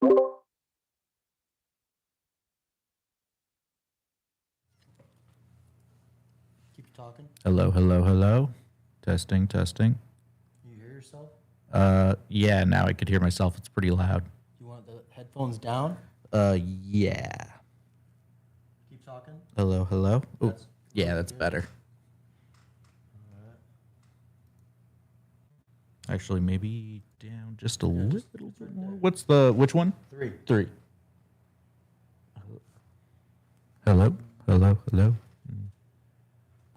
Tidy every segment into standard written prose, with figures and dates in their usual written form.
Keep talking. Hello, hello, hello. Testing, testing. Can you hear yourself? Yeah, now I could hear myself. It's pretty loud. You want the headphones down? Yeah. Keep talking. Hello, hello. Oh, That's yeah, really that's good. better. Actually, maybe down just a little just bit right more. there. Which one? Three. Three. Hello, hello, hello.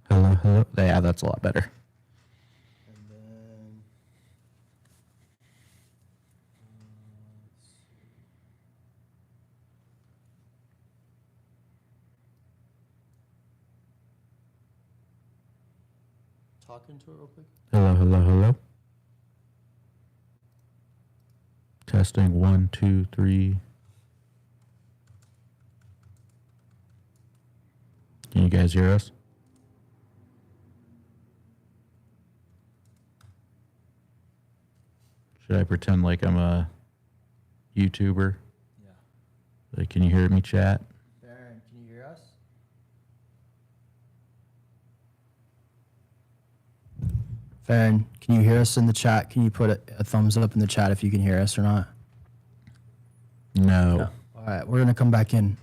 Hello, hello. Yeah, that's a lot better. And then talk into it real quick. Hello, hello, hello. Testing 1, 2, 3. Can you guys hear us? Should I pretend like I'm a YouTuber? Yeah. Like, can you hear me, chat? Baron, can you hear us? Farron, can you hear us in the chat? Can you put a thumbs up in the chat if you can hear us or not? No. No. All right, we're going to come back in.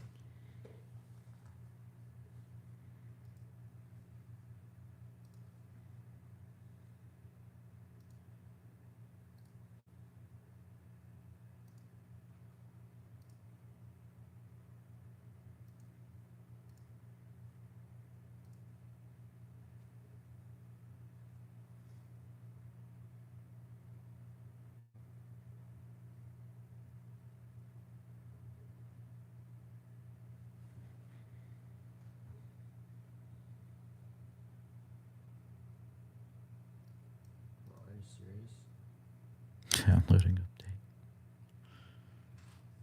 Are you serious? Downloading update.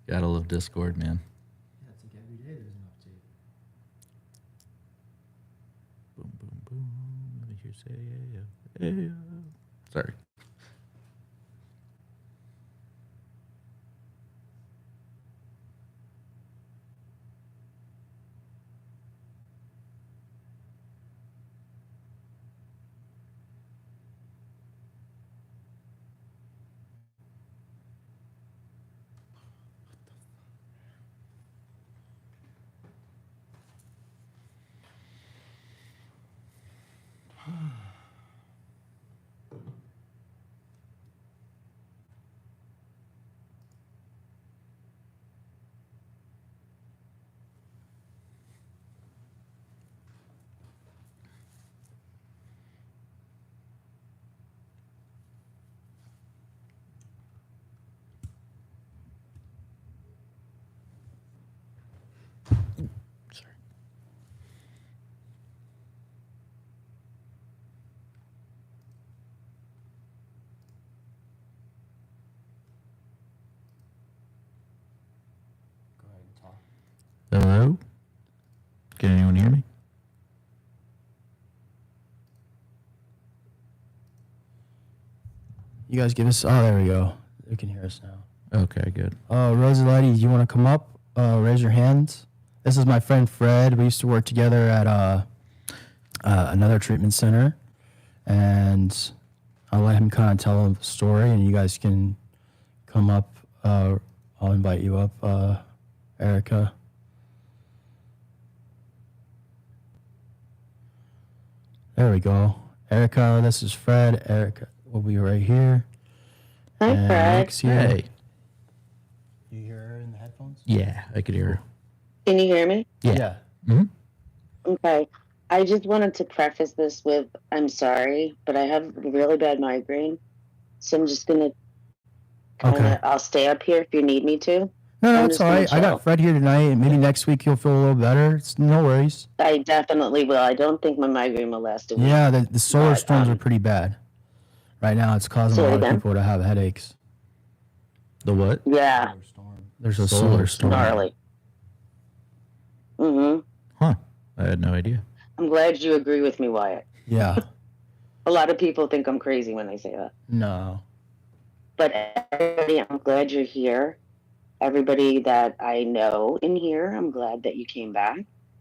Gotta love Discord, man. Yeah, it's like every day there's an update. Boom, boom, boom. Let me hear say, yeah, yeah. Sorry. Sorry. Go ahead and talk. Hello? Can anyone hear me? You guys give us. Oh, there we go. They can hear us now. Okay, good. Rosalite, do you want to come up? Raise your hands. This is my friend Fred. We used to work together at another treatment center, and I'll let him kind of tell a story, and you guys can come up. I'll invite you up, Erica. There we go. Erica, this is Fred. Erica will be right here. Hi, And Fred. Nick's here. Hey. You hear her in the headphones? Yeah, I could hear her. Can you hear me? Yeah. Mm-hmm. Okay. I just wanted to preface this with I'm sorry, but I have really bad migraine. So I'm just going to Okay. I'll stay up here if you need me to. No, I'm it's just all gonna right. I chill. got Fred here tonight, and maybe next week you'll feel a little better. It's no worries. I definitely will. I don't think my migraine will last a week. Yeah, the solar But, storms are pretty bad. Right now, it's causing Say a it lot of again? people to have headaches. The what? Yeah, Solar storm. There's a Solar solar storm. gnarly. Mm-hmm. Huh. I had no idea. I'm glad you agree with me, Wyatt. Yeah. A lot of people think I'm crazy when I say that. No. But everybody, I'm glad you're here. everybody that I know in here, I'm glad that you came back.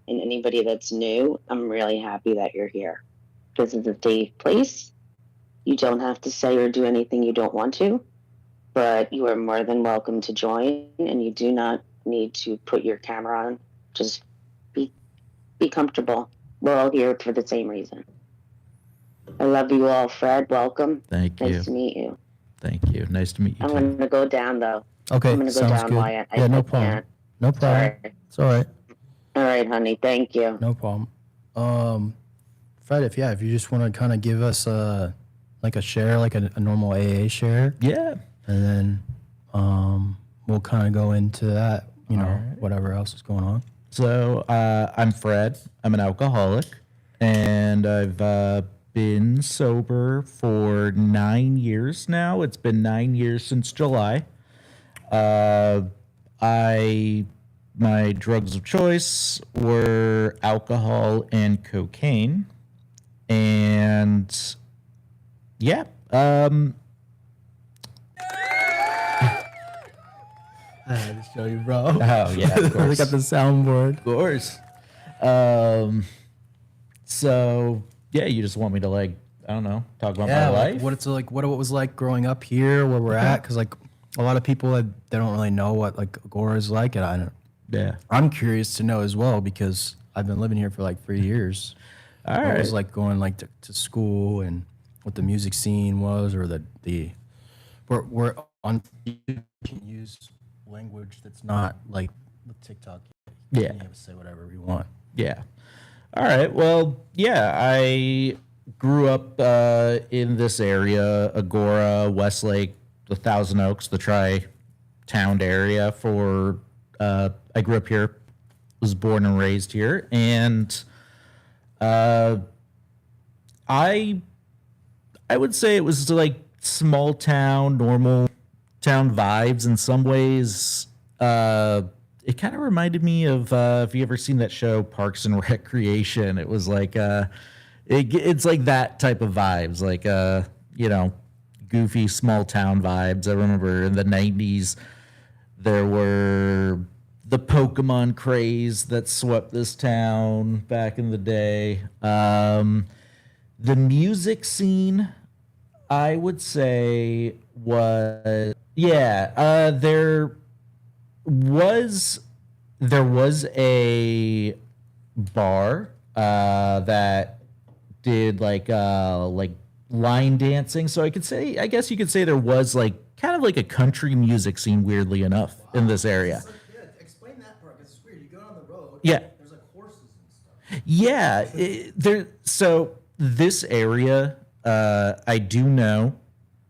And anybody that's new, I'm really happy that you're here. This is a safe place. You don't have to say or do anything you don't want to, but you are more than welcome to join, and you do not need to put your camera on. Just be comfortable. We're all here for the same reason. I love you all. Fred, welcome. Thank you. Nice to meet you. Thank you. Nice to meet you I'm too. going to go down, though. Okay, I'm going to go sounds down, good. Wyatt. Yeah, no I problem. can't. No problem. Sorry. It's all right. All right, honey. Thank you. No problem. Fred, if you just want to kind of give us like a share, like a normal AA share, Yeah. and then we'll kind of go into that, whatever else is going on. So I'm Fred. I'm an alcoholic, and I've been sober for 9 years now. It's been 9 years since July. My drugs of choice were alcohol and cocaine, and yeah. I had to show you, bro. Oh yeah, of We course. got the soundboard. Of course. So yeah, you just want me to I don't know, talk about my like, life? what it's like, what it was like growing up here, where we're at, because like a lot of people they don't really know what like Agora is like, and Yeah. I'm curious to know as well because I've been living here for like 3 years. All What it right. was like going like to school and what the music scene was, or we're on you can use language that's not like with TikTok. You Yeah. can say whatever you want. Yeah. All right. Well, yeah, I grew up in this area, Agora, Westlake, the Thousand Oaks, the tri-town area for I grew up here, was born and raised here, and I would say it was like small town, normal town vibes in some ways. It kind of reminded me of have you ever seen that show Parks and Recreation? It was like it's like that type of vibes, like goofy small town vibes. I remember in the 90s there were the Pokemon craze that swept this town back in the day. The music scene, I would say, was there was a bar that did like line dancing. So I guess you could say there was like kind of like a country music scene, weirdly enough, in this area. Yeah, explain that part because it's weird. You go on the road. Yeah. There's like horses and stuff. Yeah, so this area, I do know,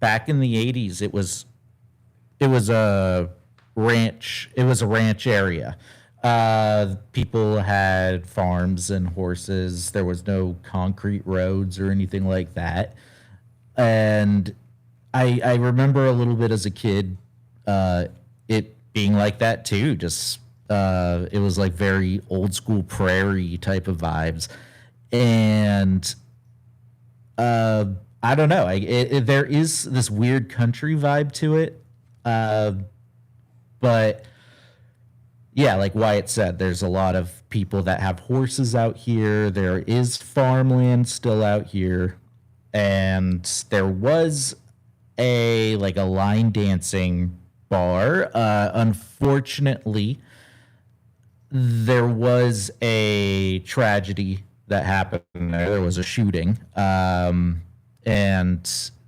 back in the 80s, it was a ranch. It was a ranch area. People had farms and horses. There was no concrete roads or anything like that. And I remember a little bit as a kid, it being like that too. Just it was like very old school prairie type of vibes, and I don't know. There is this weird country vibe to it, but yeah, like Wyatt said, there's a lot of people that have horses out here. There is farmland still out here, and there was a line dancing bar. Unfortunately, there was a tragedy that happened there. There was a shooting, and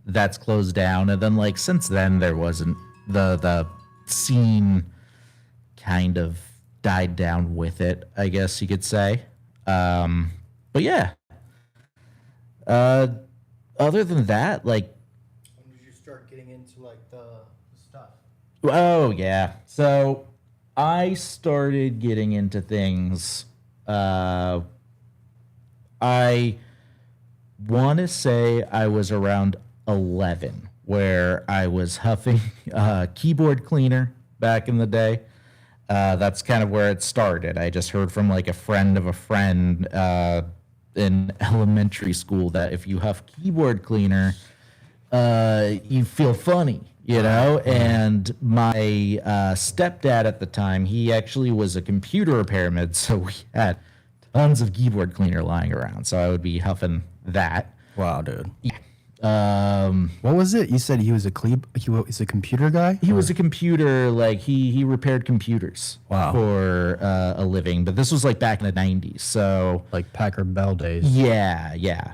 that's closed down. And then since then, there wasn't the scene kind of died down with it, I guess you could say. But yeah. Other than that, When did you start getting into the stuff? oh yeah. So I started getting into things. I want to say I was around 11, where I was huffing keyboard cleaner back in the day. That's kind of where it started. I just heard from a friend of a friend in elementary school that if you huff keyboard cleaner, you feel funny. you know? And my stepdad at the time, he actually was a computer repairman, so we had tons of keyboard cleaner lying around. So I would be huffing that. Wow, dude. Yeah. What was it? You said he was a computer guy? He was a computer, like he repaired computers Wow. for a living, but this was like back in the 90s. So Like Packard Bell days. yeah.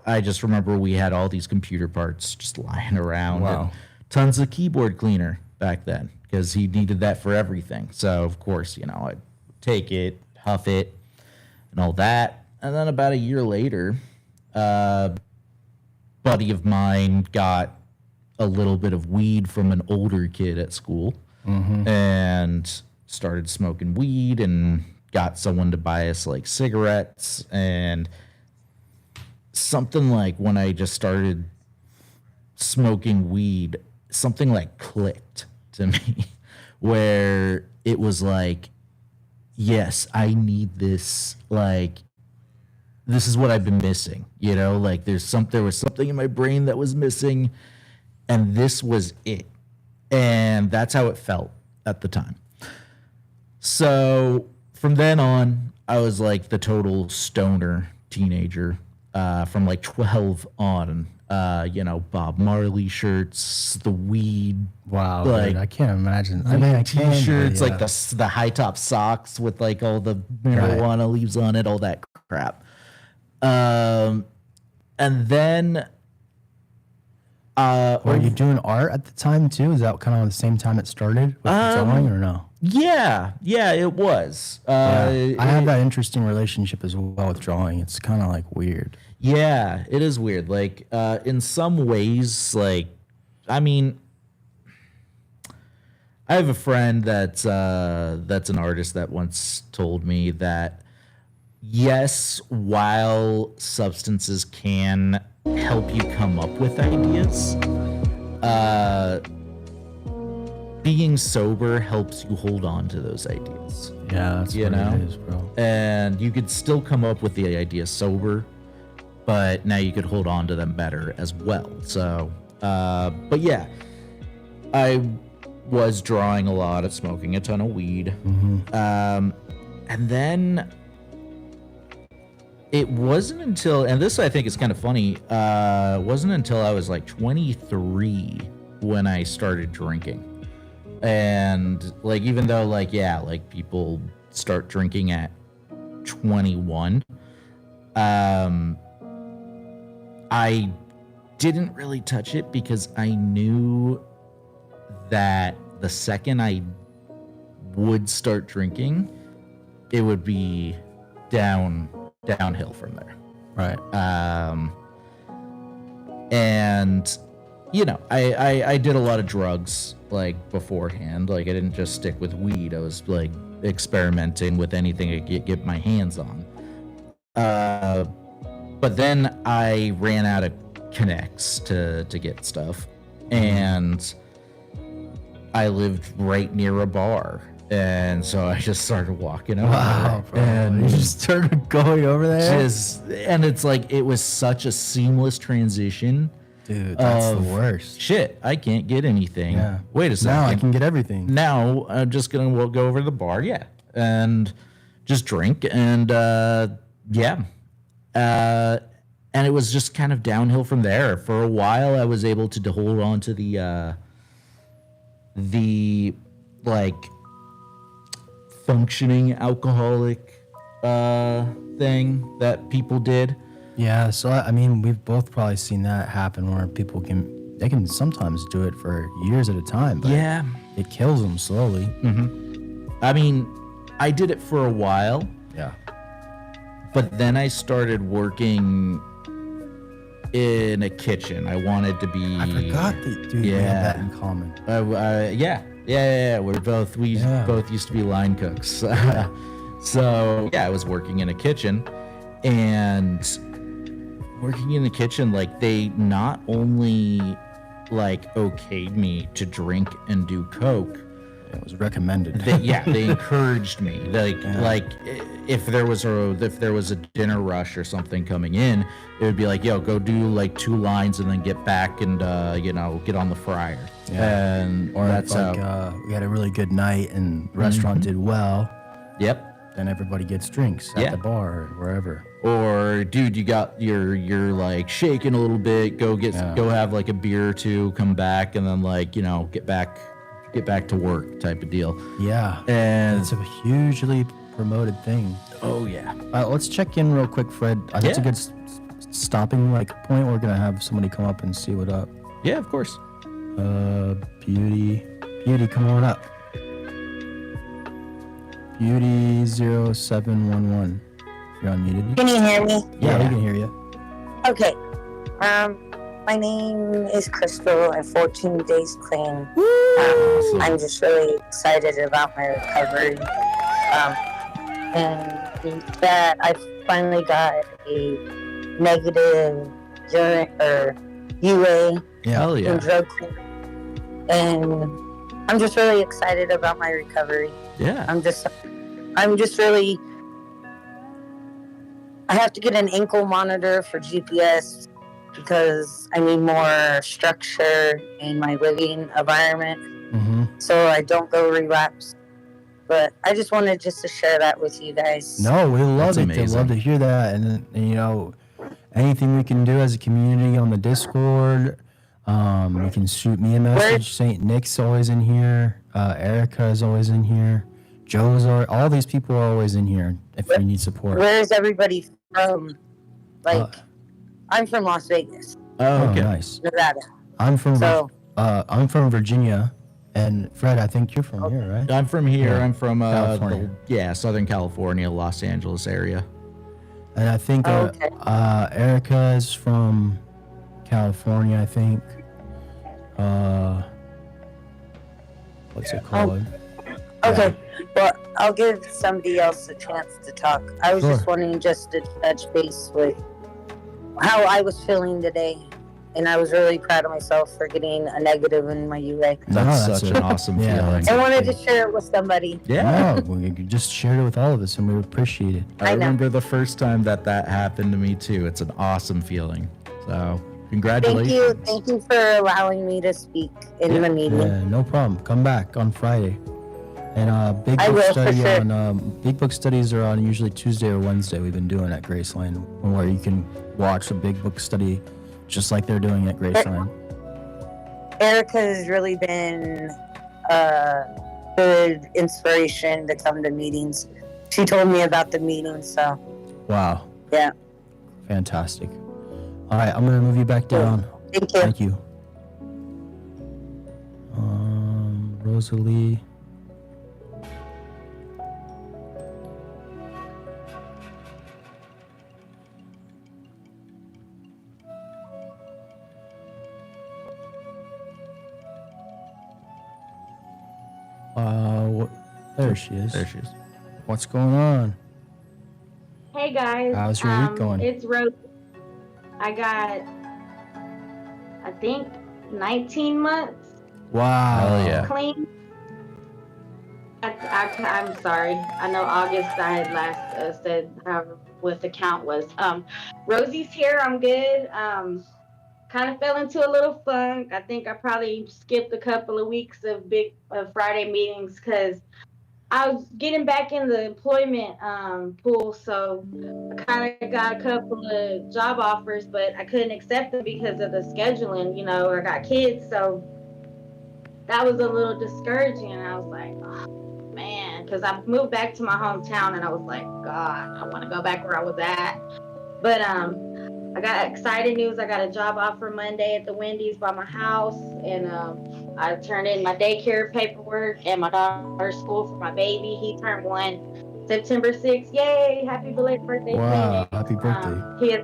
I just remember we had all these computer parts just lying around. Wow. And tons of keyboard cleaner back then because he needed that for everything. So of course, you know, I'd take it, huff it, and all that. And then about a year later, buddy of mine got a little bit of weed from an older kid at school and started smoking weed and got someone to buy us like cigarettes. And something like when I just started smoking weed, something like clicked to me where it was like, yes, I need this. Like, this is what I've been missing, you know, like there was something in my brain that was missing and this was it. And that's how it felt at the time. So from then on, I was like the total stoner teenager, from like 12 on, you know, Bob Marley shirts, the weed. Wow, like, dude, I can't imagine. I mean, I can. T-shirts, Yeah. like the high top socks with like all the marijuana leaves on it, all that crap. And then, Were you doing art at the time too? Is that kind of the same time it started with drawing or no? yeah, it was. I have that interesting relationship as well with drawing. It's kind of like weird. Yeah, it is weird. Like, in some ways, like, I mean, I have a friend that's an artist that once told me that yes, while substances can help you come up with ideas, being sober helps you hold on to those ideas. Yeah, that's You what know? it is, bro. And you could still come up with the idea sober, but now you could hold on to them better as well. So, but yeah, I was drawing a lot, smoking a ton of weed. And then it wasn't until, and this I think is kind of funny, wasn't until I was like 23 when I started drinking. And like, even though like, yeah, like people start drinking at 21, I didn't really touch it because I knew that the second I would start drinking, it would be downhill from there. Right. And you know, I did a lot of drugs like beforehand. Like I didn't just stick with weed. I was like experimenting with anything I could get my hands on. But then I ran out of connects to get stuff, and I lived right near a bar, and so I just started walking over. Wow, bro. And You just started going over there? and it's like it was such a seamless transition. Dude, that's the of, worst. Shit, I can't get anything. Yeah. Wait a second. Now I can get everything. Now I'm just gonna go over to the bar, yeah, and just drink, and and it was just kind of downhill from there. For a while, I was able to hold on to the like functioning alcoholic thing that people did. Yeah, so I mean, we've both probably seen that happen where people can sometimes do it for years at a time, but Yeah. it kills them slowly. I mean, I did it for a while, Yeah. but then I started working in a kitchen. I wanted to be. I forgot that, dude, we Yeah. have that in common. Yeah. We both used to be line cooks. So yeah, I was working in a kitchen, and working in the kitchen, like they not only like okayed me to drink and do coke, It was recommended. They encouraged me. Yeah. Like if there was a dinner rush or something coming in, it would be like, yo, go do like 2 lines and then get back and get on the fryer. Yeah. And Or that's if, like we had a really good night and the restaurant did well, yep. then everybody gets drinks at the bar or wherever. Or dude, you're like shaking a little bit, go have like a beer or two, come back, and then like get back to work type of deal. Yeah, And it's a hugely promoted thing. oh yeah. Let's check in real quick, Fred. That's a good stopping point. We're gonna have somebody come up and see what up. Yeah, of course. Beauty, come on up. Beauty 0711. You're unmuted. Can you hear me? Yeah, we can hear you. Okay. My name is Crystal. I'm 14 days clean. Awesome. I'm just really excited about my recovery. And that I finally got a negative UA Hell in yeah. drug court. And I'm just really excited about my recovery. Yeah. I'm just really. I have to get an ankle monitor for GPS because I need more structure in my living environment, so I don't go relapse. But I just wanted to share that with you guys. No, we love That's it. amazing. Love to hear that, and anything we can do as a community on the Discord. You can shoot me a message. St. Nick's always in here. Erica is always in here. All these people are always in here if you need support. Where is everybody from? I'm from Las Vegas, Oh, okay. Nice. Nevada. I'm from So Virginia, and Fred, I think you're from here, right? I'm from here. Yeah. I'm from California. Southern California, Los Angeles area. And I think okay. Erica is from California, I think. What's it called? Okay, well, I'll give somebody else a chance to talk. I was just wanting to touch base with how I was feeling today, and I was really proud of myself for getting a negative in my UA. That's such an awesome feeling. I wanted to share it with somebody. Yeah. No, we just shared it with all of us, and we appreciate it. I remember the first time that happened to me too. It's an awesome feeling. So congratulations. Thank you for allowing me to speak in the meeting. Yeah, no problem. Come back on Friday. And big I book will, study for sure. on big book studies are on usually Tuesday or Wednesday. We've been doing at Graceland, where you can watch a big book study, just like they're doing at Graceland. Erica has really been a good inspiration to come to meetings. She told me about the meetings, so Wow. yeah. Fantastic. All right, I'm gonna move you back down. Thank you. Thank you. Rosalie. There she is. There she is. What's going on? Hey guys. How's your week going? It's Rose. I got, I think, 19 months Wow. Hell yeah. clean. I'm sorry. I know August I had last said what the count was. Rosie's here. I'm good. Kind of fell into a little funk. I think I probably skipped a couple of weeks of big Friday meetings because I was getting back in the employment pool, so I kind of got a couple of job offers, but I couldn't accept them because of the scheduling, I got kids, so that was a little discouraging, and I was like, oh, man, because I moved back to my hometown, and I was like, God, I want to go back where I was at, but I got exciting news. I got a job offer Monday at the Wendy's by my house, and I turned in my daycare paperwork and my daughter's school for my baby. He turned 1 September 6th. Yay! Happy belated birthday! Wow, Shannon. happy birthday. He has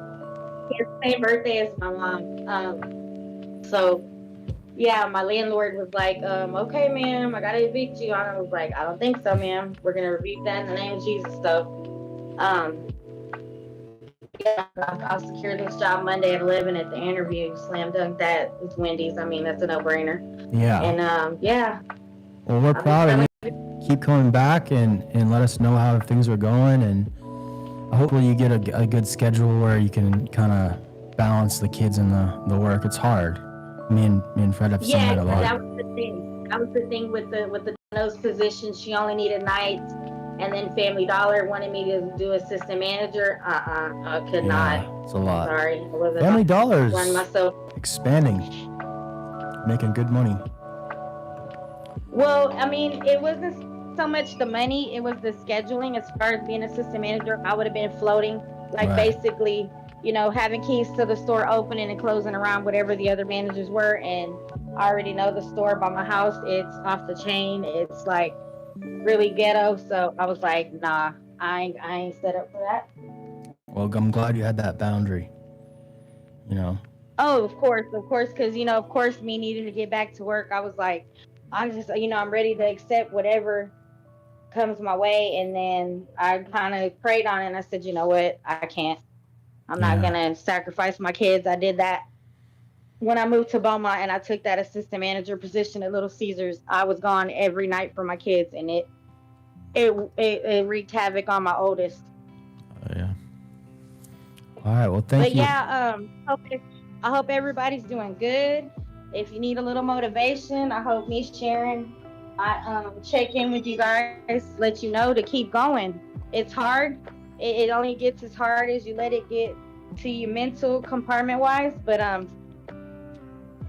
the same birthday as my mom. So, yeah, my landlord was like, okay, ma'am, I gotta evict you. And I was like, I don't think so, ma'am. We're gonna rebuke that in the name of Jesus. So, yeah, I'll secure this job Monday at 11 at the interview. Slam dunk that. It's Wendy's. I mean, that's a no-brainer. Yeah. And, yeah. Well, we're proud of you. keep coming back and let us know how things are going, and hopefully you get a good schedule where you can kind of balance the kids and the work. It's hard. Me and Fred have seen Yeah, it a lot. that was the thing. That was the thing with the nose position. She only needed nights, and then Family Dollar wanted me to do assistant manager. I could not. It's a lot. Sorry, I wasn't Family Dollar's run myself. expanding, making good money. Well, I mean, it wasn't so much the money; it was the scheduling. As far as being assistant manager, I would have been floating, like basically, having keys to the store, opening and closing around whatever the other managers were. And I already know the store by my house. It's off the chain. It's like really ghetto. So I was like, nah, I ain't set up for that. Well, I'm glad you had that boundary. Oh, of course, because of course, me needing to get back to work, I was like, I'm just, I'm ready to accept whatever comes my way. And then I kind of prayed on it, and I said, you know what, I can't. I'm not gonna sacrifice my kids. I did that when I moved to Beaumont, and I took that assistant manager position at Little Caesars. I was gone every night for my kids, and it wreaked havoc on my oldest. Oh yeah. All right. Well, thank you. But yeah, I hope everybody's doing good. If you need a little motivation, I hope me sharing, I check in with you guys, let you know to keep going. It's hard. It only gets as hard as you let it get to you mental compartment wise, but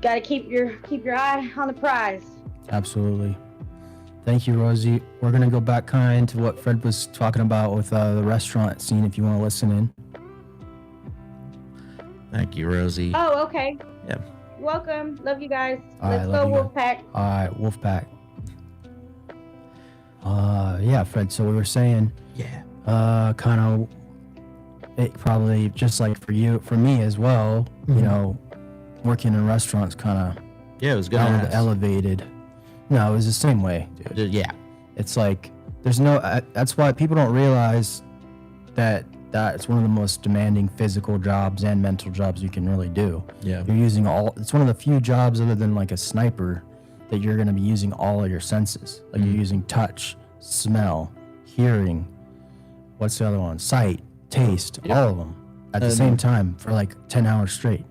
gotta keep your eye on the prize. Absolutely. Thank you, Rosie. We're gonna go back kind to what Fred was talking about with the restaurant scene. If you want to listen in. Thank you, Rosie. Oh, okay. Yeah. Welcome. Love you guys. All Let's right, go love you Wolfpack. All right, Wolfpack. Yeah, Fred. So we were saying, kind of, it probably just like for me as well. Working in restaurants kind of Yeah, it was gonna ask. elevated. No, it was the same way, dude. Yeah. It's like there's no. That's why people don't realize that it's one of the most demanding physical jobs and mental jobs you can really do. Yeah. You're using it's one of the few jobs other than like a sniper that you're going to be using all of your senses. Like you're using touch, smell, hearing. What's the other one? Sight, taste, all of them at the same time for like 10 hours straight.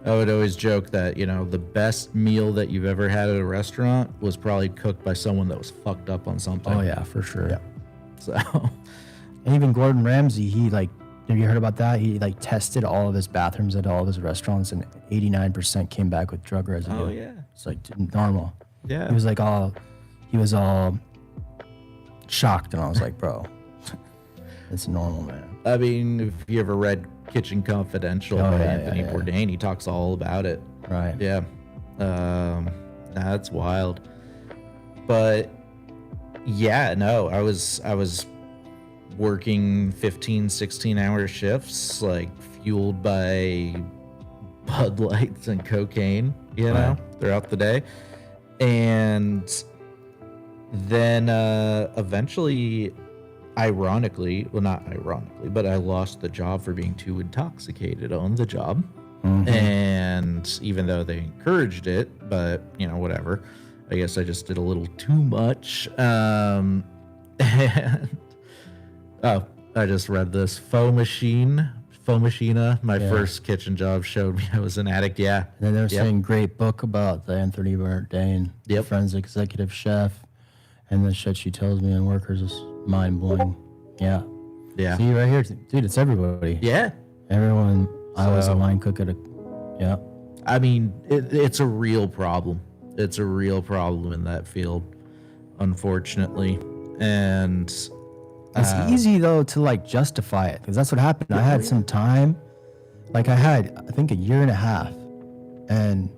I would always joke that, the best meal that you've ever had at a restaurant was probably cooked by someone that was fucked up on something. Oh yeah, for sure. Yeah. So, and even Gordon Ramsay, have you heard about that? He tested all of his bathrooms at all of his restaurants, and 89% came back with drug residue. oh yeah. It's like normal. Yeah. He was all shocked, and I was like, bro, it's normal, man. I mean, if you ever read Kitchen Confidential by Anthony Bourdain, he talks all about it. Right. Yeah. That's wild. But yeah, no, I was working 15, 16-hour shifts, like fueled by Bud Lights and cocaine, throughout the day. And then eventually, ironically, well, not ironically, but I lost the job for being too intoxicated on the job. Mm-hmm. And even though they encouraged it, but whatever, I guess I just did a little too much. And I just read this. Faux Machina, my first kitchen job, showed me I was an addict. Yeah. And then they were saying great book about the Anthony Bourdain, forensic executive chef, and the shit she tells me on workers is mind blowing. Yeah. Yeah. See right here, dude. It's everybody. Yeah. Everyone. I was a line cook at I mean, it's a real problem. It's a real problem in that field, unfortunately. And it's easy though to justify it, because that's what happened. I had some time, I think a year and a half, and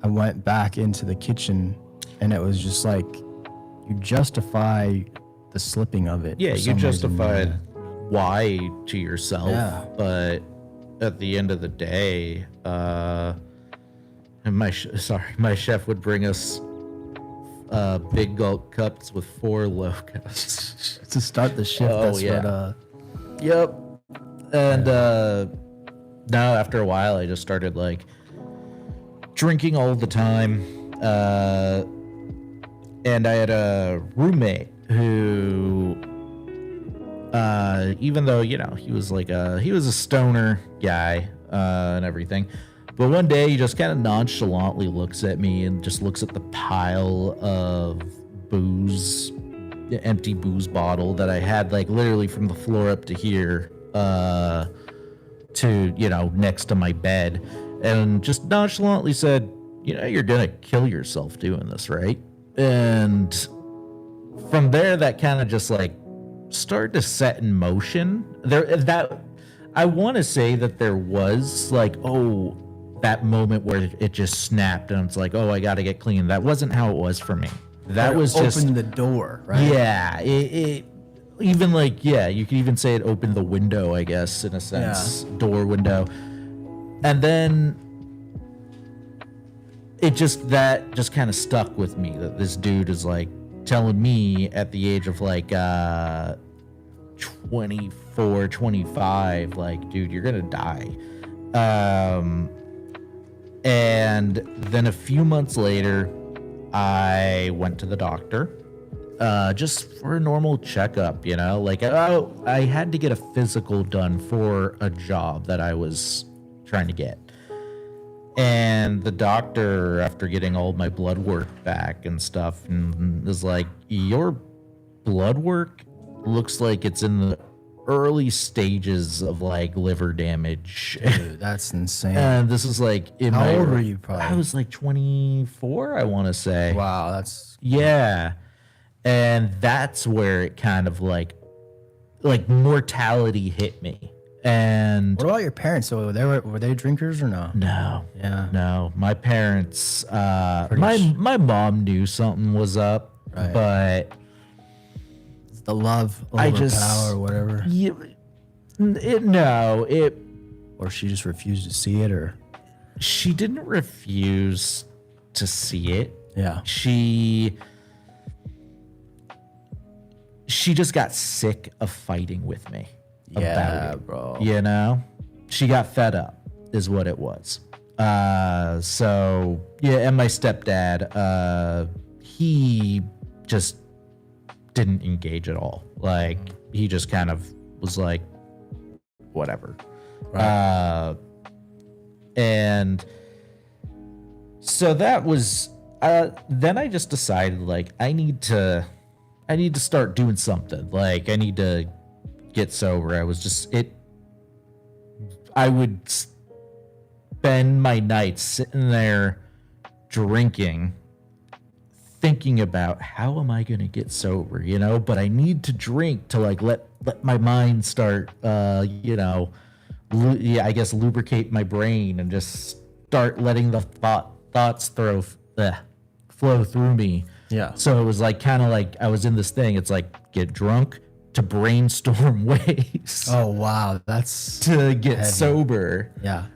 I went back into the kitchen, and it was just you justify the slipping of it. Yeah, you justified why to yourself, but at the end of the day, and my chef would bring us big gulp cups with 4 Locos to start the shift. Yep. And now after a while, I just started drinking all the time, And I had a roommate who, even though, you know, he was a stoner guy and everything, but one day he just kind of nonchalantly looks at me and just looks at the pile of booze, the empty booze bottle that I had, like, literally from the floor up to here, to, you know, next to my bed, and just nonchalantly said, you know, you're gonna kill yourself doing this, right? And from there, that kind of just like started to set in motion. I want to say that there was like, that moment where it just snapped and it's like, I got to get clean. That wasn't how it was for me. That was just opened the door, right? Yeah, it even like, yeah, you could even say it opened the window, I guess, in a sense, door window. And then that just kind of stuck with me, that this dude is like telling me at the age of like 24, 25, like, dude, you're gonna die. And then a few months later, I went to the doctor, just for a normal checkup, you know, like, I had to get a physical done for a job that I was trying to get. And the doctor, after getting all my blood work back and stuff, and was like, your blood work looks like it's in the early stages of like liver damage. Dude, that's insane. And this is like how old were you? Probably I was like 24, I want to say. Wow, that's yeah. And that's where it kind of like mortality hit me. And what about your parents? So were they drinkers or no? No. Yeah. No. My parents, my mom knew something was up, right, but it's the love over power or whatever. Or she just refused to see it, or she didn't refuse to see it. Yeah. She just got sick of fighting with me. Yeah, about it, bro. You know, she got fed up, is what it was. So yeah, and my stepdad, he just didn't engage at all. Like, he just kind of was like, whatever. Right. And so that was. Then I just decided, like, I need to start doing something. Like, I need to get sober. I would spend my nights sitting there drinking, thinking about how am I going to get sober, you know, but I need to drink to like let my mind start, you know, I guess lubricate my brain and just start letting the thoughts flow through me. Yeah. So it was like kind of like I was in this thing. It's like get drunk to brainstorm ways. Oh wow, that's to get heavy. Sober. Yeah.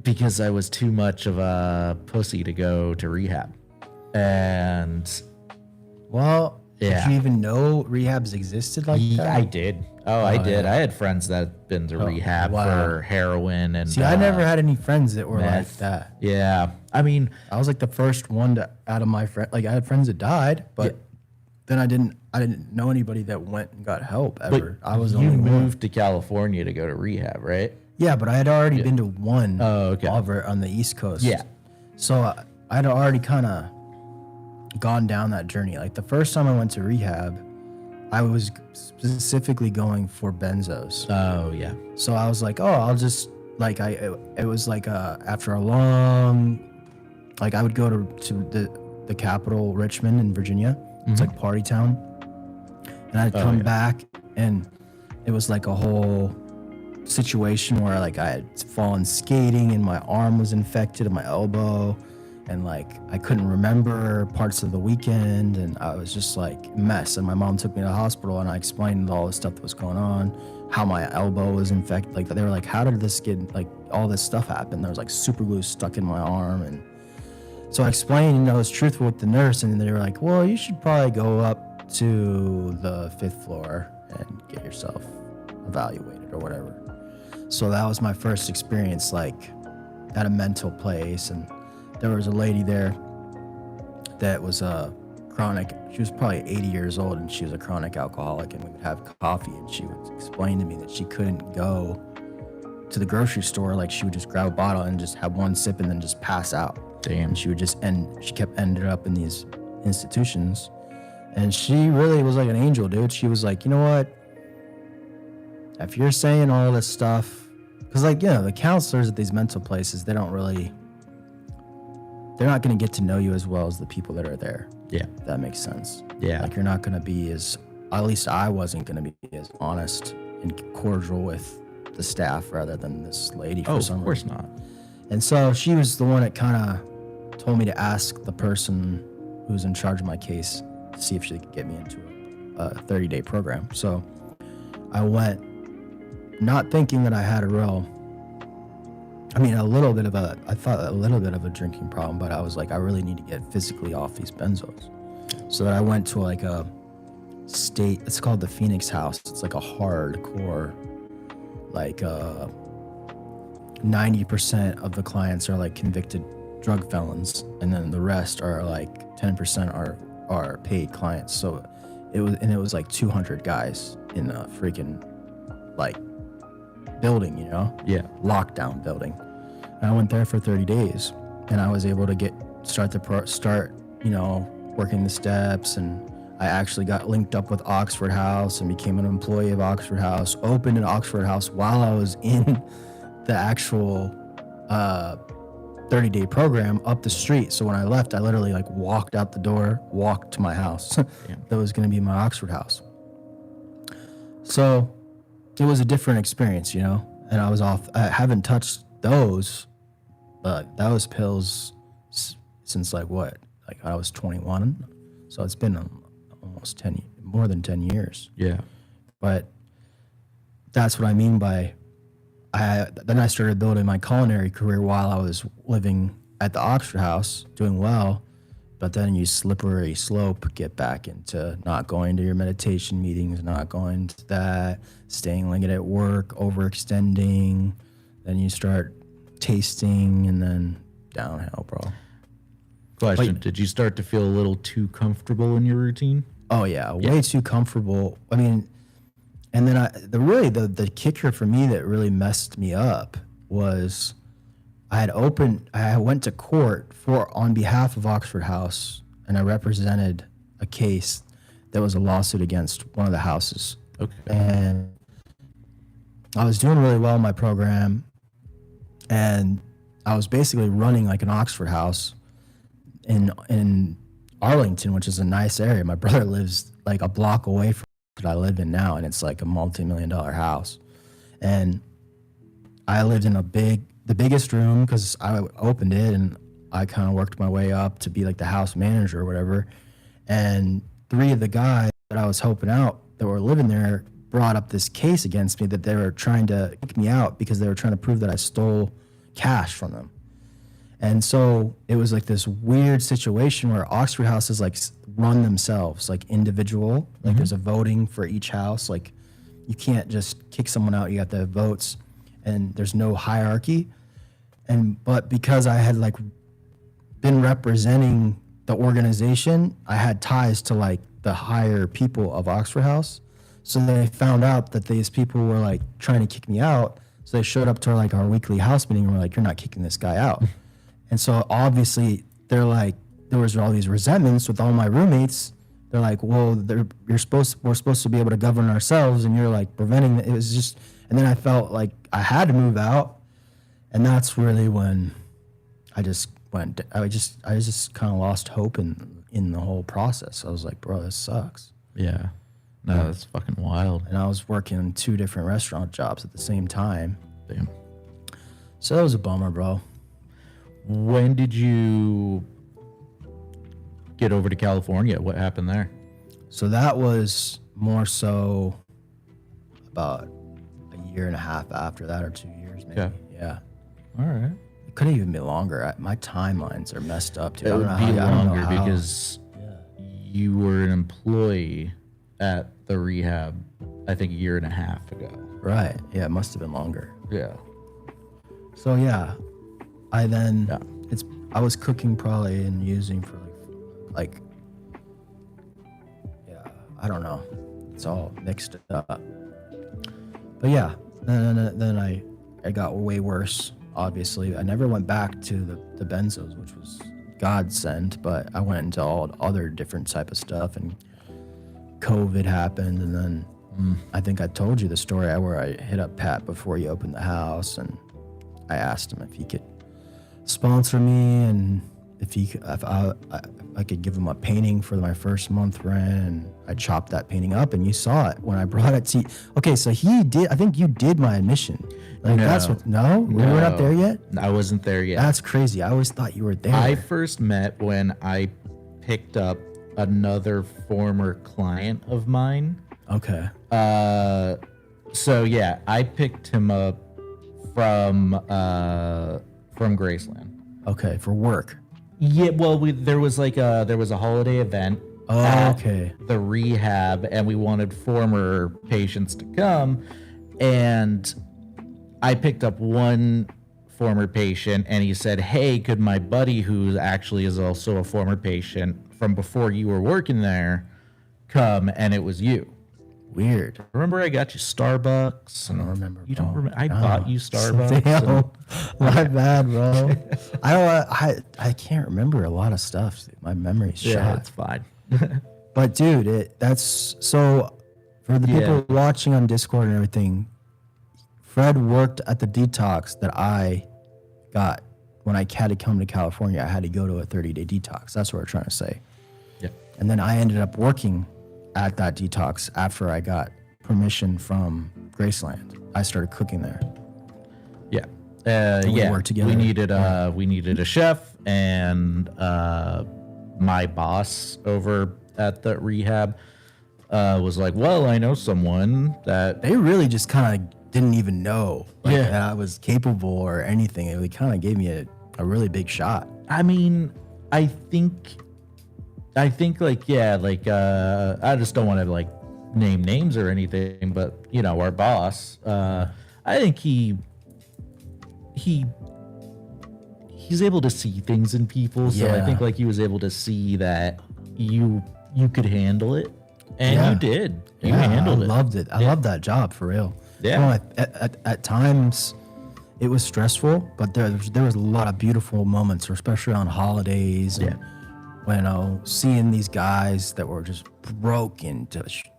Because I was too much of a pussy to go to rehab. And well, yeah. Did you even know rehabs existed like that? I did. I did. Yeah. I had friends that had been to rehab for heroin and. See, I never had any friends that were meth. like that. Yeah, I mean, I was like the first one out of my friend. Like, I had friends that died, but then I didn't know anybody that went and got help ever. But I was you only moved to California to go to rehab, right? Yeah, but I had already been to one okay. over on the East Coast. Yeah. So I'd already kind of gone down that journey. Like, the first time I went to rehab, I was specifically going for benzos. Oh, yeah. So I was like, I'll just, like, it was like after a long, like, I would go to the capital, Richmond in Virginia. It's like party town. And I'd come back, and it was like a whole situation where, like, I had fallen skating and my arm was infected and my elbow, and like I couldn't remember parts of the weekend, and I was just like a mess. And my mom took me to the hospital, and I explained all the stuff that was going on, how my elbow was infected. Like, they were like, how did this get, like, all this stuff happen? There was like super glue stuck in my arm. And so I explained, I was truthful with the nurse, and they were like, well, you should probably go up to the 5th floor and get yourself evaluated or whatever. So that was my first experience, like, at a mental place. And there was a lady there that was a chronic. She was probably 80 years old, and she was a chronic alcoholic. And we would have coffee, and she would explain to me that she couldn't go to the grocery store. Like, she would just grab a bottle and just have one sip and then just pass out. Damn. And she would just she kept ended up in these institutions. And she really was like an angel, dude. She was like, you know what? If you're saying all this stuff, because, like, the counselors at these mental places, they're not going to get to know you as well as the people that are there. Yeah. If that makes sense. Yeah. Like, you're not going to be at least I wasn't going to be as honest and cordial with the staff rather than this lady for some reason. Of course not. And so she was the one that kind of told me to ask the person who's in charge of my case to see if she could get me into a 30-day program. So I went, not thinking that I had a little bit of a drinking problem, but I was like, I really need to get physically off these benzos. So that I went to like a state, it's called the Phoenix House. It's like a hardcore, like 90% of the clients are like convicted drug felons, and then the rest are like 10% are paid clients. So it was like 200 guys in a freaking like building, Yeah. lockdown building. And I went there for 30 days, and I was able to start working the steps, and I actually got linked up with Oxford House and became an employee of Oxford House, opened an Oxford House while I was in the actual 30-day program up the street. So when I left, I literally like walked out the door, walked to my house. Yeah. That was going to be my Oxford House. So it was a different experience, and I was off. I haven't touched those pills since like I was 21. So it's been almost more than 10 years. Yeah. But that's what I mean by then I started building my culinary career while I was living at the Oxford House, doing well. But then you slippery slope get back into not going to your meditation meetings, not going to that, staying late at work, overextending. Then you start tasting, and then downhill, bro. Question: did you start to feel a little too comfortable in your routine? Oh yeah, way too comfortable. I mean, and then the kicker for me that really messed me up was I went to court on behalf of Oxford House, and I represented a case that was a lawsuit against one of the houses. Okay. And I was doing really well in my program, and I was basically running like an Oxford House in Arlington, which is a nice area. My brother lives like a block away from that I live in now, and it's like a multi-million-dollar house. And I lived in the biggest room because I opened it, and I kind of worked my way up to be like the house manager or whatever. And 3 of the guys that I was helping out that were living there brought up this case against me that they were trying to kick me out because they were trying to prove that I stole cash from them. And so it was like this weird situation where Oxford houses like run themselves, like individual, like there's a voting for each house. Like you can't just kick someone out, you have to have votes, and there's no hierarchy. But because I had like been representing the organization, I had ties to like the higher people of Oxford House. So they found out that these people were like trying to kick me out. So they showed up to like our weekly house meeting and were like, "You're not kicking this guy out." And so obviously they're like, there was all these resentments with all my roommates. They're like, "Well, we're supposed to be able to govern ourselves, and you're like preventing it." It was just, and then I felt like I had to move out, and that's really when I just kind of lost hope in the whole process. I was like, "Bro, this sucks." Yeah. No, that's fucking wild. And I was working 2 different restaurant jobs at the same time. Damn. So that was a bummer, bro. When did you get over to California? What happened there? So that was more so about a year and a half after that, or 2 years maybe. Okay. Yeah. All right. It could even be longer. My timelines are messed up, dude. It I don't would know be how- I don't know longer how. because you were an employee at the rehab, I think, a year and a half ago. Right. Yeah, it must have been longer. Yeah. So yeah, I was cooking probably and using for like like, yeah, I don't know. It's all mixed up. But yeah, then I got way worse. Obviously, I never went back to the benzos, which was godsend. But I went into all other different type of stuff, and COVID happened, and then I think I told you the story where I hit up Pat before he opened the house, and I asked him if he could sponsor me and if I could give him a painting for my first month rent, and I chopped that painting up, and you saw it when I brought it to you. Okay, so he did. I think you did my admission. Like No. that's what. No, we were not there yet. I wasn't there yet. That's crazy. I always thought you were there. I first met when I picked up another former client of mine. Okay. So yeah, I picked him up from Graceland. Okay, for work. Yeah, well, there was a holiday event Oh, at okay. the rehab, and we wanted former patients to come, and I picked up one former patient, and he said, "Hey, could my buddy, who actually is also a former patient from before you were working there, come?" And it was you. Weird. Remember, I got you Starbucks. I don't remember. You don't bro. remember? I No. bought you Starbucks. Damn. My bad, bro. I can't remember a lot of stuff. My memory's Yeah, shot. it's fine. But dude, that's so. For the people watching on Discord and everything, Fred worked at the detox that I got when I had to come to California. I had to go to a 30-day detox. That's what we're trying to say. Yeah. And then I ended up working at that detox after I got permission from Graceland. I started cooking there. Yeah. we worked together. We needed a chef, and my boss over at the rehab was like, "Well, I know someone that." They really just kind of didn't even know Yeah. that I was capable or anything. They kind of gave me a really big shot. I mean, I think like, yeah, like I just don't want to like name names or anything, but you know, our boss, I think he's able to see things in people. So I Yeah. think like he was able to see that you could handle it, and Yeah. you did. You Yeah, handled I it. loved it. I loved that job for real. Yeah. You know, at times it was stressful, but there was a lot of beautiful moments, especially on holidays. And when seeing these guys that were just broken,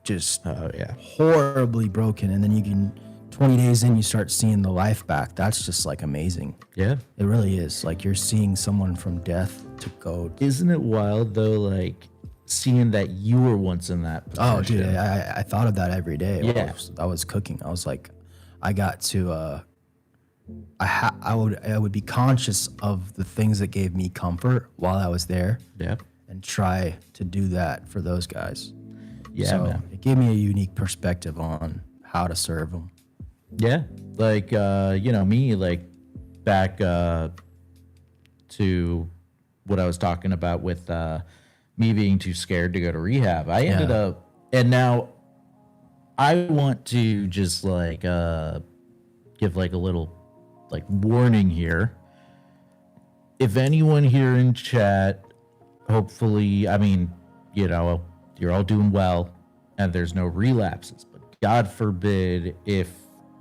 just Oh yeah. horribly broken, and then you can 20 days in you start seeing the life back. That's just like amazing. Yeah. It really is. Like you're seeing someone from death to go. Isn't it wild though, like seeing that you were once in that position? Oh, dude, I thought of that every day. while Yeah. I was cooking. I was like, I got to. I would be conscious of the things that gave me comfort while I was there, Yeah. and try to do that for those guys. Yeah, so man. it gave me a unique perspective on how to serve them. Yeah, like me, like back to what I was talking about with me being too scared to go to rehab. I ended Yeah. up, and now I want to just like give like a little like warning here. If anyone here in chat, hopefully, I mean, you're all doing well and there's no relapses, but God forbid if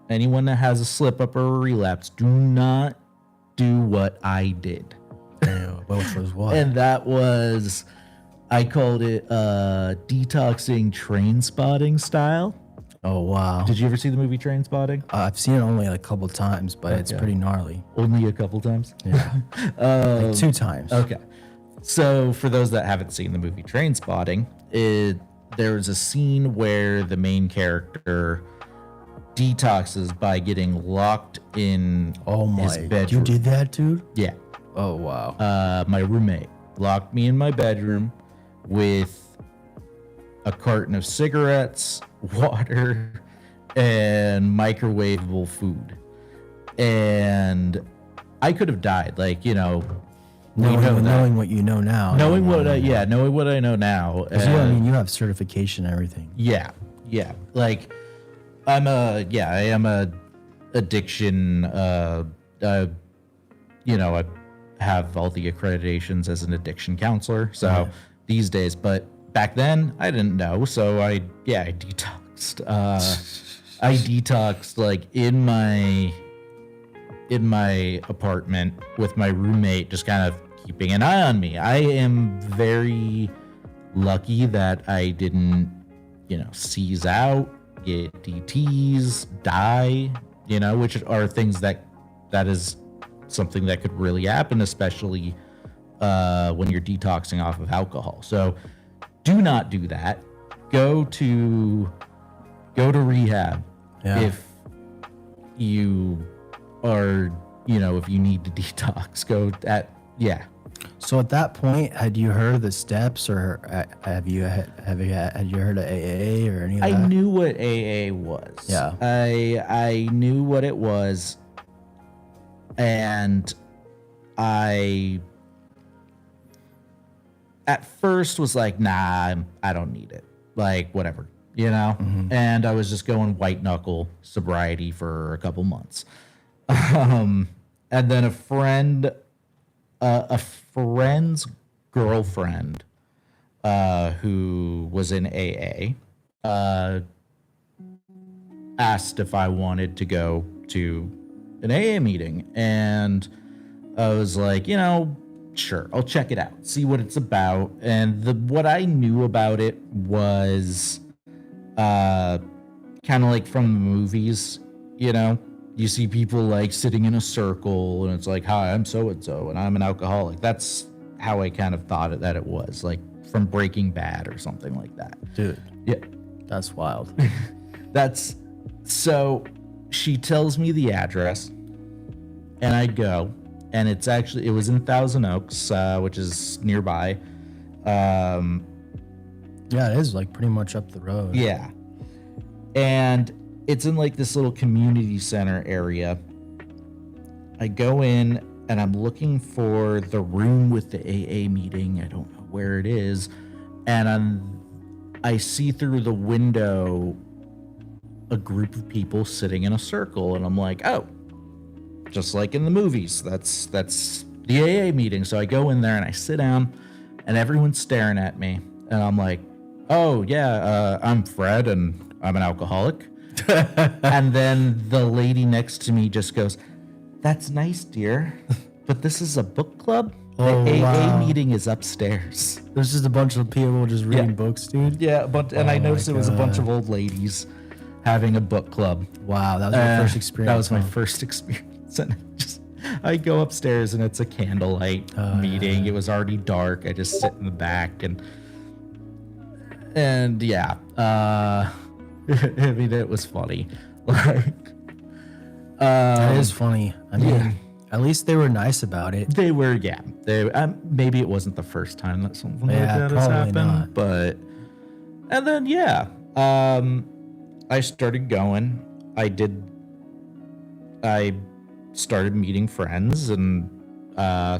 anyone that has a slip up or a relapse, do not do what I did. Both was what? And that was, I called it detoxing train spotting style. Oh wow! Did you ever see the movie Train Spotting? I've seen it only a couple times, but it's Okay. pretty gnarly. Only a couple times. Yeah, like 2 times. Okay. So for those that haven't seen the movie Train Spotting, there's a scene where the main character detoxes by getting locked in Oh his my! bedroom. You did that, dude? Yeah. Oh wow! My roommate locked me in my bedroom with a carton of cigarettes, water, and microwavable food. And I could have died, like, we know that. knowing what you know now. Knowing what I know now. 'Cause you, I mean, you have certification and everything. Yeah. Like, I am a addiction. I have all the accreditations as an addiction counselor. So these days. But back then I didn't know. So I detoxed. I detoxed like in my apartment with my roommate, just kind of keeping an eye on me. I am very lucky that I didn't, seize out, get DTs, die, which are things that is something that could really happen, especially when you're detoxing off of alcohol. So do not do that. Go to rehab if you are, if you need to detox. So at that point, had you heard of the steps, or had you heard of AA or any of that? I knew what AA was. Yeah. I knew what it was, and I at first was like, nah, I don't need it. Like, whatever, Mm-hmm. And I was just going white knuckle sobriety for a couple months. And then a friend's girlfriend, who was in AA, asked if I wanted to go to an AA meeting, and I was like, sure, I'll check it out, see what it's about. And what I knew about it was kind of like from the movies, you see people like sitting in a circle and it's like, hi, I'm so-and-so and I'm an alcoholic. That's how I kind of thought that it was, like from Breaking Bad or something like that. Dude. Yeah. That's wild. So she tells me the address and I go, and it was in Thousand Oaks, which is nearby. Yeah, it is like pretty much up the road. Yeah. And it's in like this little community center area. I go in and I'm looking for the room with the AA meeting. I don't know where it is. And I see through the window a group of people sitting in a circle. And I'm like, oh, just like in the movies, that's the AA meeting. So I go in there and I sit down and everyone's staring at me. And I'm like, oh yeah, I'm Fred and I'm an alcoholic. And then the lady next to me just goes, that's nice, dear, but this is a book club. The AA meeting is upstairs. There's just a bunch of people just reading books, dude. Yeah, I noticed it was a bunch of old ladies having a book club. Wow, that was your first experience. That was my first experience. And I go upstairs and it's a candlelight meeting. It was already dark. I just sit in the back and yeah. I mean, it was funny. Like, that is funny. I mean, at least they were nice about it. They were, yeah. Maybe it wasn't the first time that something like that has happened, not. but and then I started going. I started meeting friends, and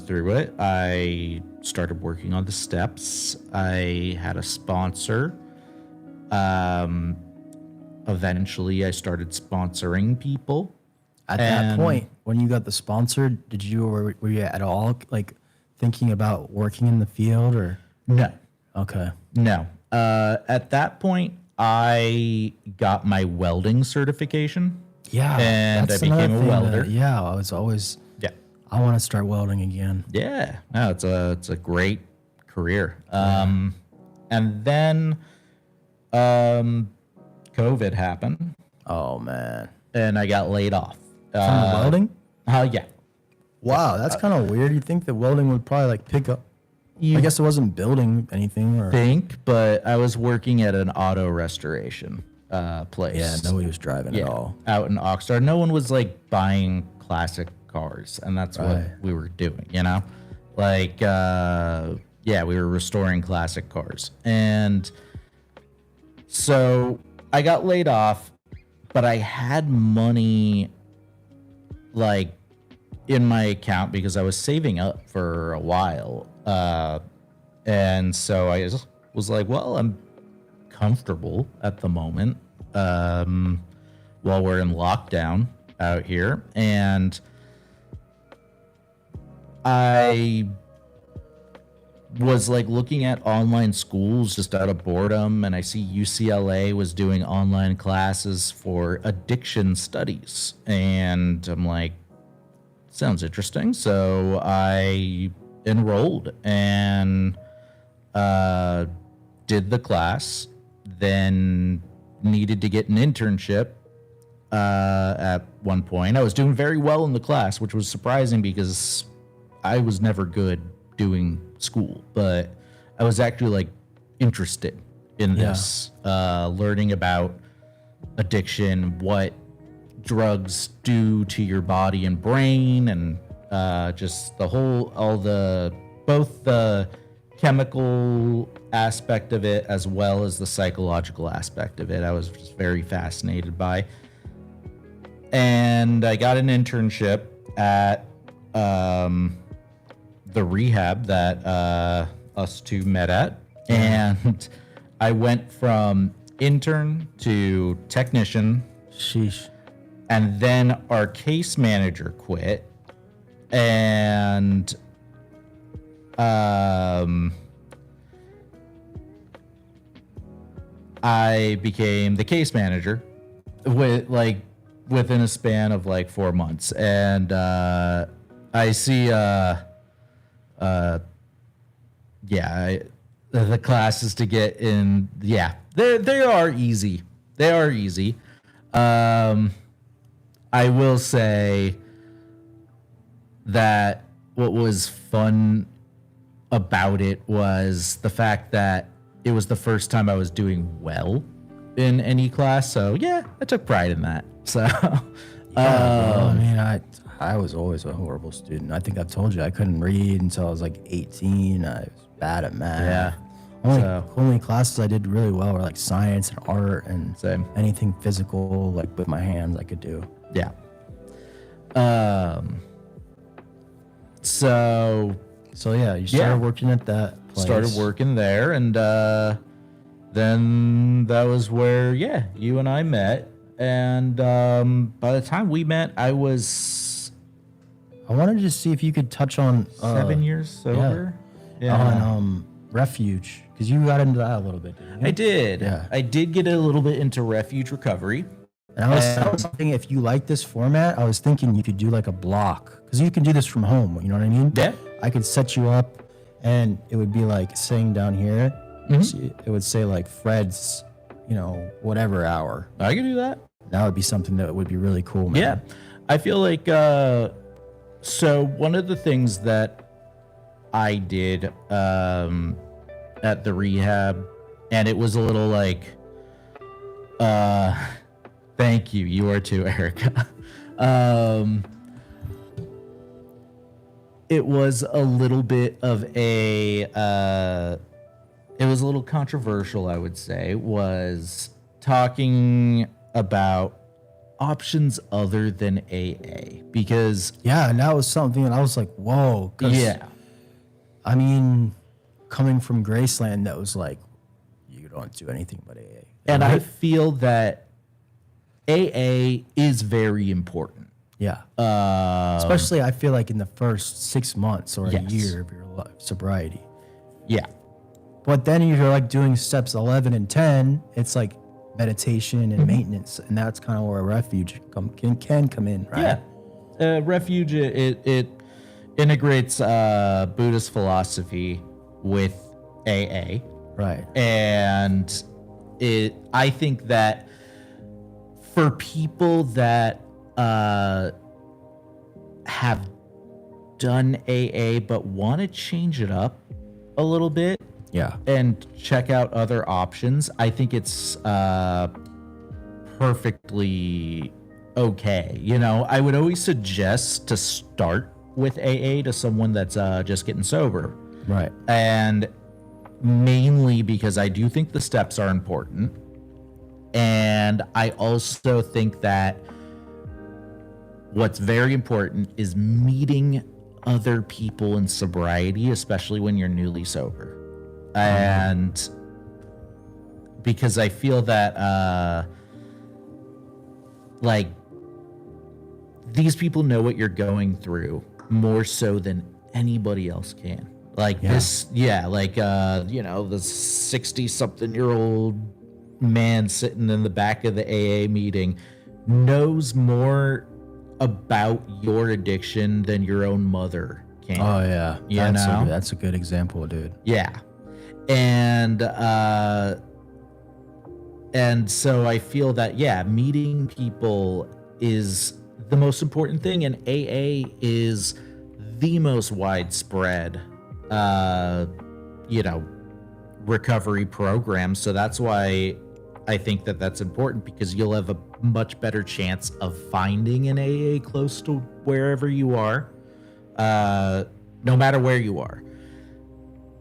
through it, I started working on the steps. I had a sponsor. Eventually, I started sponsoring people. At that point, when you got the sponsor, were you at all like thinking about working in the field or? No. Okay. No. At that point, I got my welding certification. Yeah. And I became a welder. I was always. Yeah. I want to start welding again. Yeah. No, it's a great career. And then, COVID happened. Oh man. And I got laid off. From the welding? Yeah. Wow, that's kind of weird. You'd think that welding would probably like pick up. I guess it wasn't building anything or. But I was working at an auto restoration place. Yeah, nobody was driving at all. Out in Oxnard. No one was like buying classic cars, and that's what we were doing, Like, we were restoring classic cars. And so I got laid off, but I had money like in my account because I was saving up for a while. And so I just was like, well, I'm comfortable at the moment while we're in lockdown out here. And I was like looking at online schools just out of boredom, and I see UCLA was doing online classes for addiction studies, and I'm like, sounds interesting. So I enrolled and did the class, then needed to get an internship at one point. I was doing very well in the class, which was surprising because I was never good doing school, but I was actually like interested in this, learning about addiction, what drugs do to your body and brain, and just both the chemical aspect of it as well as the psychological aspect of it. I was just very fascinated by. And I got an internship at the rehab that us two met at. And I went from intern to technician. Sheesh. And then our case manager quit. And I became the case manager within a span of like 4 months. And I see the classes to get in, they are easy. I will say that what was fun about it was the fact that it was the first time I was doing well in any class. So yeah, I took pride in that. So I mean, I was always a horrible student. I think I've told you I couldn't read until I was like 18. I was bad at math. Yeah. Only classes I did really well were like science and art and Same. anything physical, like with my hands, I could do. Yeah. So yeah, you started working at that place. Started working there, and then that was where you and I met. And by the time we met, I wanted to see if you could touch on 7 years sober. On refuge, because you got into that a little bit, didn't you? I did. Yeah. I did get a little bit into refuge recovery. And I was thinking, if you like this format, I was thinking you could do like a block, because you can do this from home. You know what I mean? Yeah. I could set you up, and it would be like saying down here, it would say like Fred's, whatever hour. I can do that. That would be something that would be really cool, man. Yeah. I feel like, so one of the things that I did at the rehab, and it was a little like, thank you. You are too, Erica. It was a little bit of it was a little controversial, I would say, was talking about options other than AA, because and that was something that I was like, whoa. I mean, coming from Graceland, that was like, you don't do anything but AA. And I feel that AA is very important. Yeah. Especially, I feel like in the first 6 months or a year of your sobriety. Yeah. But then you're like doing steps 11 and 10. It's like meditation and maintenance, and that's kind of where refuge can come in, right? Yeah. Refuge, it integrates Buddhist philosophy with AA. Right. And I think that for people that have done AA but want to change it up a little bit, and check out other options, I think it's perfectly okay. I would always suggest to start with AA to someone that's just getting sober. Right. And mainly because I do think the steps are important. And I also think that what's very important is meeting other people in sobriety, especially when you're newly sober. And because I feel that like these people know what you're going through more so than anybody else can. Like this, like the 60-something-year-old man sitting in the back of the AA meeting knows more about your addiction than your own mother can. Oh yeah, that's a good example, dude. Yeah, and so I feel that meeting people is the most important thing, and AA is the most widespread recovery program. So that's why I think that that's important, because you'll have a much better chance of finding an AA close to wherever you are, no matter where you are,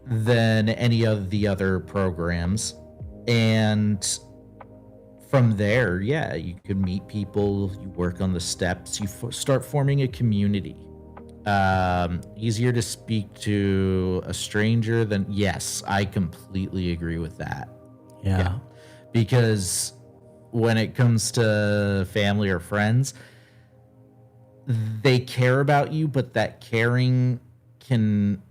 than any of the other programs. And from there, you can meet people, you work on the steps, you start forming a community. Easier to speak to a stranger than, yes, I completely agree with that. Yeah. Because when it comes to family or friends, they care about you, but that caring can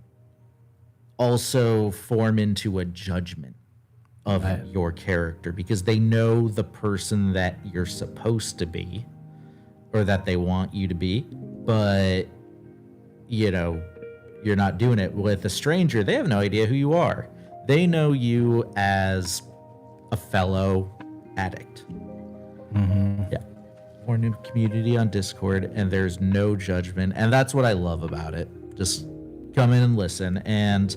also form into a judgment of your character, because they know the person that you're supposed to be, or that they want you to be, but you're not doing it. With a stranger, they have no idea who you are. They know you as a fellow addict. Form a community on Discord, and there's no judgment, and that's what I love about it. Just come in and listen. And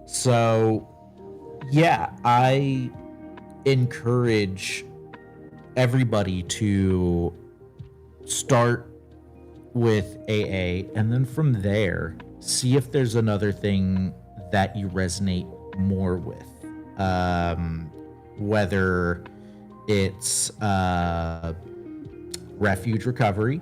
so I encourage everybody to start with AA, and then from there see if there's another thing that you resonate more with, whether it's refuge recovery,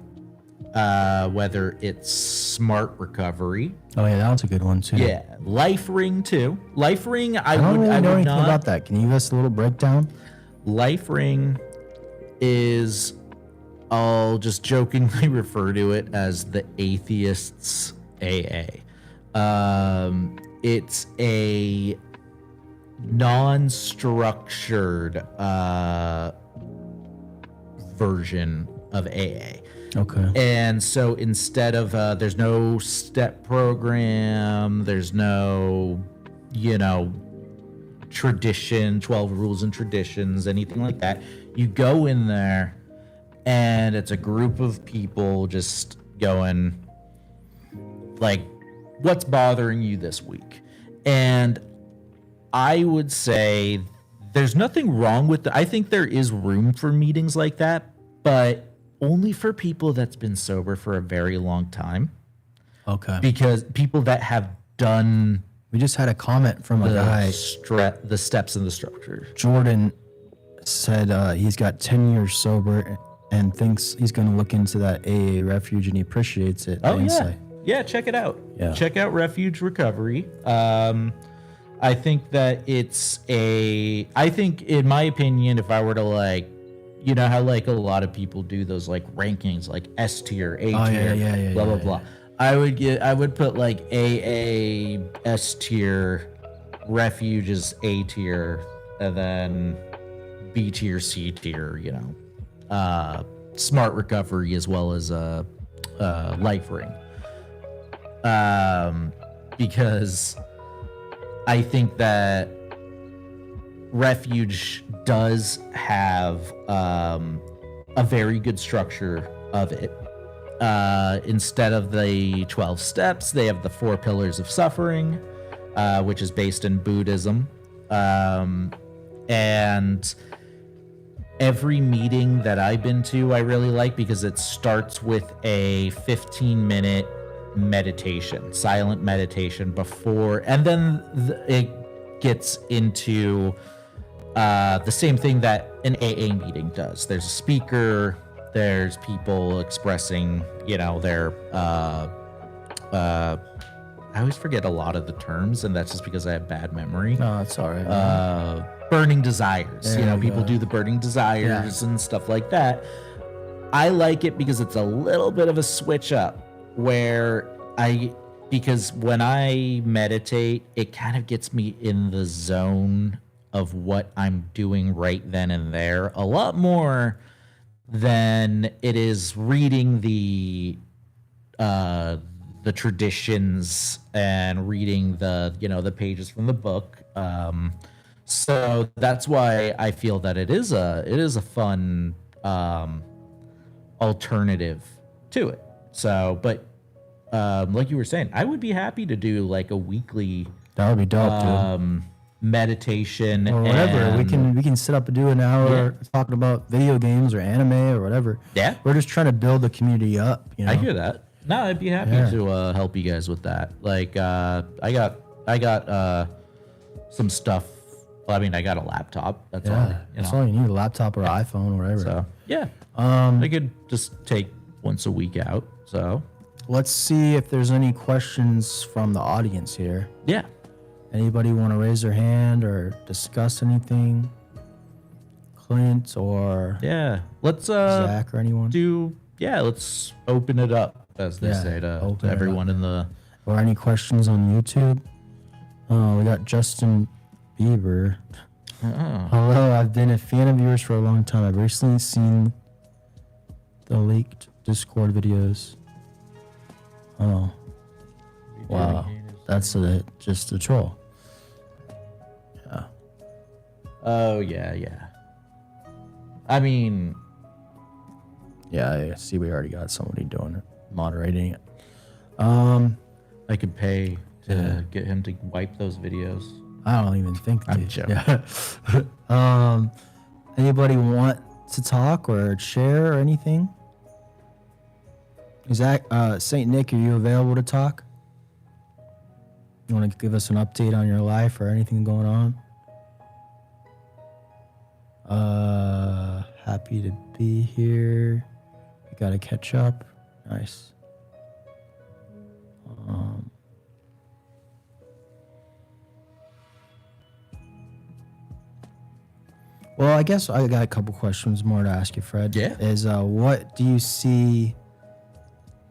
whether it's smart recovery. Oh yeah, that one's a good one too. Yeah, Life Ring too. Life Ring, I don't really know anything about that. Can you give us a little breakdown? Life Ring is, I'll just jokingly refer to it as the atheists AA. It's a non-structured version of AA. Okay. And so instead of there's no step program, there's no tradition, 12 rules and traditions, anything like that. You go in there and it's a group of people just going like, what's bothering you this week? And I would say there's nothing wrong with I think there is room for meetings like that, but only for people that's been sober for a very long time. Okay. Because people that have done... We just had a comment from a guy. The steps and the structure. Jordan said he's got 10 years sober and thinks he's going to look into that AA refuge, and he appreciates it. Oh, yeah. Yeah, check it out. Yeah. Check out Refuge Recovery. I think that I think, in my opinion, if I were to how a lot of people do those rankings, like S tier, A tier, blah, blah, blah. I would put AA S tier, Refuge is A tier, and then B tier, C tier, Smart Recovery, as well as Life Ring. Because I think that Refuge does have a very good structure of it. Instead of the 12 steps, they have the 4 pillars of suffering, which is based in Buddhism. And every meeting that I've been to, I really like, because it starts with a 15-minute meditation, silent meditation before, and then it gets into the same thing that an AA meeting does. There's a speaker, there's people expressing, their I always forget a lot of the terms, and that's just because I have bad memory. No, it's all right. Burning desires. There People go. do the burning desires and stuff like that. I like it because it's a little bit of a switch up, where because when I meditate, it kind of gets me in the zone of what I'm doing right then and there a lot more than it is reading the traditions and reading the pages from the book. So that's why I feel that it is a fun alternative to it. So, but like you were saying, I would be happy to do like a weekly That would be dope, dude. meditation Or whatever. and We can sit up and do an hour talking about video games or anime or whatever. Yeah. We're just trying to build the community up. You know? I hear that. No, I'd be happy to help you guys with that. Like, I got some stuff. Well, I mean, I got a laptop. That's all. That's all you need, a laptop or iPhone or whatever. So yeah, I could just take once a week out. So Let's see if there's any questions from the audience here. yeah, Anybody want to raise their hand or discuss anything? Clint or yeah. Let's Zach or anyone? let's open it up, as they say, to open it everyone in the. Or any questions on YouTube? We got Justin Bieber. Hello, I've been a fan of yours for a long time. I've recently seen the leaked Discord videos. Oh, wow. That's just a troll. Yeah. Oh yeah. I mean, Yeah, I see we already got somebody doing it, moderating it. I could pay to get him to wipe those videos. I don't even think I'm they- joking. Yeah. Anybody want to talk or share or anything? Zach, Saint Nick, are you available to talk? You want to give us an update on your life or anything going on? Happy to be here. You got to catch up. Nice. Well, I guess I got a couple questions more to ask you, Fred. Yeah. Is what do you see?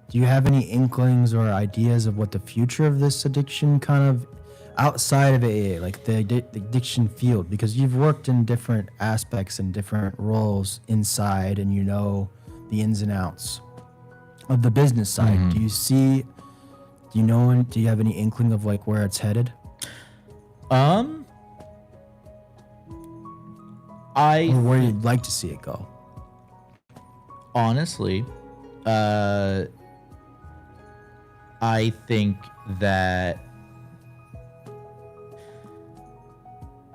Do you have any inklings or ideas of what the future of this addiction kind of outside of AA, like the addiction field? Because you've worked in different aspects and different roles inside, and you know the ins and outs of the business side. Do you see? Do you know? Do you have any inkling of like where it's headed? Or where you'd like to see it go? Honestly, I think that,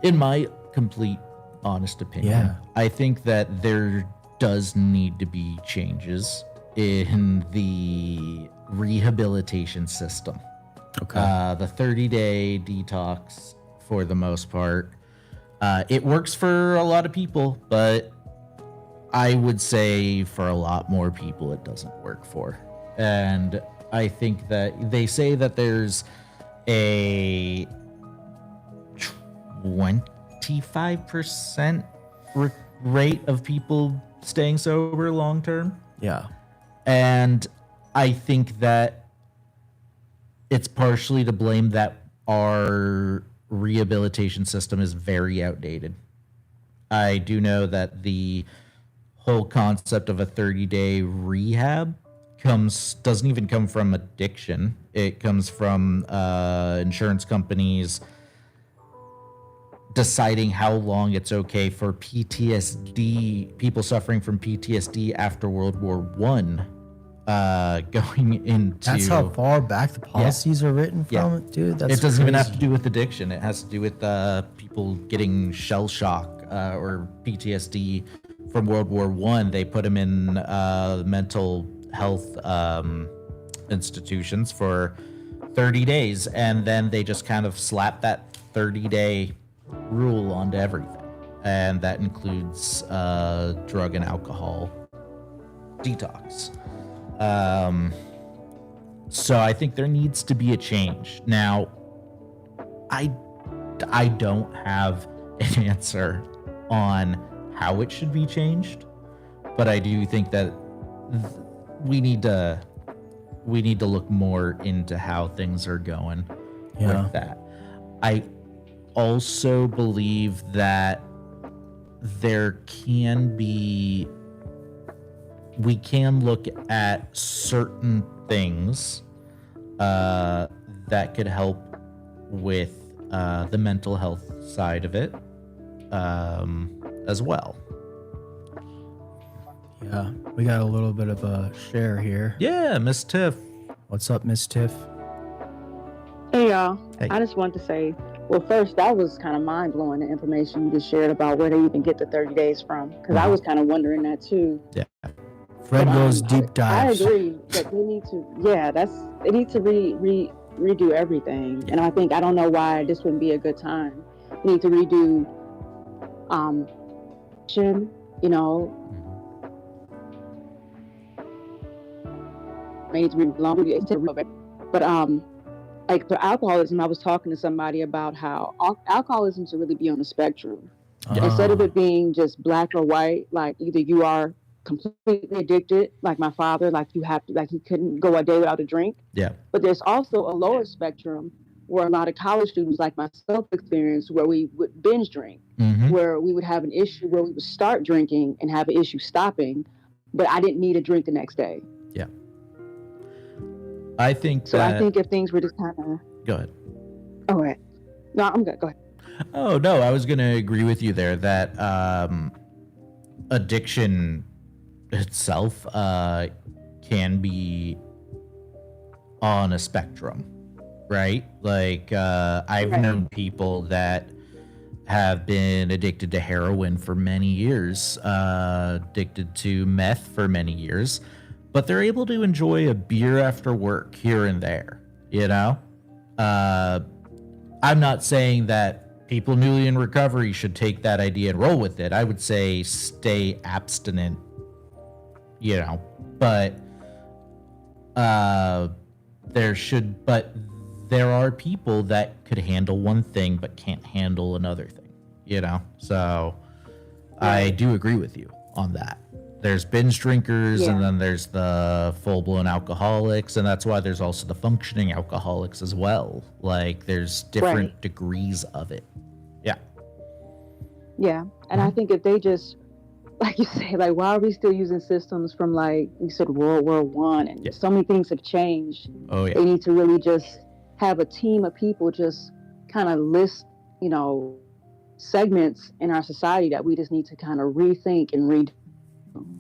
in my complete honest opinion, I think that there does need to be changes in the rehabilitation system. Okay. The 30-day detox, for the most part, it works for a lot of people, but I would say for a lot more people it doesn't work for. And I think that they say that there's a 25% rate of people staying sober long term. Yeah. And I think that it's partially to blame that our rehabilitation system is very outdated. I do know that the whole concept of a 30-day rehab doesn't even come from addiction. It comes from insurance companies deciding how long it's okay for PTSD, people suffering from PTSD after World War One, going into. That's how far back the policies are written from, dude. That's it doesn't even have to crazy. do with addiction. It has to do with people getting shell shock or PTSD from World War One. They put them in mental health institutions for 30 days, and then they just kind of slap that 30-day rule onto everything, and that includes drug and alcohol detox. So I think there needs to be a change. Now, I don't have an answer on how it should be changed, but I do think that we need to we need to look more into how things are going Yeah. with that. I also believe that we can look at certain things that could help with the mental health side of it as well. Yeah. We got a little bit of a share here. Yeah, Miss Tiff. What's up, Miss Tiff? Hey y'all, Hey. I just want to say, well, first, that was kind of mind-blowing, the information you just shared about where they even get the 30 days from, because I was kind of wondering that too. Yeah. Fred But, goes deep dives. I agree that they need to, they need to redo everything. And I don't know why this wouldn't be a good time. We need to redo, you know, maybe to read longer, but like for alcoholism, I was talking to somebody about how alcoholism should really be on the spectrum. Instead of it being just black or white, like either you are completely addicted, like my father, like you have to, like he couldn't go a day without a drink. Yeah. But there's also a lower spectrum where a lot of college students, like myself, experienced where we would binge drink, where we would have an issue where we would start drinking and have an issue stopping, but I didn't need a drink the next day. Yeah. I think if things were just kind of... Go ahead. All right. No, I'm good. Go ahead. Oh, no, I was going to agree with you there that addiction itself can be on a spectrum, right? Like I've known people that have been addicted to heroin for many years, addicted to meth for many years, but they're able to enjoy a beer after work here and there, you know? I'm not saying that people newly in recovery should take that idea and roll with it. I would say stay abstinent, you know, but there are people that could handle one thing but can't handle another thing, you know? So I do agree with you on that. There's binge drinkers and then there's the full-blown alcoholics, and that's why there's also the functioning alcoholics as well. Like there's different degrees of it. Yeah. Yeah. And I think if they just, like you say, like, why are we still using systems from, like you said, World War I? And so many things have changed. Oh, yeah. They need to really just have a team of people just kind of list, you know, segments in our society that we just need to kind of rethink and redo.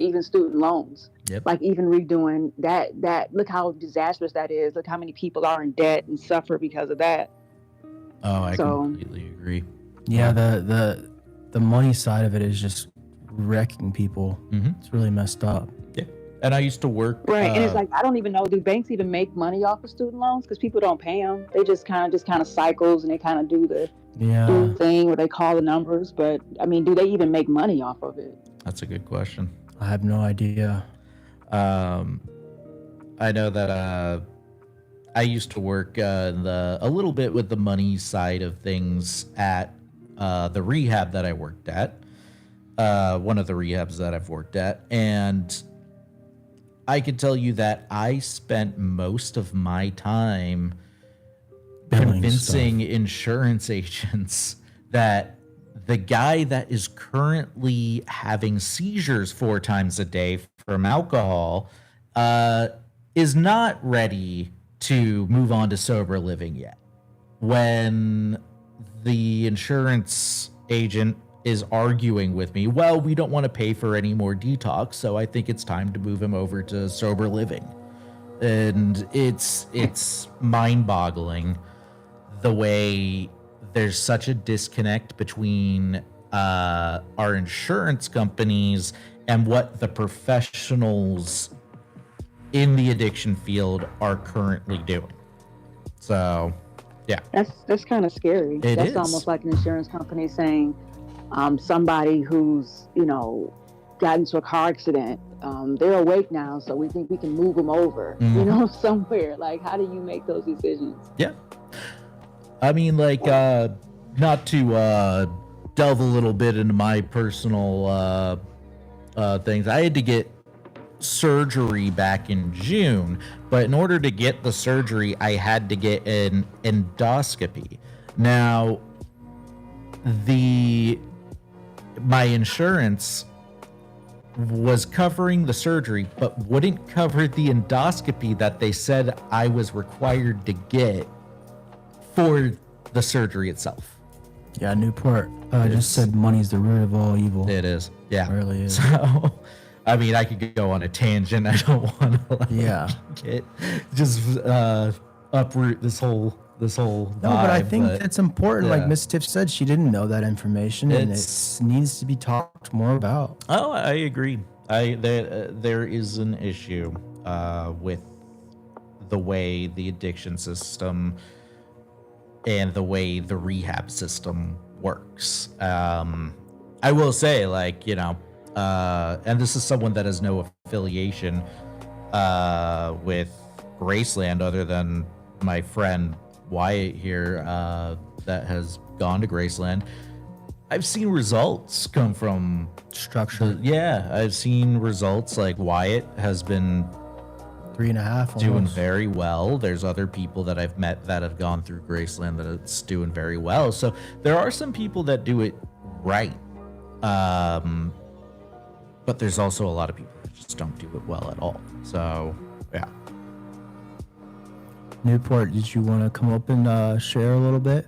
Even student loans, like even redoing that. Look how disastrous that is. Look how many people are in debt and suffer because of that. Oh, I completely agree. Yeah, the money side of it is just wrecking people. It's really messed up. Yeah, and I used to work. Right, and it's like I don't even know. Do banks even make money off of student loans? Because people don't pay them. They just kind of cycles and they kind of do the thing where they call the numbers. But I mean, do they even make money off of it? That's a good question. I have no idea. I know that I used to work a little bit with the money side of things at the rehab that I worked at, one of the rehabs that I've worked at, and I can tell you that I spent most of my time convincing insurance agents that the guy that is currently having seizures 4 times a day from alcohol is not ready to move on to sober living yet. When the insurance agent is arguing with me, well, we don't want to pay for any more detox, so I think it's time to move him over to sober living. And it's mind-boggling the way there's such a disconnect between our insurance companies and what the professionals in the addiction field are currently doing. So, yeah. That's kind of scary. That's is. almost like an insurance company saying somebody who's, you know, got into a car accident, they're awake now, so we think we can move them over, you know, somewhere. Like, how do you make those decisions? Yeah. I mean, like, not to delve a little bit into my personal things. I had to get surgery back in June, but in order to get the surgery, I had to get an endoscopy. Now, my insurance was covering the surgery, but wouldn't cover the endoscopy that they said I was required to get for the surgery itself. Yeah, Newport just said money's the root of all evil. It is. Yeah. It really is. So, I mean, I could go on a tangent. I don't want to uproot this whole vibe. No, but I think it's important. yeah. Like Miss Tiff said, she didn't know that information, and it needs to be talked more about. Oh, I agree. There is an issue with the way the addiction system and the way the rehab system works. I will say, like, you know, and this is someone that has no affiliation with Graceland other than my friend Wyatt here that has gone to Graceland. I've seen results come from Structure. I've seen results. Like Wyatt has been 3.5 doing almost. very well. There's other people that I've met that have gone through Graceland that it's doing very well. So there are some people that do it right. But there's also a lot of people that just don't do it well at all. So, yeah. Newport, did you want to come up and share a little bit?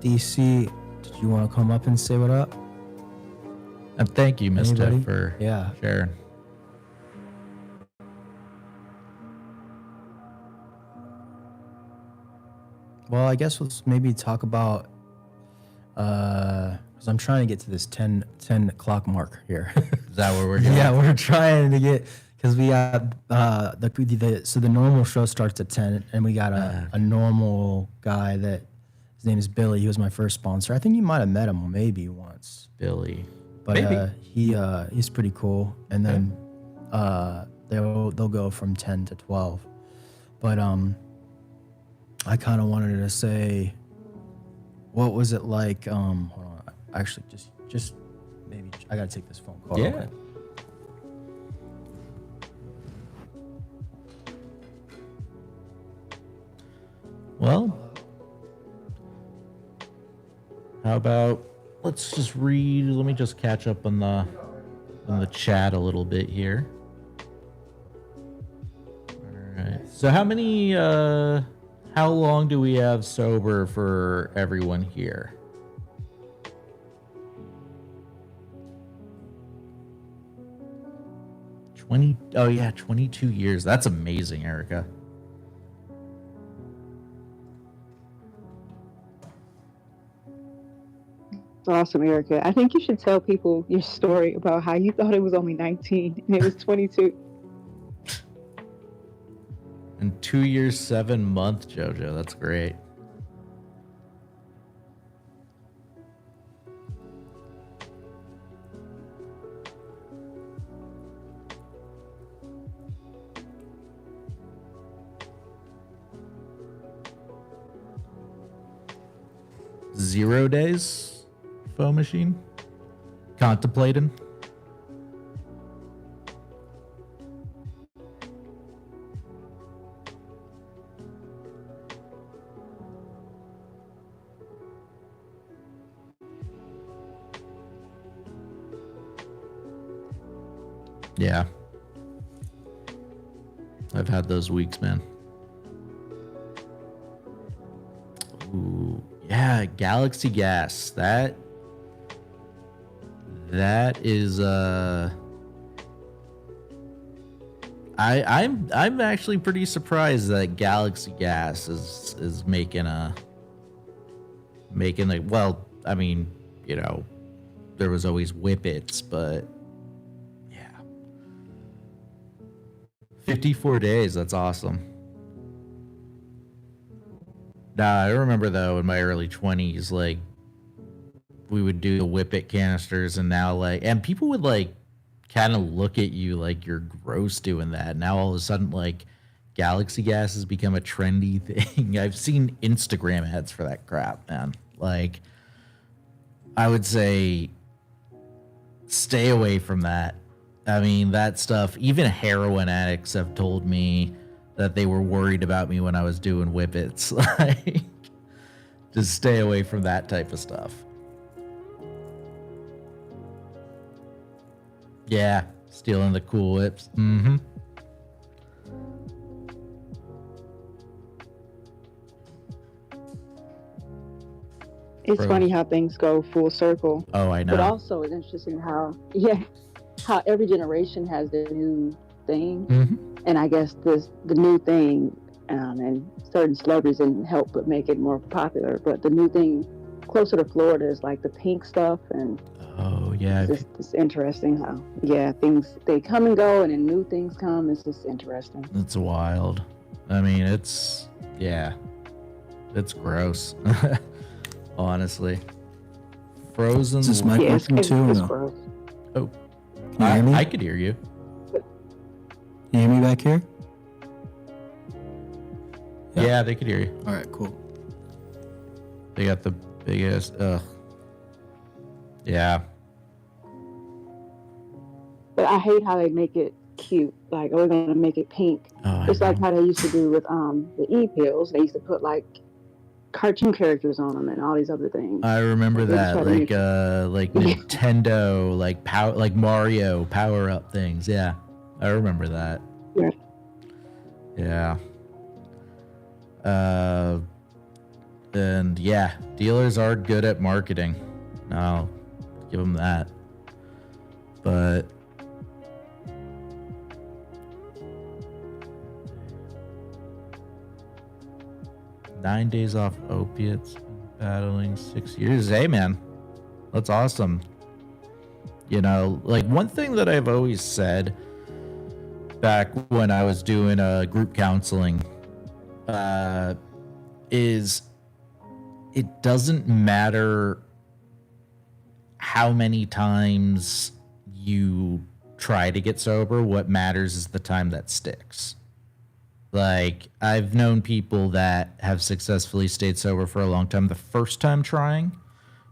DC, did you want to come up and say what up? And thank you, Miss Anybody? Tiff, for sharing. Well, I guess let's maybe talk about, because I'm trying to get to this 10 o'clock mark here. Is that where we're going? Yeah, we're trying to get, because we got, so the normal show starts at 10, and we got a normal guy that, his name is Billy. He was my first sponsor. I think you might have met him maybe once. Billy. But he's pretty cool. And then they'll go from 10 to 12. But I kind of wanted to say, what was it like? Hold on. Actually, just maybe I gotta take this phone call. real Yeah. quick. Well, how about let's just read. Let me just catch up on the chat a little bit here. All right. So how long do we have sober for everyone here? Oh yeah, 22 years. That's amazing, Erica. It's awesome, Erica. I think you should tell people your story about how you thought it was only 19 and it was 22. And 2 years, 7 months, JoJo. That's great. Zero days, foe machine. Contemplating. Yeah. I've had those weeks, man. Ooh, yeah, Galaxy Gas. That is I'm actually pretty surprised that Galaxy Gas is making well, I mean, you know, there was always Whippets, but 54 days, that's awesome. Nah, I remember though in my early 20s, like we would do the Whippet canisters, and now and people would kind of look at you like you're gross doing that. Now all of a sudden, like, galaxy gas has become a trendy thing. I've seen Instagram ads for that crap, man. Like, I would say stay away from that. I mean, that stuff, even heroin addicts have told me that they were worried about me when I was doing whippets. Like, just stay away from that type of stuff. Yeah, stealing the Cool Whips. Mm-hmm. It's funny how things go full circle. Oh, I know. But also, it's interesting how every generation has their new thing, and I guess the new thing, and certain celebrities didn't help but make it more popular. But the new thing closer to Florida is like the pink stuff, and it's interesting how things they come and go, and then new things come. It's just interesting. It's wild. I mean, it's gross. Honestly, frozen. Is this mic working too? Or no? Gross. Oh, can you hear me? I could hear you. Can you hear me back here? Yeah, they could hear you. All right, cool. They got the biggest. Yeah. But I hate how they make it cute. Like, we're gonna make it pink. Oh, it's like how they used to do with the e-pills. They used to put like cartoon characters on them and all these other things. I remember that, like Nintendo, like Mario power-up things. Yeah, I remember that. Yeah. And yeah, dealers are good at marketing. I'll give them that. But "9 days off opiates, battling 6 years." Hey, man, that's awesome. You know, like, one thing that I've always said back when I was doing group counseling is it doesn't matter how many times you try to get sober. What matters is the time that sticks. Like, I've known people that have successfully stayed sober for a long time the first time trying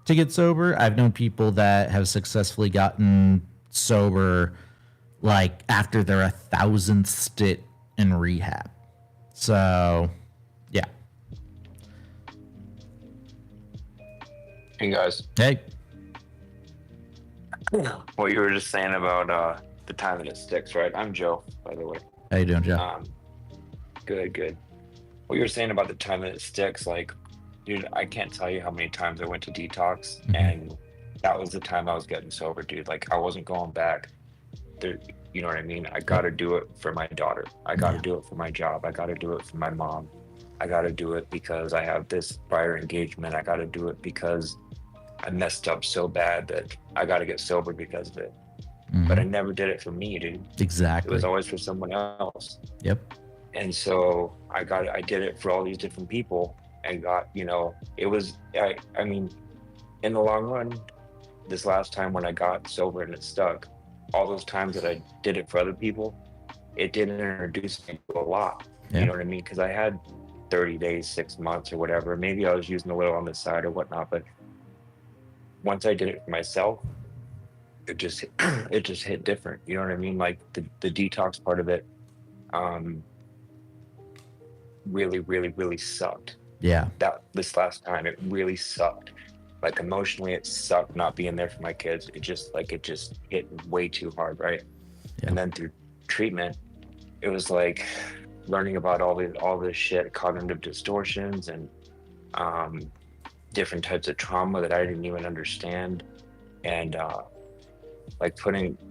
to get sober. I've known people that have successfully gotten sober, like, after their 1,000th stint in rehab. So, yeah. Hey, guys. Hey. What you were just saying about the time that it sticks, right? I'm Joe, by the way. How you doing, Joe? Good. What you were saying about the time that it sticks, like, dude, I can't tell you how many times I went to detox, and that was the time I was getting sober, dude. Like, I wasn't going back. There, you know what I mean? I got to do it for my daughter. I got to do it for my job. I got to do it for my mom. I got to do it because I have this prior engagement. I got to do it because I messed up so bad that I got to get sober because of it. But I never did it for me, dude. Exactly. It was always for someone else. Yep. And so I did it for all these different people, and got, it was, I mean, in the long run, this last time when I got sober and it stuck, all those times that I did it for other people, it didn't introduce me to a lot. You know what I mean? Because I had 30 days, 6 months or whatever. Maybe I was using a little on the side or whatnot, but once I did it for myself, it just hit different. You know what I mean? Like, the detox part of it, really sucked. Yeah. This last time, it really sucked. Like, emotionally, it sucked not being there for my kids. It just hit way too hard, right? Yeah. And then through treatment, it was like learning about all this shit, cognitive distortions, and different types of trauma that I didn't even understand. And like,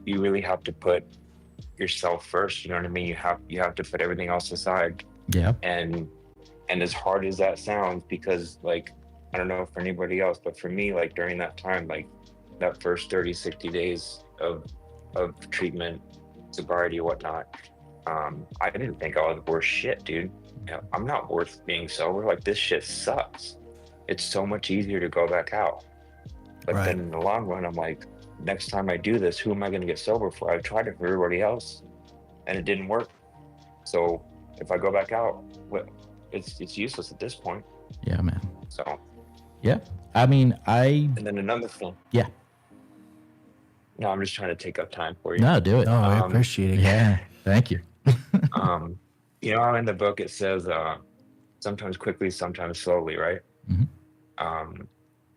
you really have to put yourself first. You know what I mean? You have to put everything else aside. Yeah. And as hard as that sounds, because, like, I don't know for anybody else, but for me, like, during that time, like, that first 30, 60 days of treatment, sobriety, whatnot, I didn't think I was worth shit, dude. I'm not worth being sober. Like, this shit sucks. It's so much easier to go back out. But then in the long run, I'm like, next time I do this, who am I going to get sober for? I've tried it for everybody else and it didn't work. So if I go back out, it's useless at this point. Yeah, man. So Yeah. I mean, and then another thing. Yeah. No, I'm just trying to take up time for you. No, do it. No, I appreciate it. Yeah. Thank you. You know, in the book it says sometimes quickly, sometimes slowly, right? Mm-hmm.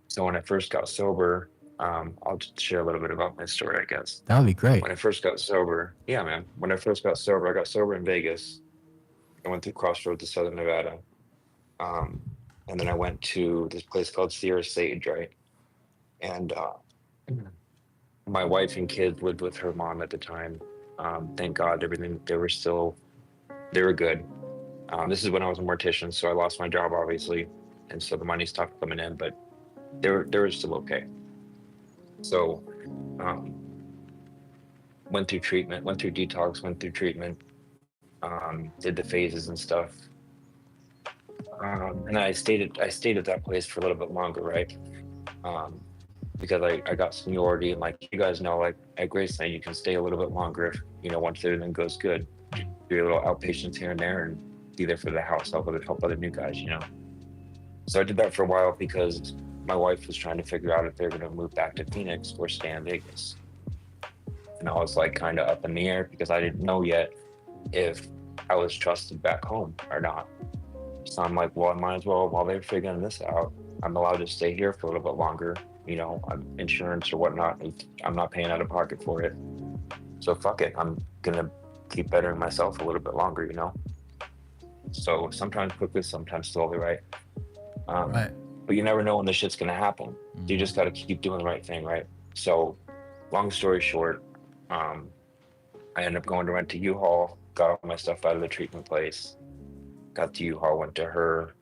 So when I first got sober, I'll just share a little bit about my story, I guess. That would be great. When I first got sober, yeah, man. When I first got sober, I got sober in Vegas. I went through Crossroads to Southern Nevada. And then I went to this place called Sierra Sage, right? And my wife and kids lived with her mom at the time. Thank God, everything, they were good. This is when I was a mortician, so I lost my job, obviously. And so the money stopped coming in, but they were still okay. So went through treatment, went through detox, went through treatment, did the phases and stuff. And I stayed at that place for a little bit longer, right? Because I got seniority, and like you guys know, like at Graceland, you can stay a little bit longer if, you know, once everything goes good. Do a little outpatients here and there and be there for the house, help other new guys, you know. So I did that for a while because my wife was trying to figure out if they're going to move back to Phoenix or stay in Vegas. And I was like kind of up in the air because I didn't know yet if I was trusted back home or not. So I'm like, well, I might as well, while they're figuring this out, I'm allowed to stay here for a little bit longer, you know, insurance or whatnot. I'm not paying out of pocket for it. So fuck it. I'm going to keep bettering myself a little bit longer, you know? So sometimes quickly, sometimes slowly, right? Right. But you never know when the shit's going to happen. You just got to keep doing the right thing, right? So long story short, I ended up going to rent a U-Haul, got all my stuff out of the treatment place, got the U-Haul, went to her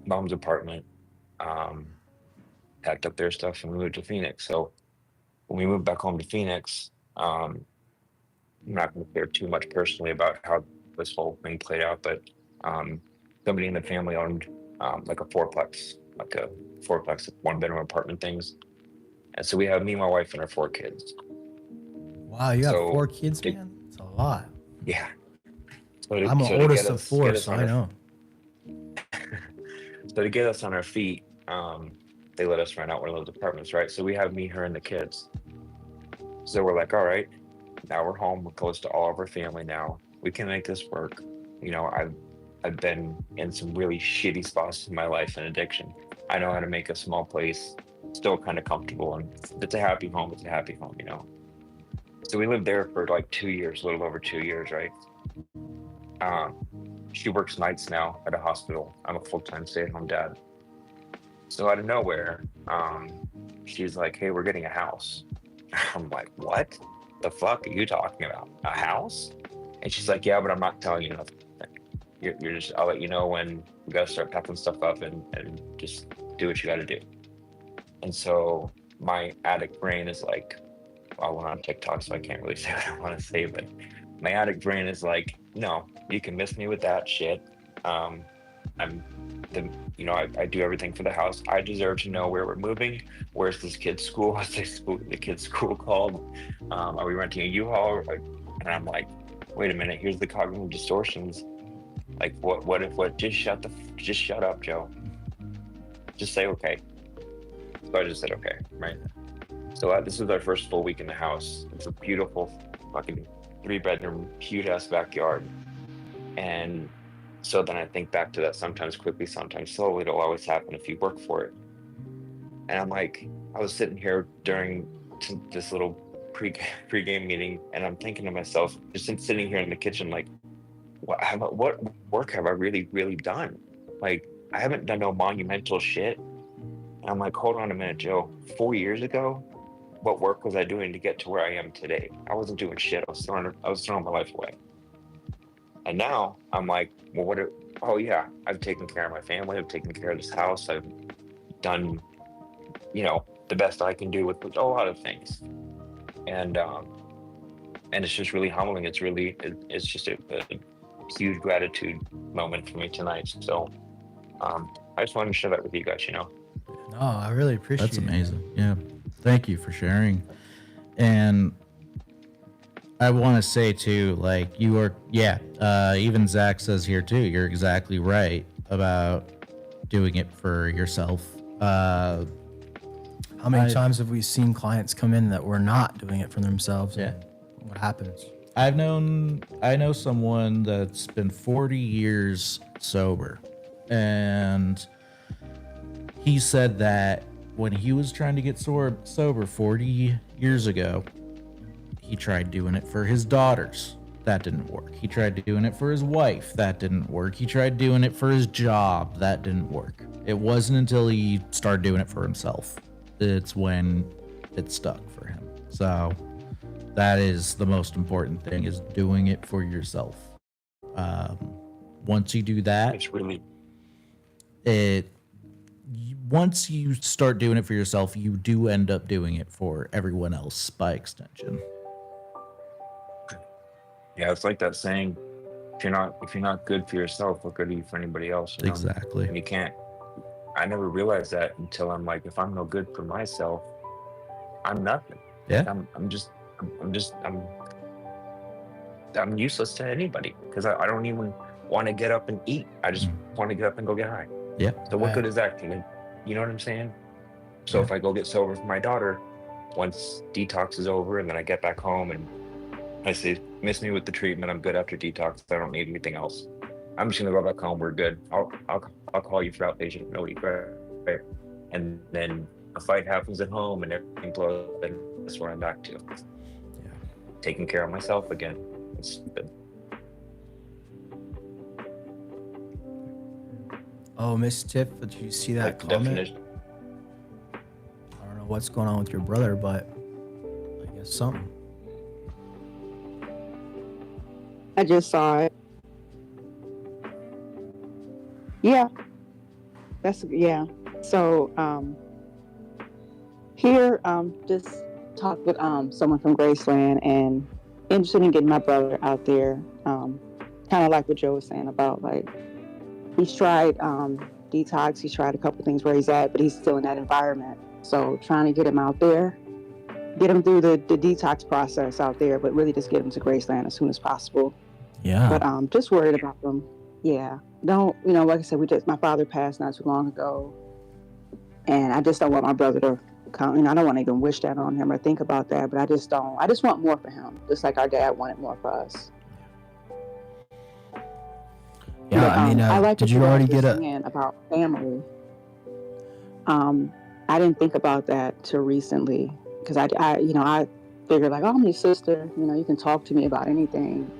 mom's apartment, packed up their stuff, and we moved to Phoenix. So when we moved back home to Phoenix, I'm not going to share too much personally about how this whole thing played out, but somebody in the family owned like a fourplex, one bedroom apartment things. And so we have me, my wife, and our 4 kids. Wow, you have 4 kids, man? It's a lot. Yeah. I'm the oldest of 4, so I know. So to get us on our feet, they let us rent out one of those apartments, right? So we have me, her, and the kids. So we're like, all right, now we're home. We're close to all of our family now. We can make this work. You know, I've been in some really shitty spots in my life and addiction. I know how to make a small place still kind of comfortable, and if it's a happy home, it's a happy home, you know? So we lived there for like 2 years, a little over 2 years, right? She works nights now at a hospital. I'm a full-time stay-at-home dad. So out of nowhere, she's like, hey, we're getting a house. I'm like, what the fuck are you talking about? A house? And she's like, yeah, but I'm not telling you nothing. You're just, I'll let you know when we gotta start packing stuff up and just do what you gotta do. And so my addict brain is like, well, we're on TikTok, so I can't really say what I want to say, but my addict brain is like, no, you can miss me with that shit. I do everything for the house. I deserve to know where we're moving. Where's this kid's school? What's the kid's school called? Are we renting a U-Haul? And I'm like, wait a minute, here's the cognitive distortions. Like, just shut up, Joe. Just say okay. So I just said okay, right? So this was our first full week in the house. It's a beautiful fucking 3-bedroom, cute ass backyard. And so then I think back to that sometimes quickly, sometimes slowly. It'll always happen if you work for it. And I'm like, I was sitting here during this little pre-game meeting, and I'm thinking to myself, just sitting here in the kitchen, like, what work have I really, really done? Like, I haven't done no monumental shit. And I'm like, hold on a minute, Joe. 4 years ago, what work was I doing to get to where I am today? I wasn't doing shit. I was throwing my life away. And now I'm like, well, oh yeah, I've taken care of my family. I've taken care of this house. I've done, the best I can do with a lot of things. And it's just really humbling. It's just a huge gratitude moment for me tonight. So I just wanted to share that with you guys, No, I really appreciate it. That's amazing. Yeah. Thank you for sharing. And I want to say too, like you are, even Zach says here too, you're exactly right about doing it for yourself. How many times have we seen clients come in that were not doing it for themselves? Yeah. What happens? I know someone that's been 40 years sober, and he said that when he was trying to get sober 40 years ago, he tried doing it for his daughters. That didn't work. He tried doing it for his wife. That didn't work. He tried doing it for his job. That didn't work. It wasn't until he started doing it for himself. It's when it stuck for him. So that is the most important thing, is doing it for yourself. Once you do that, It's really once you start doing it for yourself, you do end up doing it for everyone else by extension. yeah. It's like that saying: if you're not good for yourself, what good are you for anybody else? You know? Exactly. And you can't. I never realized that until I'm like, if I'm no good for myself, I'm nothing. Yeah. I'm useless to anybody, because I don't even want to get up and eat. I just want to get up and go get high. Yeah. So what Right. good is that to me? You know what I'm saying? So if I go get sober for my daughter, once detox is over, and then I get back home and I say, miss me with the treatment, I'm good after detox, I don't need anything else. I'm just gonna go back home, we're good. I'll call you for outpatient, no week, right? And then a fight happens at home and everything blows, and that's where I'm back to. Yeah. Taking care of myself again. It's good. Oh, Miss Tiff, did you see that Like the comment? definition. I don't know what's going on with your brother, but I guess something. I just saw it. Yeah. Yeah. So here just talked with someone from Graceland, and interested in getting my brother out there. Kind of like what Joe was saying about, like, he's tried detox, he's tried a couple things where he's at, but he's still in that environment. So trying to get him out there, get him through the detox process out there, but really just get him to Graceland as soon as possible. Yeah. But just worried about them. Yeah. Don't, like I said, my father passed not too long ago, and I just don't want my brother to come. I don't want to even wish that on him or think about that, but I just want more for him, just like our dad wanted more for us. Yeah, But, I mean, I like did what you guys already were get a? saying about family. I didn't think about that till recently, because I figured, like, oh, I'm your sister, you can talk to me about anything.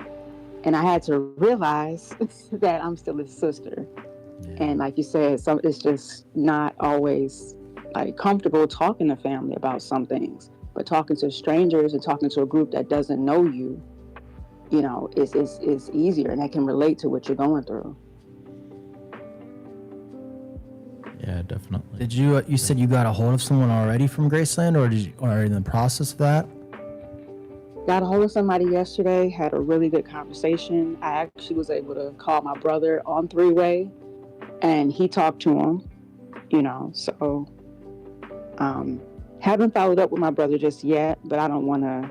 And I had to realize that I'm still his sister. Yeah. And like you said, it's just not always like comfortable talking to family about some things, but talking to strangers and talking to a group that doesn't know you, is easier, and they can relate to what you're going through. Yeah, definitely. Did you said you got a hold of someone already from Graceland, or are you in the process of that? Got a hold of somebody yesterday, had a really good conversation. I actually was able to call my brother on three-way, and he talked to him, so haven't followed up with my brother just yet, but I don't want to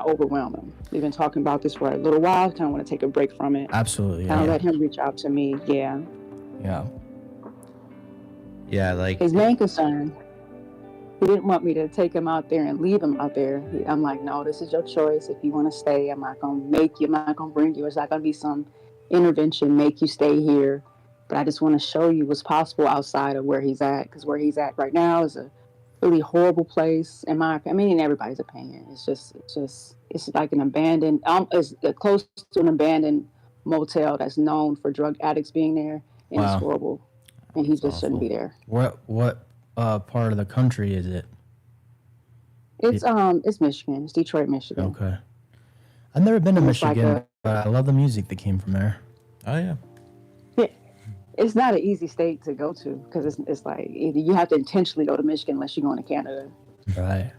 overwhelm him. We've been talking about this for a little while, kind of want to take a break from it. Absolutely. Kind of Yeah. let him reach out to me. Yeah. Yeah. Yeah, like His main concern, he didn't want me to take him out there and leave him out there. I'm like, no, this is your choice. If you want to stay, I'm not going to make you. I'm not going to bring you. It's not going to be some intervention, make you stay here. But I just want to show you what's possible outside of where he's at. Because where he's at right now is a really horrible place, in my opinion. I mean, in everybody's opinion. It's like an abandoned, it's close to an abandoned motel that's known for drug addicts being there. And Wow. it's horrible. And he That's just shouldn't awful. be there. What part of the country is it? It's Michigan. It's Detroit, Michigan. Okay. I've never been to It's like Michigan, but I love the music that came from there. oh yeah. It's not an easy state to go to, because it's like you have to intentionally go to Michigan unless you're going to Canada. Right.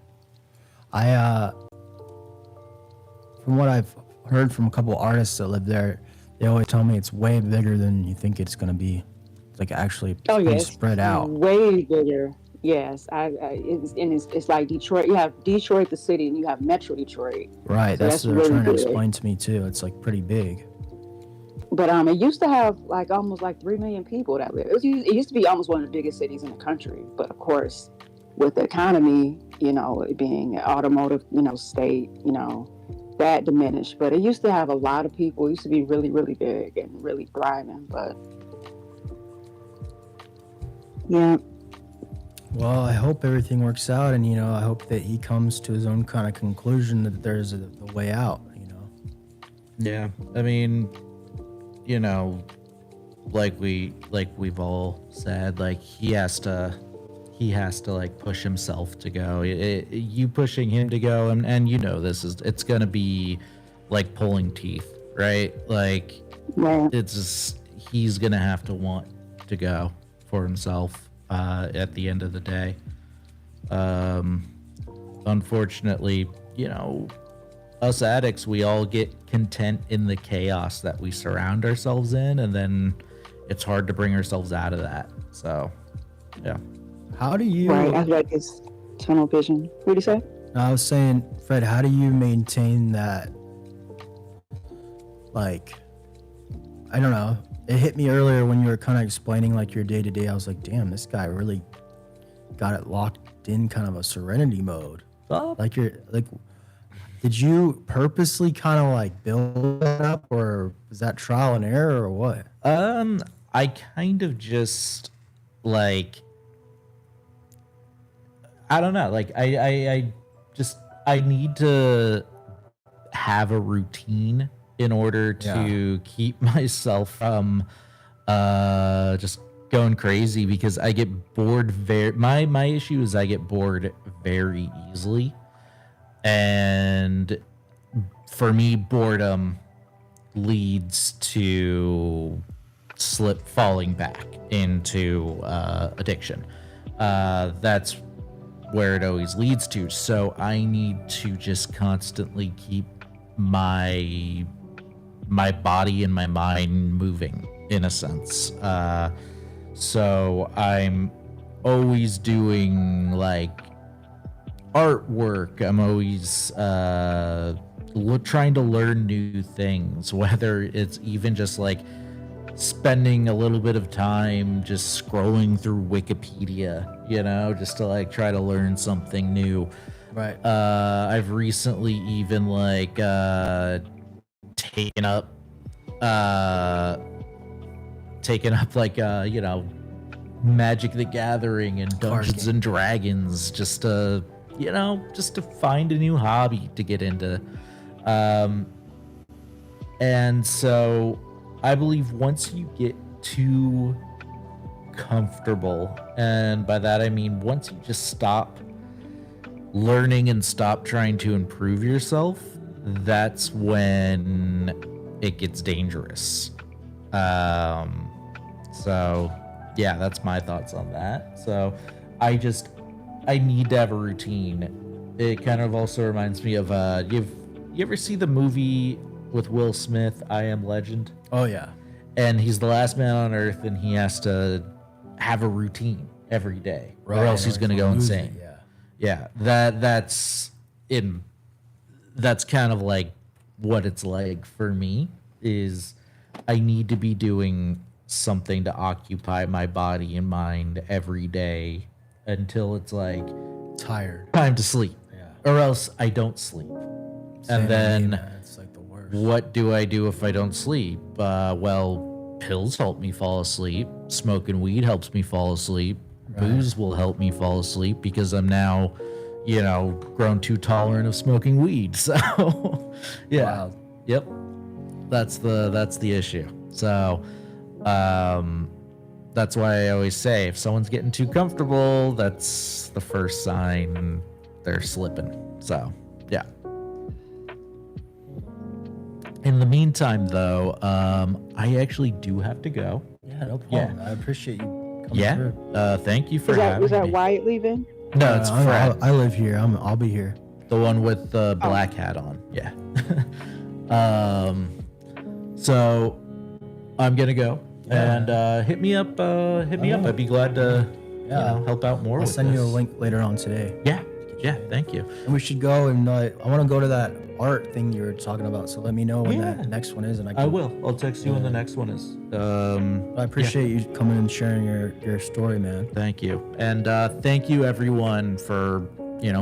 From what I've heard from a couple artists that live there, they always tell me it's way bigger than you think it's going to be. It's like actually pretty It's spread out. way bigger. Yes, it's like Detroit. You have Detroit, the city, and you have Metro Detroit. Right, So that's what they're really trying to big. explain to me too. It's like pretty big. But it used to have like almost like 3 million people that live. It used to be almost one of the biggest cities in the country. But of course, with the economy, it being an automotive, state, that diminished. But it used to have a lot of people. It used to be really, really big and really thriving. But yeah. Well, I hope everything works out, and I hope that he comes to his own kind of conclusion that there's a way out. Yeah, I mean, like we've all said, like he has to like push himself to go. You pushing him to go, and it's gonna be like pulling teeth, right? Like Right. he's gonna have to want to go for himself at the end of the day. Unfortunately, us addicts, we all get content in the chaos that we surround ourselves in, and then it's hard to bring ourselves out of that. So, yeah. How do you? Right. I like this tunnel vision. What do you say? I was saying, Fred, how do you maintain that? Like, I don't know. It hit me earlier when you were kind of explaining like your day to day. I was like, damn, this guy really got it locked in kind of a serenity mode. Oh. Like did you purposely kind of like build that up, or was that trial and error, or what? I kind of just like, I don't know. Like I need to have a routine in order to keep myself from just going crazy, because I get bored my issue is I get bored very easily. And for me, boredom leads to falling back into addiction. That's where it always leads to. So I need to just constantly keep my body and my mind moving, in a sense. So I'm always doing like artwork. I'm always trying to learn new things, whether it's even just like spending a little bit of time just scrolling through Wikipedia, just to like try to learn something new. Right. I've recently even like taken up like Magic the Gathering and Dungeons and Dragons, just to find a new hobby to get into. And so I believe once you get too comfortable, and by that I mean once you just stop learning and stop trying to improve yourself, that's when it gets dangerous. So yeah, that's my thoughts on that. So I need to have a routine. It kind of also reminds me of you ever see the movie with Will Smith, I Am Legend? Oh yeah. And he's the last man on earth, and he has to have a routine every day, or else he's going to go insane. Yeah, that's kind of like what it's like for me. Is I need to be doing something to occupy my body and mind every day until it's like tired, time to sleep, or else I don't sleep. And then it's like the worst. What do I do if I don't sleep? Well, pills help me fall asleep. Smoking weed helps me fall asleep. Right. Booze will help me fall asleep because I'm now, grown too tolerant of smoking weed. So, yeah, wow. Yep, that's the issue. So, that's why I always say if someone's getting too comfortable, that's the first sign they're slipping. So, yeah. In the meantime, though, I actually do have to go. Yeah, no problem. I appreciate you coming through. Thank you for having me. Was that Wyatt leaving? No, it's Fred. I live here. I'll be here. The one with the black hat on. Yeah. So I'm gonna go and hit me up. I'd be glad to help out more. I'll with send you a this. link later on today. Yeah, thank you. And we should go and I want to go to that art thing you were talking about. So let me know when Yeah. that next one is, and I will. I'll text you when the next one is. I appreciate you coming and sharing your story, man. Thank you. And thank you everyone for,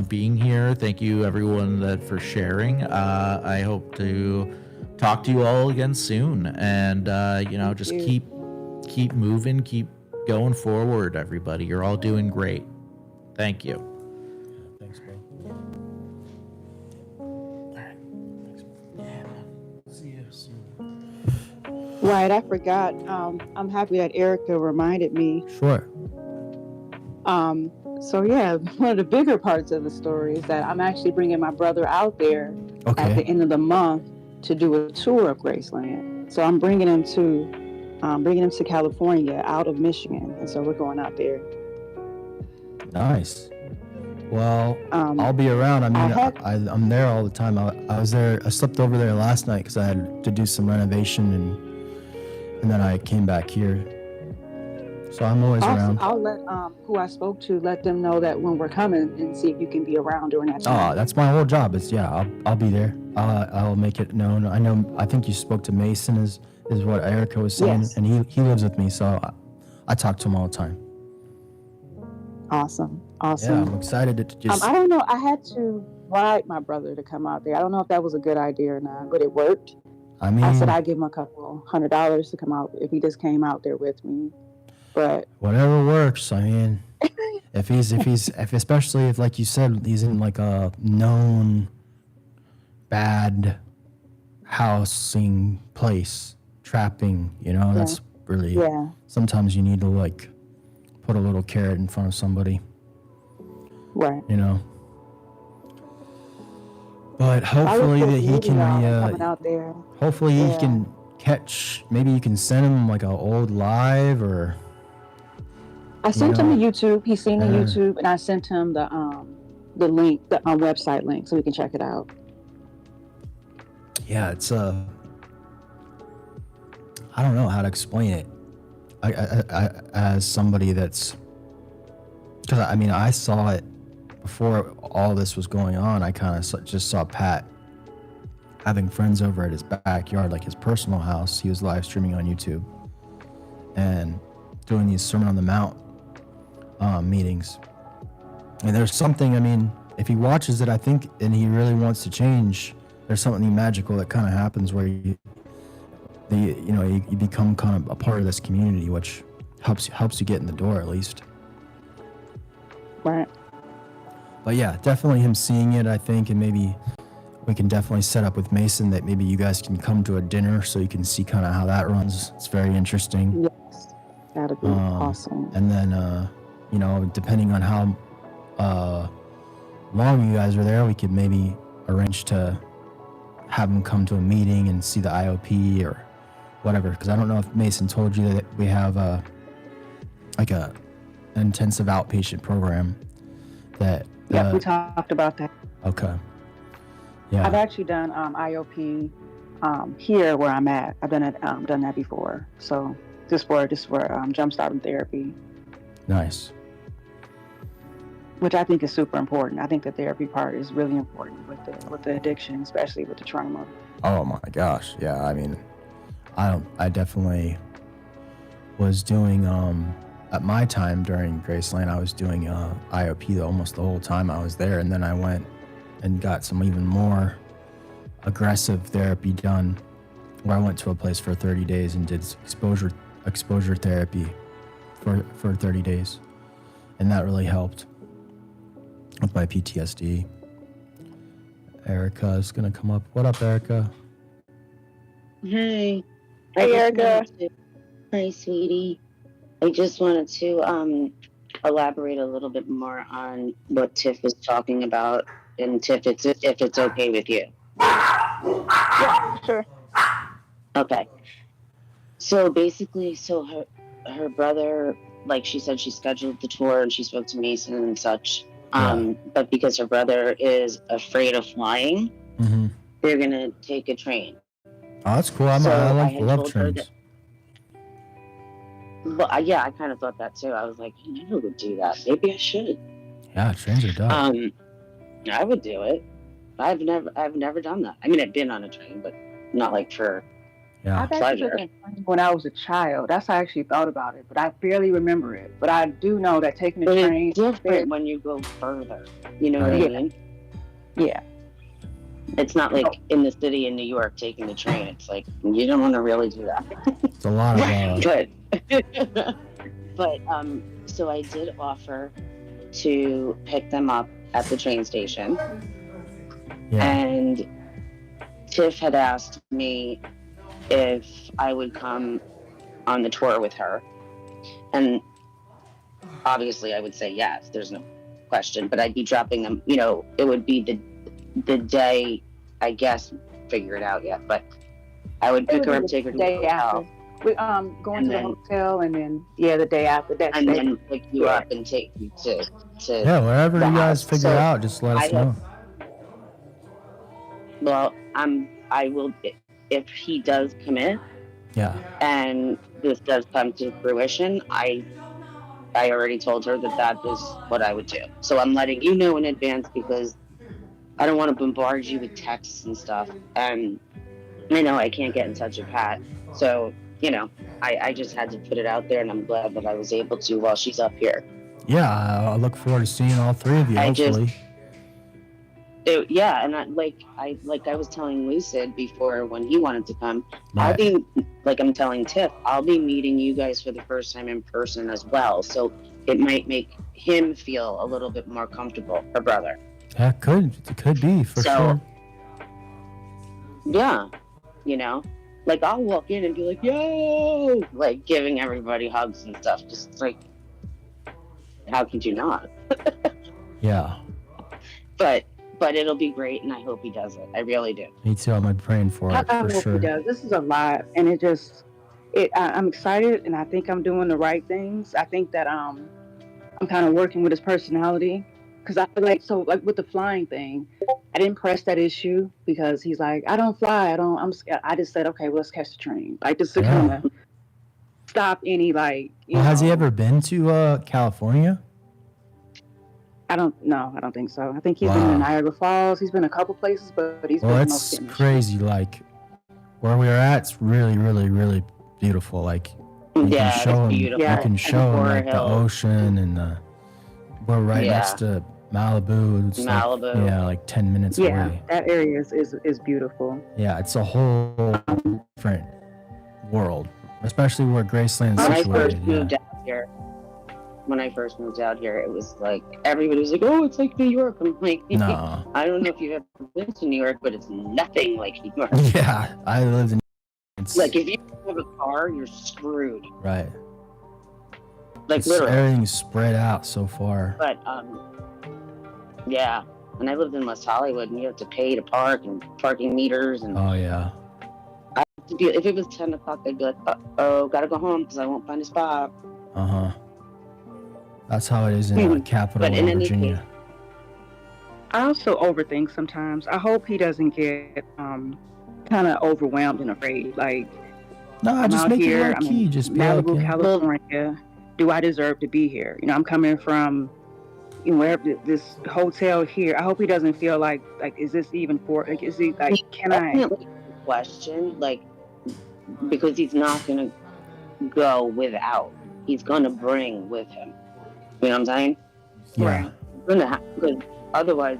being here. Thank you everyone for sharing. I hope to talk to you all again soon. And just keep moving, keep going forward, everybody. You're all doing great. Thank you. Thanks, bro. All right. Thanks. Yeah. See you soon. Right, I forgot. I'm happy that Erica reminded me. Sure. So yeah, one of the bigger parts of the story is that I'm actually bringing my brother out there at the Okay. end of the month to do a tour of Graceland. So I'm bringing him to California out of Michigan, and so we're going out there. Nice. Well, Um, I'll be around. I mean, I had- I'm there all the time. I was there. I slept over there last night because I had to do some renovation, and then I came back here. So I'm always around. I'll let who I spoke to let them know that when we're coming and see if you can be around during that time. Oh, that's my whole job. I'll be there. I'll make it known. I think you spoke to Mason is what Erica was saying, Yes. and he lives with me, so I talk to him all the time. Awesome. Yeah, I'm excited to just. I don't know. I had to bribe my brother to come out there. I don't know if that was a good idea or not, but it worked. I mean, I said I'd give him a couple $100 to come out if he just came out there with me. But whatever works. I mean, if especially if, like you said, he's in like a known bad housing place, trapping, that's really, yeah, sometimes you need to like put a little carrot in front of somebody, right. But hopefully that he can, coming out there. hopefully he Yeah. can catch, maybe you can send him like an old live or. I sent him know. the YouTube. He's seen the Yeah. YouTube, and I sent him the link, the website link, so he can check it out. Yeah, it's I don't know how to explain it. I as somebody that's, because I saw it before all this was going on. I kind of just saw Pat having friends over at his backyard, like his personal house. He was live streaming on YouTube and doing these Sermon on the Mount meetings. And there's something, if he watches it, I think, and he really wants to change, there's something magical that kind of happens where you become kind of a part of this community, which helps you get in the door at least. Right. But yeah, definitely him seeing it, I think, and maybe we can definitely set up with Mason that maybe you guys can come to a dinner so you can see kind of how that runs. It's very interesting. Yes. That'd be awesome. And then, depending on how long you guys are there, we could maybe arrange to have him come to a meeting and see the IOP or whatever. Because I don't know if Mason told you that we have an intensive outpatient program that. Yeah, we talked about that. Okay. Yeah. I've actually done IOP here where I'm at. I've done that before. So just for jump-starting therapy. Nice. Which I think is super important. I think the therapy part is really important with the addiction, especially with the trauma. Oh my gosh. Yeah. I definitely was doing, at my time during Graceland, I was doing IOP almost the whole time I was there. And then I went and got some even more aggressive therapy done, where I went to a place for 30 days and did exposure therapy for 30 days. And that really helped with my PTSD. Erica is going to come up. What up, Erica? Hey. Hey, Erica. Hi, sweetie. I just wanted to elaborate a little bit more on what Tiff was talking about, and Tiff, if it's okay with you. Yeah, sure. Okay. So basically, her brother, like she said, she scheduled the tour and she spoke to Mason and such. But because her brother is afraid of flying, they're gonna take a train. Oh, that's cool. I love trains. Well, yeah, I kind of thought that too. I was like, I never would do that. Maybe I should. Yeah, trains are dope. I would do it. I've never done that. I mean, I've been on a train, but not like for Yeah. I've actually pleasure. taken a train when I was a child. That's how I actually thought about it, but I barely remember it. But I do know that taking But the train, it's different when you go further. You know what I Yeah. mean? yeah, It's not like in the city in New York taking the train. It's like you don't want to really do that. It's a lot of But so I did offer to pick them up at the train station, yeah. and Tiff had asked me if I would come on the tour with her, and obviously I would say yes. There's no question. But I'd be dropping them. You know, it would be the day. I guess figure it out yet, but I would pick her up, take her to the day hotel. after. We going And to the then- hotel, and then the day after that. And then pick you up and take you to Yeah, wherever the you guys house. figure So out, just let us I have- know. well, I will if he does commit Yeah. and this does come to fruition. I already told her that is what I would do. So I'm letting you know in advance because I don't want to bombard you with texts and stuff. And I know I can't get in touch with Pat, so you know I just had to put it out there, and I'm glad that I was able to while she's up here. Yeah, I look forward to seeing all three of you, I just- hopefully. Yeah, and I was telling Lucid before when he wanted to come, I'll Right. be like I'm telling Tiff, I'll be meeting you guys for the first time in person as well. So it might make him feel a little bit more comfortable, her brother. Yeah, it could be, for So- sure. Yeah, you know, like I'll walk in and be like, yo, like giving everybody hugs and stuff. Just like, how could you not? Yeah, But it'll be great, and I hope he does it. I really do. me too. I'm praying for I it, for hope sure. he does. This is a lot, and I'm excited, and I think I'm doing the right things. I think that I'm kind of working with his personality, because I feel like with the flying thing, I didn't press that issue because he's like, I don't fly, I'm scared. I just said, okay, well, let's catch the train, like just to Yeah. kind of stop any Well, has he ever been to California? I don't think so. I think he's been Wow. in Niagara Falls. He's been a couple places, but he's Well, been no it's finish. crazy. Like where we were at, it's really, really, really beautiful. Like you Yeah, can show it's him, beautiful. you can And show him Flora like the Hill. ocean, and we're right Yeah. next to Malibu. It's like, Malibu. yeah, like 10 minutes Yeah, away. that area is beautiful. Yeah, it's a whole different world, especially where Graceland's When I situated. first moved out here, it was like everybody was like, "Oh, it's like New York." I'm like, No. I don't know if you've ever been to New York, but it's nothing like New York. Yeah, I lived in. It's Like if you have a car, you're screwed. right. Like It's, literally. everything's spread out so far. But yeah. And I lived in West Hollywood, and you have to pay to park and parking meters, and Oh yeah. if it was 10 o'clock, I'd be like, "Oh, gotta go home because I won't find a spot." Uh huh. That's how it is in Capital But in any Virginia. case- I also overthink sometimes. I hope he doesn't get kind of overwhelmed and afraid. Like No, I'm just out make here, it low I'm key. in Just be Malibu, like, California. Do I deserve to be here? You know, I'm coming from wherever this hotel here. I hope he doesn't feel like is this even for? Like, is he like? Can I? Definitely question, like, because he's not gonna go without. He's gonna bring with him. You know what I'm saying? yeah, Because otherwise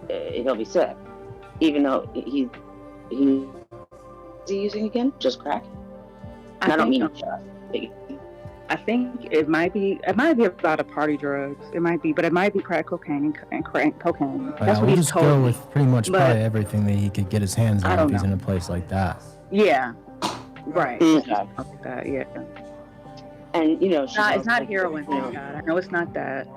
he'll be sick. Even though is he using again? Just crack? And I don't mean just. I think it might be a lot of party drugs. It might be, but it might be crack cocaine and crack cocaine. That's what we'll he's just told go me. with pretty much But- probably everything that he could get his hands I on don't if he's know. in a place like that. Yeah, right. Okay. Like that, yeah. And you know, she's It's also, not heroin, you know, thank God. I know it's not that.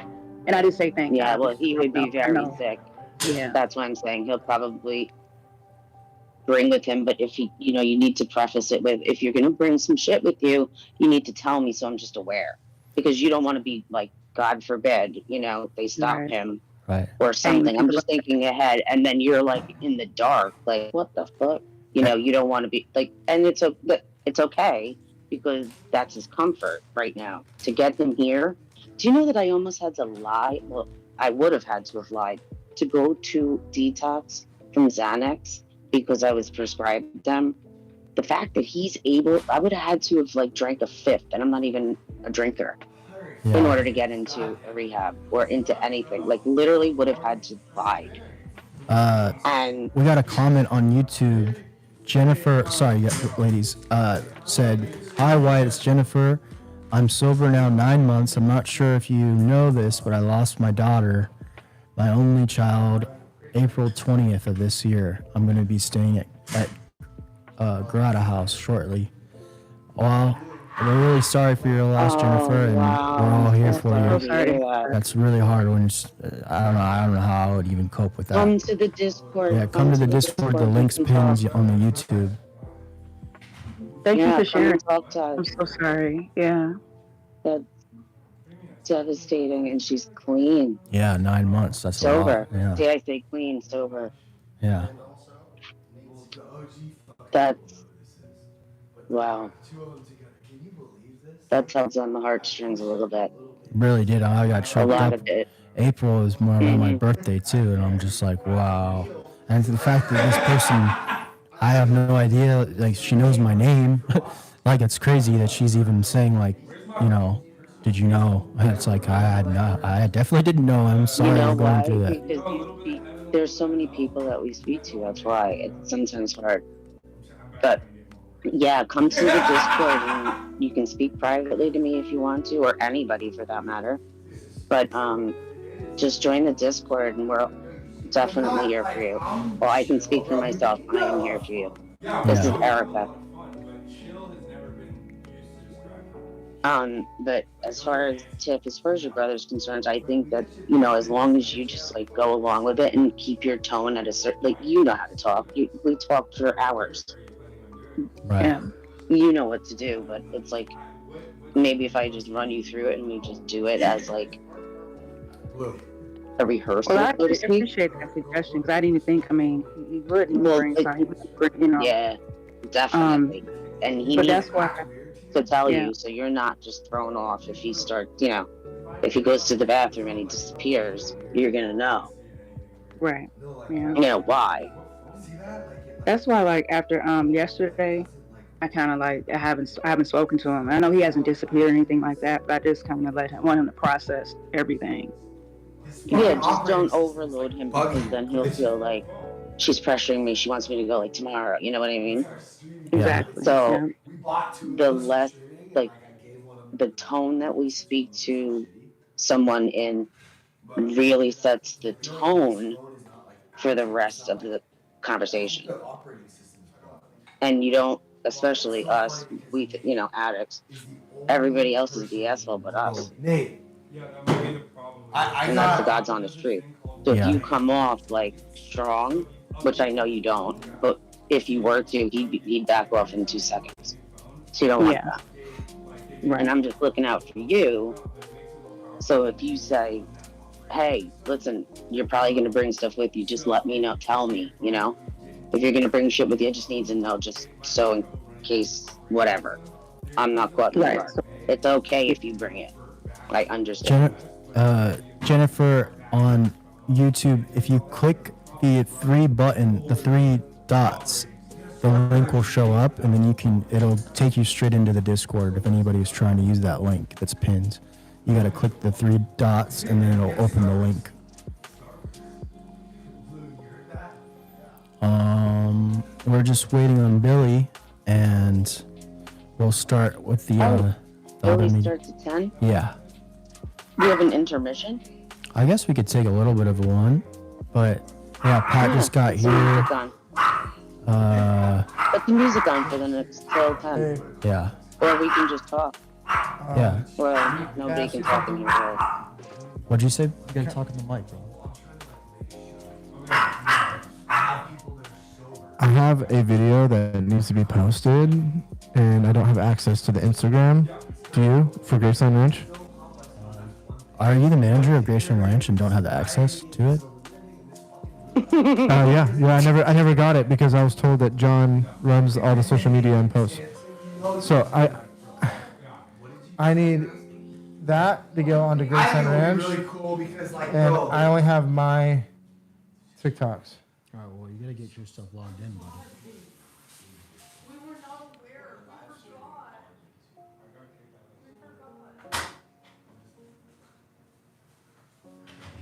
And I just say thank yeah, God. well, he would be I very know. sick. Yeah. That's why I'm saying he'll probably bring with him. But if he, you know, you need to preface it with, if you're going to bring some shit with you, you need to tell me so I'm just aware. Because you don't want to be like, God forbid, you know, they stop Right. him Right. or something. I'm just thinking ahead. And then you're like in the dark, like, what the fuck? You know, you don't want to be like, and it's okay. because that's his comfort right now. To get him here, do you know that I almost had to lie? Well, I would have had to have lied to go to detox from Xanax because I was prescribed them. The fact that he's able, I would have had to have like drank a fifth, and I'm not even a drinker, in order to get into a rehab or into anything. Like literally would have had to lie. And we got a comment on YouTube. Jennifer, sorry, ladies, said, "Hi, Wyatt, it's Jennifer. I'm sober now 9 months. I'm not sure if you know this, but I lost my daughter, my only child, April 20th of this year. I'm going to be staying at Grata House shortly. Well, we're really sorry for your loss, Jennifer, and we're all here for you. That's really hard when it's, I don't know how I would even cope with that. Come to the Discord. Yeah, come to the Discord. The link's pinned on the YouTube. Thank you for sharing. Talk to us. I'm so sorry. Yeah. That's devastating, and she's clean. Yeah, 9 months. That's sober. A lot. Yeah. Did I say clean? Sober. Yeah. That's wow. That tugs on the heartstrings a little bit. Really did. I got A choked lot up. of it. April is more on my birthday too, and I'm just like, wow. And the fact that this person, I have no idea, like she knows my name. Like it's crazy that she's even saying like, you know, did you know? And it's like I definitely didn't know. I'm sorry, You know I'm going why? through that. Because there's so many people that we speak to. That's why it's sometimes hard. But yeah, come to the Discord and you can speak privately to me if you want to, or anybody for that matter. But just join the Discord and we're definitely here for you. Well, I can speak for myself. I am here for you. This is Erica. But as far as Tiff, as far as your brother's concerned, I think that, you know, as long as you just like go along with it and keep your tone at a certain, like, you know how to talk. We talked for hours. Right. Yeah. You know what to do, but it's like, maybe if I just run you through it and we just do it as like a rehearsal. Well, I so to speak. appreciate that suggestion because I didn't think, he wouldn't bring something, you know. Yeah, definitely. And he but needs that's why to tell you, so you're not just thrown off if he starts, you know, if he goes to the bathroom and he disappears, you're going to know. Right. Yeah. You know why. That's why, like, after yesterday, I kind of like I haven't spoken to him. I know he hasn't disappeared or anything like that, but I just kind of want him to process everything. Yeah, just don't overload him because then he'll feel like she's pressuring me. She wants me to go like tomorrow. You know what I mean? Exactly. So the less, like, the tone that we speak to someone in really sets the tone for the rest of the conversation. And you don't, especially us, we, you know, addicts, everybody else is the asshole but us. And that's the God's honest truth. So if you come off like strong, which I know you don't, but if you were to, he'd back off in 2 seconds. So you don't want that. Right. And I'm just looking out for you. So if you say, hey, listen, you're probably going to bring stuff with you, just let me know, tell me, you know? If you're going to bring shit with you, I just need to know, just so in case, whatever. I'm not caught in the dark. It's okay if you bring it. I understand. Jennifer, on YouTube, if you click the three dots, the link will show up, and then it'll take you straight into the Discord if anybody is trying to use that link that's pinned. You got to click the 3 dots, and then it'll open the link. We're just waiting on Billy, and we'll start with the other Billy meeting. starts at 10? Yeah. Do you have an intermission? I guess we could take a little bit of one, but yeah, Pat just got Put the here. music on. Put the music on for the next till 10. Yeah. Or we can just talk. Yeah. Well, nobody can talk in here. Really. What'd you say? You gotta talk in the mic, bro. I have a video that needs to be posted, and I don't have access to the Instagram. Do you, for Graceland Ranch? Are you the manager of Graceland Ranch and don't have the access to it? Yeah. I never got it because I was told that John runs all the social media and posts. So I need that to go onto Graceland Ranch. Really cool because like, And bro, I only have my TikToks. All right, well, you gotta get your stuff logged in, buddy.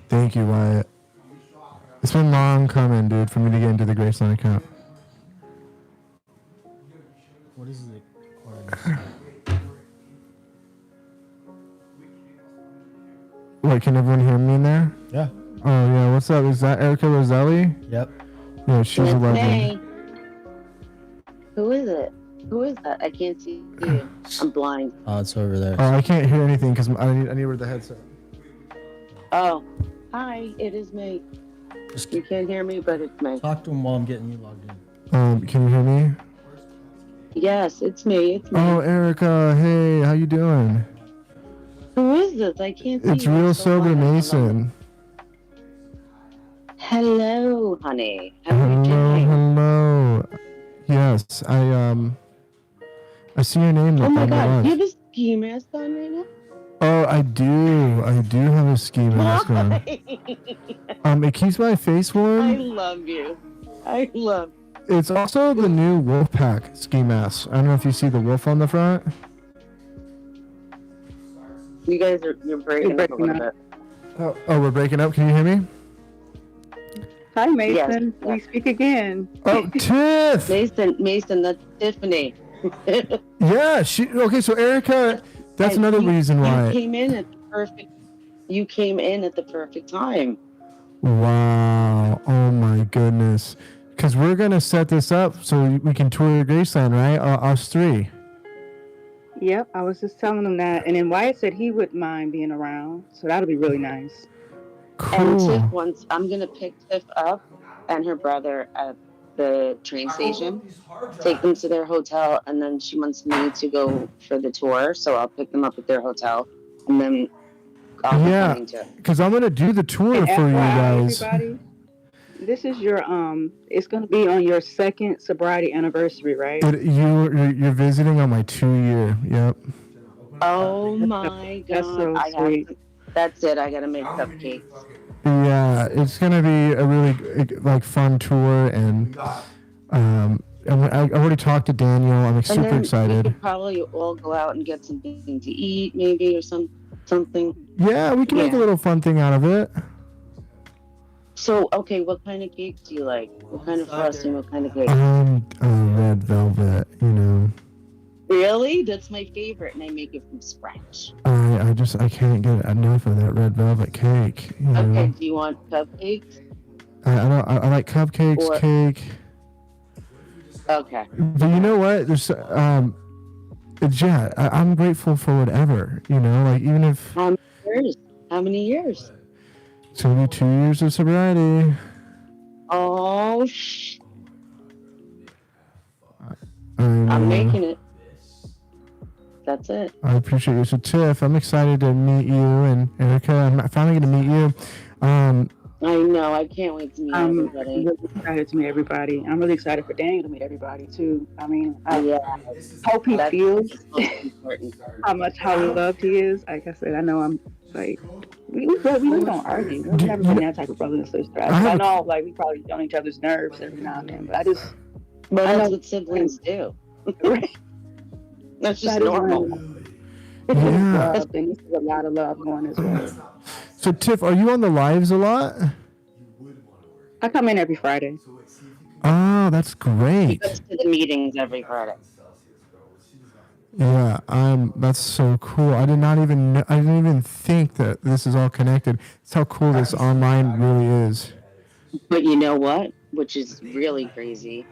Thank you, Wyatt. It's been long coming, dude, for me to get into the Graceland account. What is it? Wait, can everyone hear me in there? Yeah. Oh, yeah, what's up? Is that Erica Roselli? Yep. Yeah, she's a legend. Hey. Who is it? Who is that? I can't see you. I'm blind. Oh, it's over there. Oh, I can't hear anything because I need where the headset. Oh, hi. It is me. Just You can't hear me, but it's me. talk to him while I'm getting you logged in. Can you hear me? Yes, it's me. It's me. Oh, Erica, hey, how you doing? Who is this? I can't see It's you. Real I'm so Sober blind. Mason. Hello, honey. How are you Hello, doing? hello. Yes, I see your name Oh up my on the god, you left. have a ski mask on right now? Oh, I do. I do have a ski mask on. It keeps my face I warm. love you. I love It's also the new Wolfpack ski mask. I don't know if you see the wolf on the front. you guys are you're breaking up a little bit. Oh, we're breaking up. Can you hear me? Hi, Mason. Yes. We speak again. Oh, Tiff. Mason, that's Tiffany. Yeah, okay, so Erica, that's And another reason You why. came in at the perfect time. Wow. Oh my goodness. Because we're going to set this up so we can tour Graceland, right? Us three. Yep, I was just telling him that. And then Wyatt said he wouldn't mind being around. So that'll be really nice. And Tiff Cool. wants I'm gonna pick Tiff up and her brother at the train station, take them to their hotel, and then she wants me to go for the tour, so I'll pick them up at their hotel, and then I'll be Yeah. coming too. Because I'm going to do the tour And for you FYI, guys. everybody, this is your it's gonna be on your second sobriety anniversary, right? You're visiting on my 2-year. Yep. Oh my god. That's so I sweet. that's it, I gotta make cupcakes. Yeah, it's gonna be a really fun tour, and I already talked to Daniel. I'm And super then we excited. could probably all go out and get something to eat, maybe, or something. Yeah, we can make a Yeah. little fun thing out of it. So, okay, what kind of cakes do you like? What kind of frosting? What kind of cake? Red velvet. You know, Really? That's my favorite, and I make it from scratch. I can't get enough of that red velvet cake. You know? Okay, do you want cupcakes? I like cupcakes, Or- cake. Okay. But you know what? There's I'm grateful for whatever. You know, like even if How many years? it's gonna be 2 years of sobriety. Oh, I'm I'm making it. That's it. I appreciate you. So Tiff, I'm excited to meet you, and Erica, I'm finally going to meet you. I know. I can't wait to meet I'm everybody. really excited to meet everybody. I'm really excited for Daniel to meet everybody too. I mean, I Yeah, hope he that's feels most important. how loved he is. Like I said, I know I'm like we really don't argue. We've never been that type of brother and sister. I know like we probably get on each other's nerves every now and then, but I But I that's know- what siblings do. Right. That's just That is normal. Yeah. love, and this is a lot of love going as well. So Tiff, are you on the lives a lot? I come in every Friday. Oh, that's He great. goes to the meetings every Friday. Yeah, that's so cool. I didn't even think that this is all connected. It's how cool this online really is. But you know what? Which is really crazy.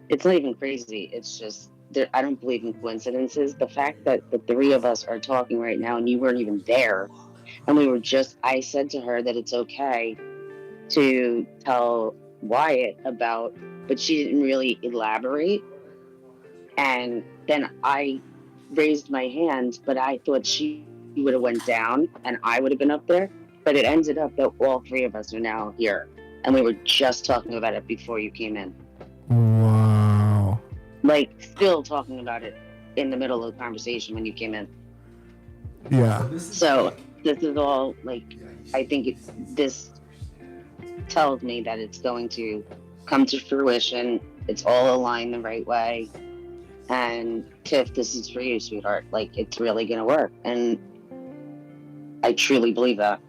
It's not even crazy. It's just I don't believe in coincidences. The fact that the three of us are talking right now and you weren't even there, and I said to her that it's okay to tell Wyatt about, but she didn't really elaborate. And then I raised my hand, but I thought she would have went down and I would have been up there. But it ended up that all three of us are now here. And we were just talking about it before you came in. Wow. Like, still talking about it in the middle of the conversation when you came in. Yeah. So this is all like, I think this tells me that it's going to come to fruition. It's all aligned the right way. And Tiff, this is for you, sweetheart. Like, it's really going to work. And I truly believe that.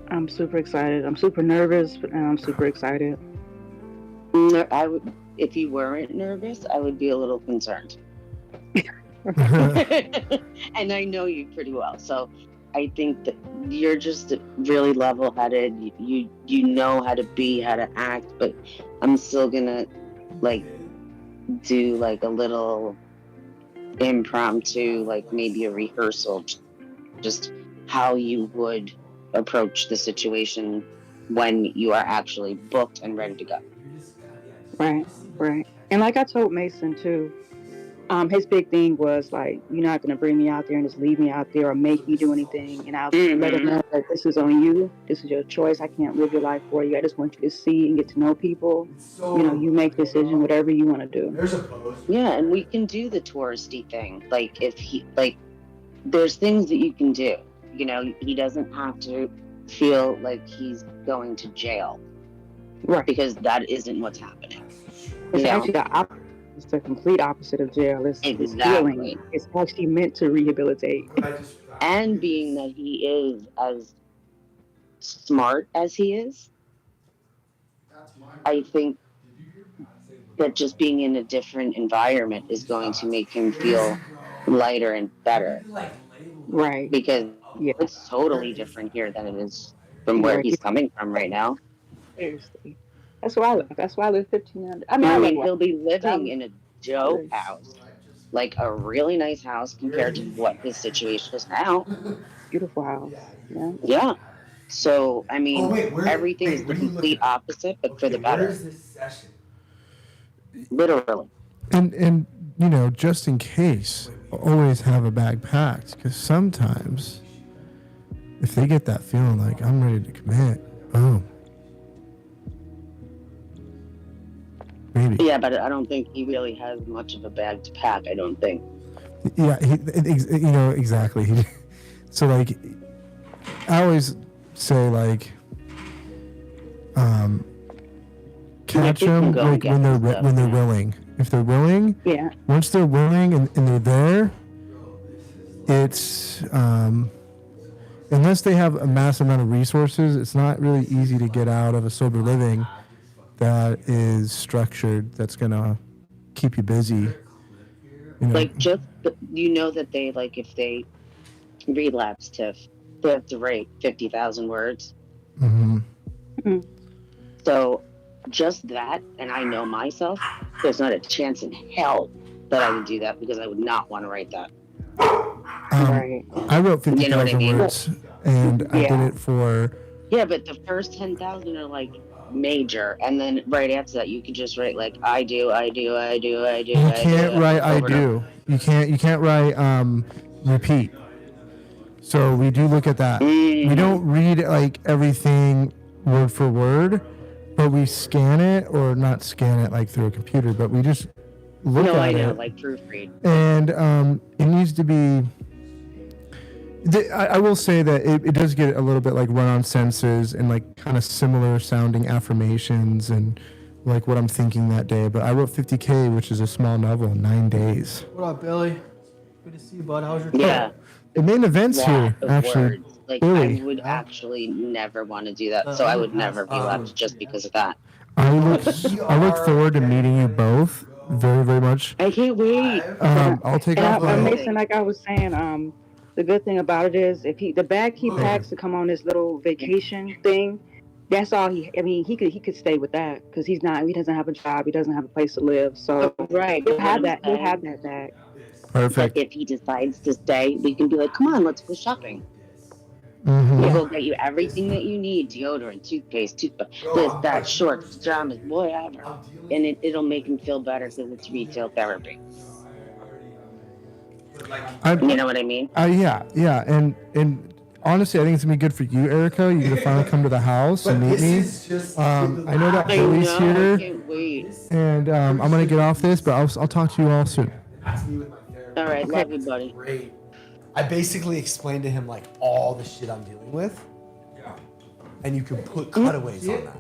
I'm super excited. I'm super nervous, but I'm super excited. I would, if you weren't nervous, I would be a little concerned. And I know you pretty well, so I think that you're just really level-headed. You know how to be, how to act, but I'm still gonna like do like a little impromptu, like maybe a rehearsal, just how you would approach the situation when you are actually booked and ready to go. Right. And like I told Mason too, his big thing was like, you're not gonna bring me out there and just leave me out there or make me do anything. And I'll let him know that this is on you. This is your choice. I can't live your life for you. I just want you to see and get to know people. You know, you make decision, whatever you want to do. Yeah, and we can do the touristy thing. Like if he there's things that you can do. You know, he doesn't have to feel like he's going to jail. Right. Because that isn't what's happening. It's actually it's the complete opposite of jail. It's healing. It's actually meant to rehabilitate. And being that he is as smart as he is, I think that just being in a different environment is going to make him feel lighter and better. Right. Because it's totally different here than it is from where he's coming from right now. Seriously. That's why I live. That's why I live 1500. I mean, he'll be living in a dope house, like a really nice house compared to what his situation is now. Beautiful house. Yeah. Yeah. So I mean, everything is the complete opposite, but for the better. Literally. And you know, just in case, always have a bag packed, because sometimes if they get that feeling like I'm ready to commit, boom. Maybe. Yeah, but I don't think he really has much of a bag to pack. I don't think. Yeah, you know, exactly. So like, I always say like, catch them like when they're willing. If they're willing, yeah. Once they're willing and they're there, it's unless they have a massive amount of resources, it's not really easy to get out of a sober living that is structured, that's gonna keep you busy. You know? Like, just you know that they, like, if they relapse, Tiff, they have to write 50,000 words. Mm-hmm. So just that, and I know myself, there's not a chance in hell that I would do that, because I would not want to write that. Right. I wrote 50,000 you know what I mean? words, and I did it for. Yeah, but the first 10,000 are like major, and then right after that, you could just write like I do. You can't write I do. You can't write repeat. So we do look at that. We don't read like everything word for word, but we scan it, or not scan it like through a computer, but we just look at it. Like proofread. And it needs to be. I will say that it does get a little bit like run on senses and like kind of similar sounding affirmations and like what I'm thinking that day. But I wrote 50K, which is a small novel, in 9 days. What up, Billy? Good to see you, bud. How's your trip? Yeah. It made events here, actually. Words. Like, Really? I would actually never want to do that, so I would never be left just because of that. I look forward to meeting you both very, very much. I can't wait. I'll take off. Mason, like I was saying, the good thing about it is if the bag he packs to come on this little vacation thing, that's all he could stay with that, because he doesn't have a job, he doesn't have a place to live, so he'll have that bag. Perfect. Like, if he decides to stay, we can be like, come on, let's go shopping. Mm-hmm. We'll get you everything that you need: deodorant, toothpaste, this, that, shorts, pajamas, whatever. And it'll make him feel better, because it's retail therapy. You know what I mean? Yeah. And honestly, I think it's gonna be good for you, Erica. You're gonna finally come to the house and meet me. I know that Billy's here, I can't wait. and I'm gonna get off this, but I'll talk to you all soon. All right, love you, buddy. I basically explained to him like all the shit I'm dealing with. Yeah. And you can put cutaways on that.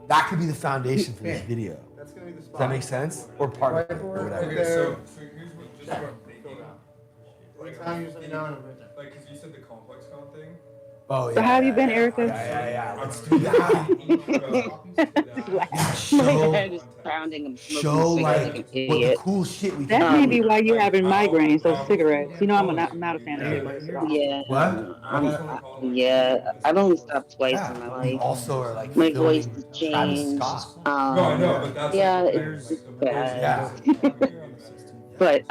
That could be the foundation for this video. That's gonna be the spot. Does that make sense? Or part of it, or whatever. Okay, so here's what, just what I'm thinking. Like, because you said the complex con thing. Oh yeah. So how have you been, yeah, Erica? Yeah. Let's do that. My head is pounding. I'm smoking Show cigarettes like an what the idiot. cool shit we That can may do. be why you're having migraines, those cigarettes. You know, I'm not a fan of cigarettes at all. Yeah. What? Yeah. I've only stopped twice Yeah, in my we life. also are like My filming voice has Travis changed. Scott. No, I know, but that's Yeah, like, it's there's bad. Yeah. But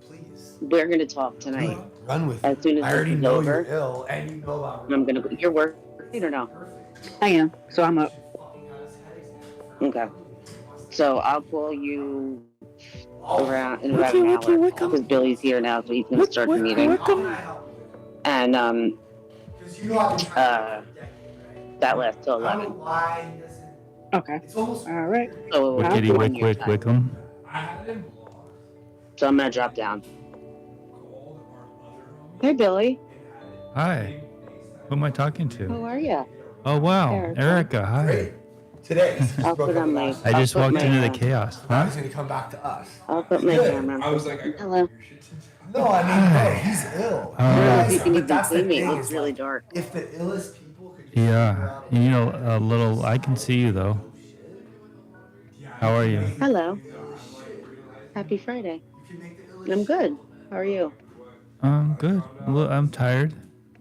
Please. we're gonna talk tonight. Run with As it. soon as I this already is know over. you're ill and you know about I'm gonna go. You're working or no? I am, so I'm up. Okay. So I'll call you around in about an hour because Billy's here now, so he's gonna start the meeting. And that lasts till 11. Okay. All right. So Wickety on wick your wick time. wickum. So I'm gonna drop down. Hey Billy, Hi. Who am I talking how to? are you? Oh, wow. Erica. Erica, hi. Great. Today. I'll put on my. I just I'll put walked my, into the chaos. Now Huh? he's gonna come back to us. I'll put my camera. I was like, Hello. No, I mean, no, he's ill. I don't know if you But can even that's the see me. thing, It's is, really like, dark. If the illest people could just Yeah. You know, a little, I can see you though. How are you? Hello. Happy Friday. I'm good. How are you? Good. I'm tired.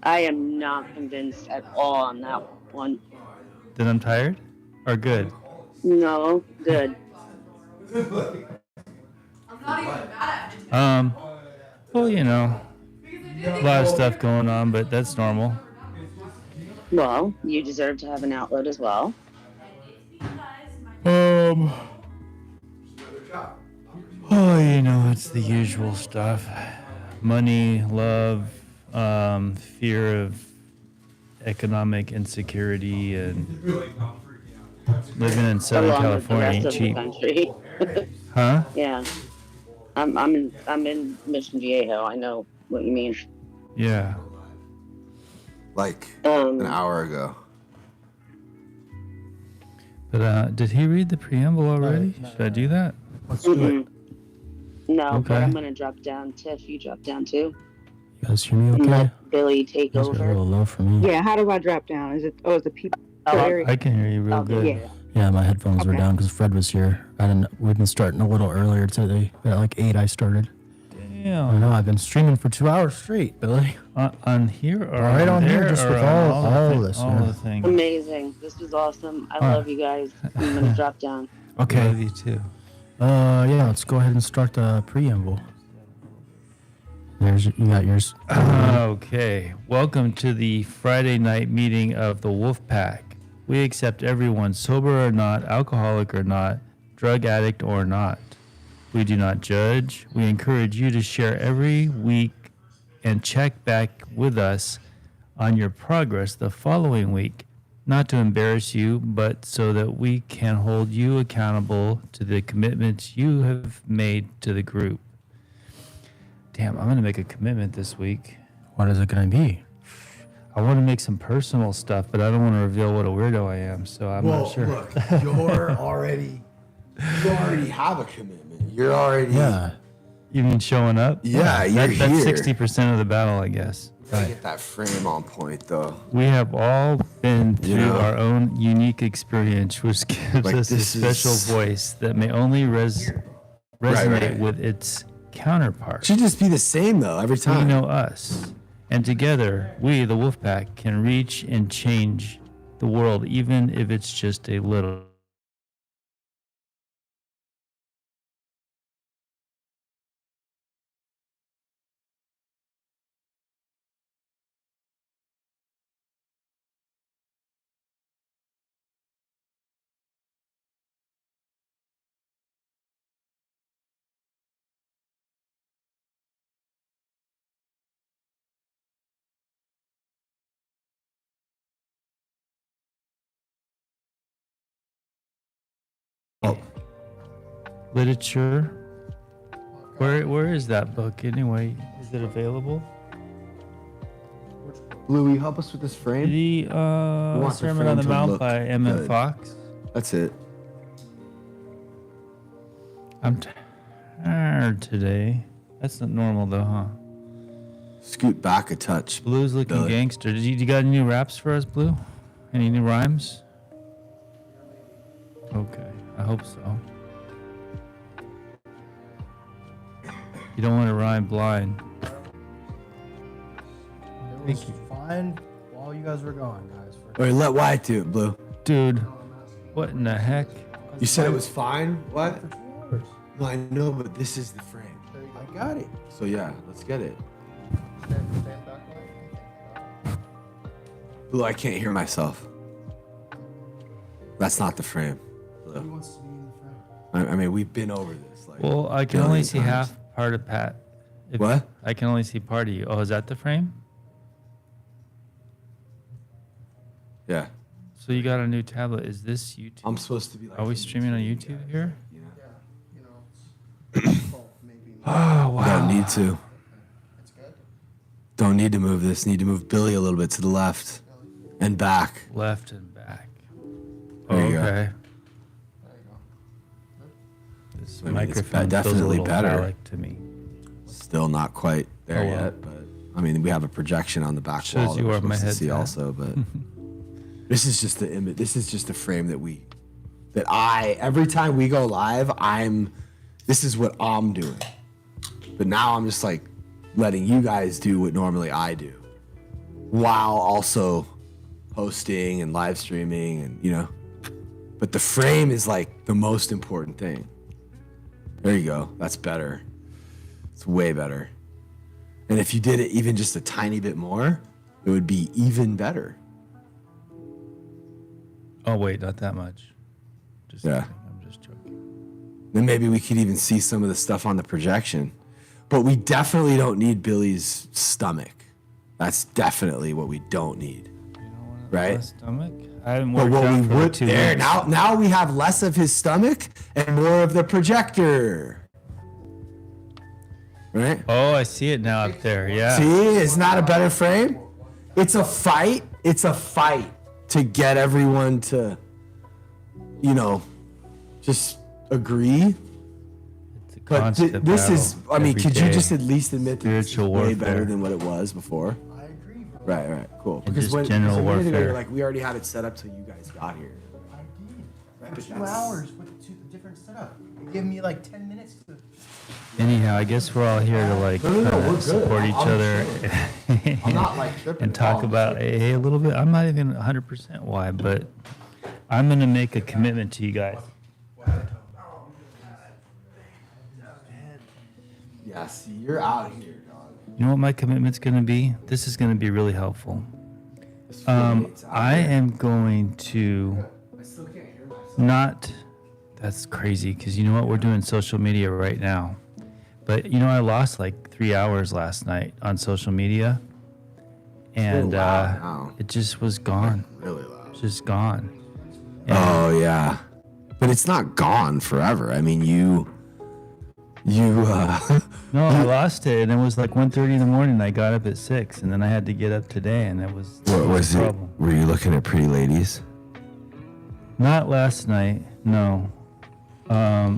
I am not convinced at all on that one. Then I'm tired? Or good? No, good. Well, you know, a lot of stuff going on, but that's normal. Well, you deserve to have an outlet as well. Oh, you know, it's the usual stuff. Money, love, fear of economic insecurity, and living in Southern Along with the California rest ain't of the cheap. country. Huh? Yeah. I'm in Mission Viejo. I know what you mean. Yeah. Like an Um, hour ago. But did he read the preamble already? Should I do that? Let's do it. mm-mm. No, but Okay. I'm gonna drop down. Tiff, you drop down too. You guys hear me And okay? let Billy take You guys are a over. little low for me. Yeah, how do I drop down? Is it, is the people Oh, area? I can hear you real I'll do good. it. Yeah. Yeah, my headphones were Okay. down because Fred was here. We've been starting a little earlier today. At like 8 I started. I Damn. know, I've been streaming for 2 hours straight, Billy. On here or Right on here, there, just or with on all the this, all yeah. the things. Amazing. This was awesome. I love you guys. I'm gonna drop down. Okay. Love you too. Yeah, let's go ahead and start the preamble. You got yours. Okay. Welcome to the Friday night meeting of the Wolf Pack. We accept everyone, sober or not, alcoholic or not, drug addict or not. We do not judge. We encourage you to share every week and check back with us on your progress the following week. Not to embarrass you, but so that we can hold you accountable to the commitments you have made to the group. Damn, I'm going to make a commitment this week. What is it going to be? I want to make some personal stuff, but I don't want to reveal what a weirdo I am, so I'm Well, not sure. look, you already have a commitment. You're already. Yeah. You mean showing up? Yeah, you're That's here. 60% of the battle, I guess. Gotta get that frame on point, though. We have all been through know? our own unique experience, which gives Like, us a this special is- voice that may only resonate right. with its counterpart. Should just be the same, though, every We time. know us. And together, we, the Wolfpack, can reach and change the world, even if it's just a little. Literature. Where is that book anyway? Is it available? Blue, will you help us with this frame? The want the Sermon frame on the to Mount look by Emmett good. Fox. That's it. I'm tired today. That's not normal though, huh? Scoot back a touch. Blue's looking Billy. gangster. You got any new raps for us, Blue? Any new rhymes? Okay, I hope so. You don't want to rhyme blind. It was fine while you guys were gone, guys. Or let Wyatt do it, Blue. Dude, what in the heck? You said it was fine? What? For 2 hours. No, I know, but this is the frame. I got it. So yeah, let's get it. Blue, I can't hear myself. That's not the frame. Blue. Who wants to be in the frame? I mean, we've been over this. Like, Well, I can billion only see times. half part of Pat. What? I can only see part of you. Oh, is that the frame? Yeah. So you got a new tablet. Is this YouTube? I'm supposed to be like. Are we streaming on YouTube here? You know? You know, it's maybe. Oh, wow. Don't need to. It's good. Don't need to move this. Need to move Billy a little bit to the left and back. Left and back. There you go. Okay. There you go. This I mean, it's microphone feels a definitely little better. phallic to me. Still not quite there Oh, well. yet, but I mean, we have a projection on the back Shows wall you that we're where my supposed to head's see at. also, but this is just the image. This is just the frame that every time we go live, this is what I'm doing. But now I'm just like letting you guys do what normally I do while also hosting and live streaming and, you know, but the frame is like the most important thing. There you go. That's better. It's way better. And if you did it even just a tiny bit more, it would be even better. Oh, wait, not that much. Just Yeah. kidding. I'm just joking. Then maybe we could even see some of the stuff on the projection. But we definitely don't need Billy's stomach. That's definitely what we don't need. Right? My stomach? I haven't But worked what out we for would 2 there weeks. now we have less of his stomach and more of the projector. Right? Oh, I see it now up there. Yeah. See, it's not a better frame. It's a fight. It's a fight to get everyone to, you know, just agree. It's a But constant this is, battle I mean, every could you day. just at least admit that this is Spiritual way warfare. better than what it was before? I agree, bro. Right, cool. And just general a minute ago, warfare. you're like, we already had it set up till you guys got here. I did. Right, For but 2 that's- hours with 2 different setup. It gave me like 10 minutes to. Anyhow, I guess we're all here to like No, we're good. support each other I'm not like tripping. and talk about AA a little bit. I'm not even 100% why, but I'm going to make a commitment to you guys. Yeah, see, you're out here, dog. You know what my commitment's going to be? This is going to be really helpful. This roommate's out I here. am going to I still can't hear myself. not. That's crazy because you know what? We're doing social media right now. But you know, I lost like 3 hours last night on social media. And Really loud now. it just was gone. Really loud. Just gone. Oh yeah, but it's not gone forever. I mean, you. No, I lost it, and it was like 1:30 in the morning. I got up at 6, and then I had to get up today, and it was. What was a it? problem. Were you looking at pretty ladies? Not last night, no.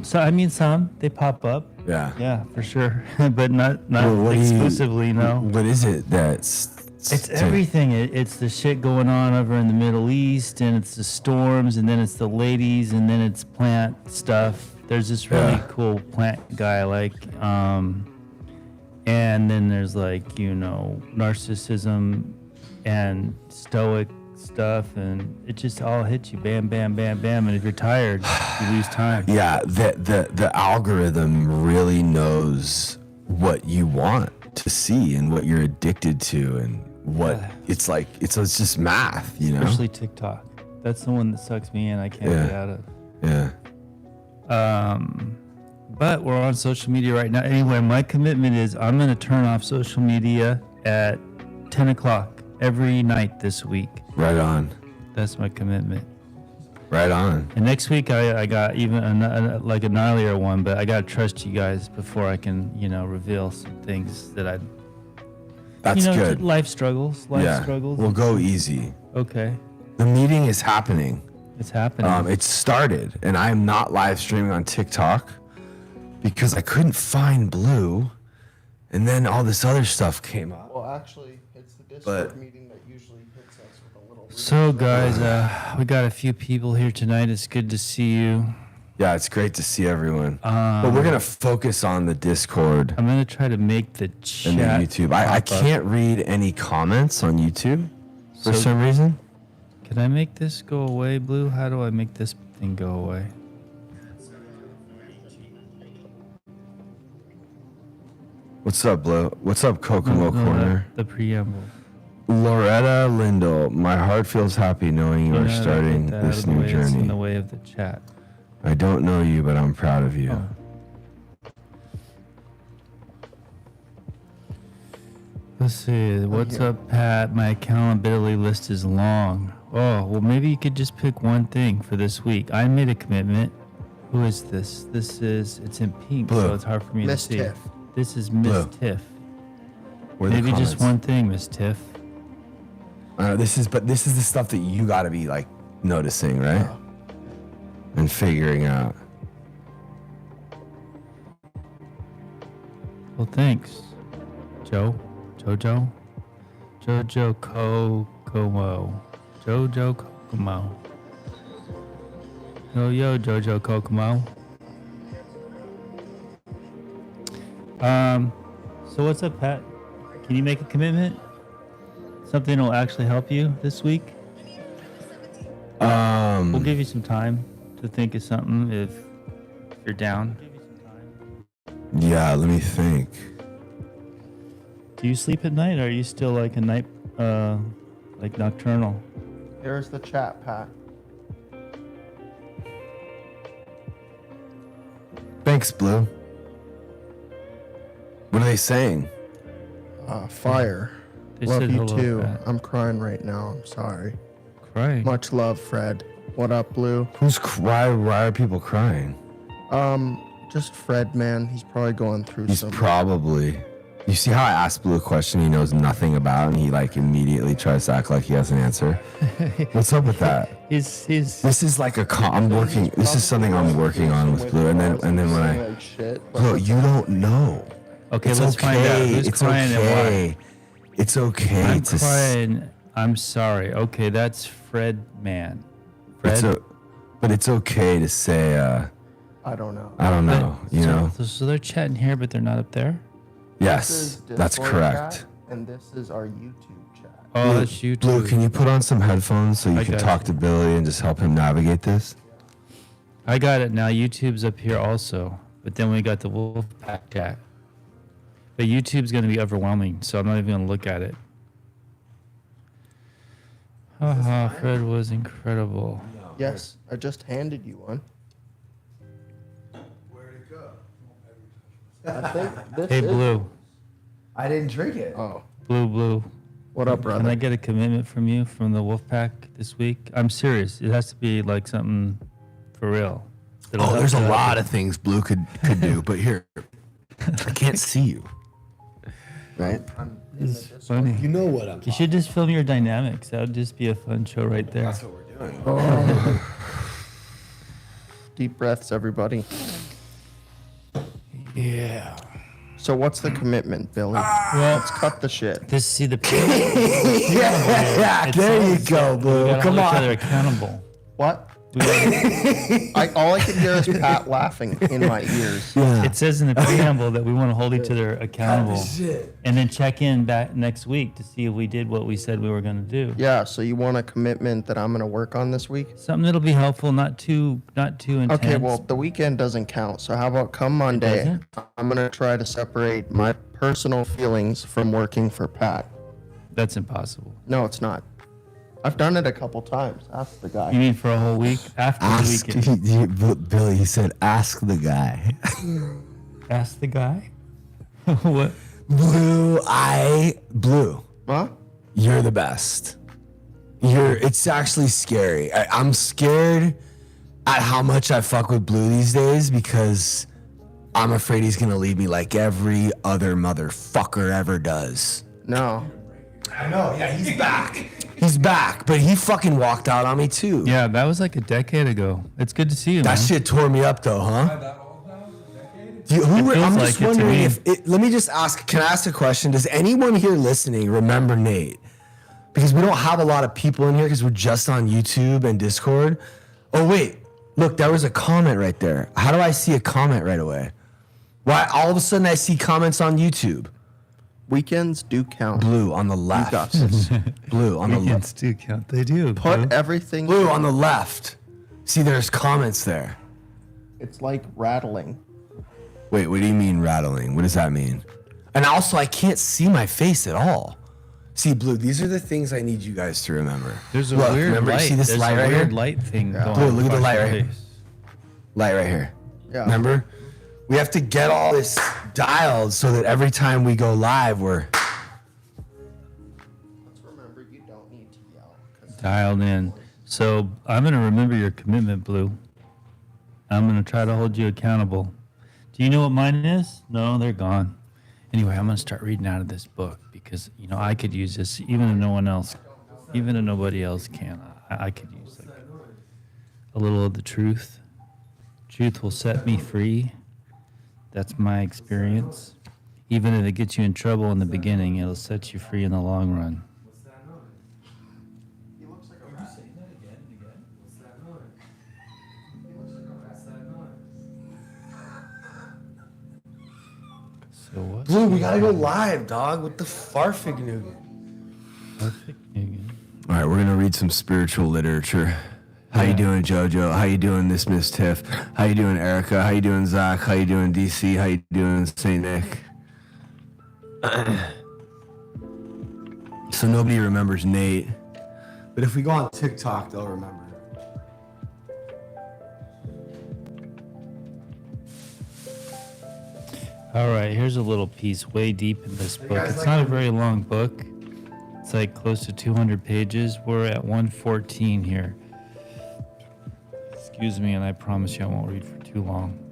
So I mean, some they pop up. Yeah. Yeah, for sure, but not Well, what do you- exclusively. No. What is it that's? It's everything. It's the shit going on over in the Middle East, and it's the storms, and then it's the ladies, and then it's plant stuff. There's this really Yeah. cool plant guy I like, and then there's like, you know, narcissism and stoic stuff, and it just all hits you, bam, bam, bam, bam. And if you're tired, you lose time. Yeah, the algorithm really knows what you want to see and what you're addicted to and what it's like. It's just math, you know. Especially TikTok. That's the one that sucks me in. I can't Yeah. get out of. Yeah. But we're on social media right now. Anyway, my commitment is I'm going to turn off social media at 10 o'clock every night this week. Right on. That's my commitment. Right on. And next week I got even like a gnarlier one, but I got to trust you guys before I can, you know, reveal some things that I. That's good. Life struggles. Life struggles. We'll go easy. Okay. The meeting is happening. It's happening. It started, and I am not live streaming on TikTok because I couldn't find Blue, and then all this other stuff came up. Well, actually, it's the But- meeting that usually hits us with a little. So, guys, we got a few people here tonight. It's good to see you. Yeah, it's great to see everyone. But we're gonna focus on the Discord I'm gonna try to make the chat. and the YouTube. I pop up. can't read any comments on YouTube for So- some reason. Can I make this go away, Blue? How do I make this thing go away? What's up, Blue? What's up, Kokomo Corner? The preamble. Loretta Lindell, my heart feels happy knowing you You are know how to starting get that out this of the new way? It's in journey. the way of the chat. I don't know you, but I'm proud of you. Let's see. What's up, Pat? My accountability list is long. Oh, well, maybe you could just pick one thing for this week. I made a commitment. Who is this? It's in pink, Blue. so it's hard for me Miss to see. Tiff. This is Miss Blue. Tiff. Where are the Maybe just comments? one thing, Miss Tiff. This is the stuff that you got to be like noticing, right? And figuring out. Well, thanks, Jojo Kokomo. Jojo Kokomo. Yo, Jojo Kokomo. So what's up, Pat? Can you make a commitment? Something that'll actually help you this week? We'll give you some time to think of something if you're down. Yeah, let me think. Do you sleep at night, or are you still like a night, like nocturnal? Here's the chat, Pat. Thanks, Blue. What are they saying? Fire. They Love said you hello, too. Pat. I'm crying right now. I'm sorry. Crying. Much love, Fred. What up, Blue? Why are people crying? Just Fred, man. He's probably going through He's some. probably. You see how I asked Blue a question he knows nothing about, and he like immediately tries to act like he has an answer. What's up with that? He's This is like I'm working. This is something I'm working on with Blue, and then when I Like shit, but Blue, you don't know. okay. It's Let's okay. find out who's It's crying and why. okay. It's okay I'm to. crying. I'm sorry. Okay, that's Fred man. Fred. But it's okay to say. I don't know. I don't know. You know. So they're chatting here, but they're not up there. This Yes, is that's Discord correct. chat, and this is our YouTube chat. Oh, Blue, that's you Blue, too. can you put on some headphones so you I can got talk you. to Billy and just help him navigate this? I got it now. YouTube's up here also, but then we got the Wolfpack chat. But YouTube's going to be overwhelming, so I'm not even going to look at it. Haha, Fred was incredible. Yes, I just handed you one. Where'd it go? I think this Hey, is. Blue. I didn't drink it. Oh, Blue. what up, brother? Can I get a commitment from you from the Wolfpack this week? I'm serious. It has to be like something for real. That'll Oh, help there's a you out. lot of things Blue could do, but here, I can't see you. Right? It's funny. You know what I'm You should just film your dynamics. That would just be a fun show right there. That's what we're doing. Deep breaths, everybody. Yeah. So what's the commitment, Billy? Well, Let's cut the shit. this see the Yeah, there you go, we Blue. gotta Come hold each other on. accountable. What? We gotta- All I can hear is Pat laughing in my ears. Yeah. it says in the preamble that we want to hold each other accountable, and then check in back next week to see if we did what we said we were going to do. Yeah, so you want a commitment that I'm going to work on this week? Something that'll be helpful, not too intense. Okay, well, the weekend doesn't count. So how about come Monday? doesn't? I'm going to try to separate my personal feelings from working for Pat. That's impossible. No, it's not. I've done it a couple times. Ask the You guy. mean for a whole week after Ask the weekend? Billy. He said, "Ask the guy." Ask the guy. What? Blue. Huh? You're the best. It's actually scary. I'm scared at how much I fuck with Blue these days because I'm afraid he's gonna leave me like every other motherfucker ever does. No. I know. Yeah, he's back. He's back, but he fucking walked out on me too. Yeah, that was like a decade ago. It's good to see you, That man. shit tore me up though, huh? I'm feels just like it to wondering me. if let me just ask. Can I ask a question? Does anyone here listening remember Nate? Because we don't have a lot of people in here because we're just on YouTube and Discord. Oh wait, look, there was a comment right there. How do I see a comment right away? Why all of a sudden I see comments on YouTube? Weekends do count. Blue on the left. got this. Blue on the left. Weekends do count. They do. Put bro. everything. Blue on the left. See, there's comments there. It's like rattling. Wait, what do you mean rattling? What does that mean? And also, I can't see my face at all. See, Blue, these are the things I need you guys to remember. There's a Look, weird remember, light. you see this There's light a right weird here? light thing going Blue, on. look at the across light your right here. face. Light right here. Yeah. Remember? We have to get all this dialed so that every time we go live, we're... Let's remember you don't need to yell. Dialed in. So I'm going to remember your commitment, Blue. I'm going to try to hold you accountable. Do you know what mine is? No, they're gone. Anyway, I'm going to start reading out of this book because, you know, I could use this even if no one else, even if nobody else can. I could use like a little of the truth. Truth will set me free. That's my experience. Even if it gets you in trouble in the beginning, it'll set you free in the long run. So what? Blue, we gotta go live, dog, with the Farfignugan. All right, we're gonna read some spiritual literature. How you doing, Jojo? How you doing, this Miss Tiff? How you doing, Erica? How you doing, Zach? How you doing, DC? How you doing, St. Nick? So nobody remembers Nate, but if we go on TikTok, they'll remember. All right, here's a little piece way deep in this book. It's not a very long book. It's like close to 200 pages. We're at 114 here. Excuse me, and I promise you I won't read for too long.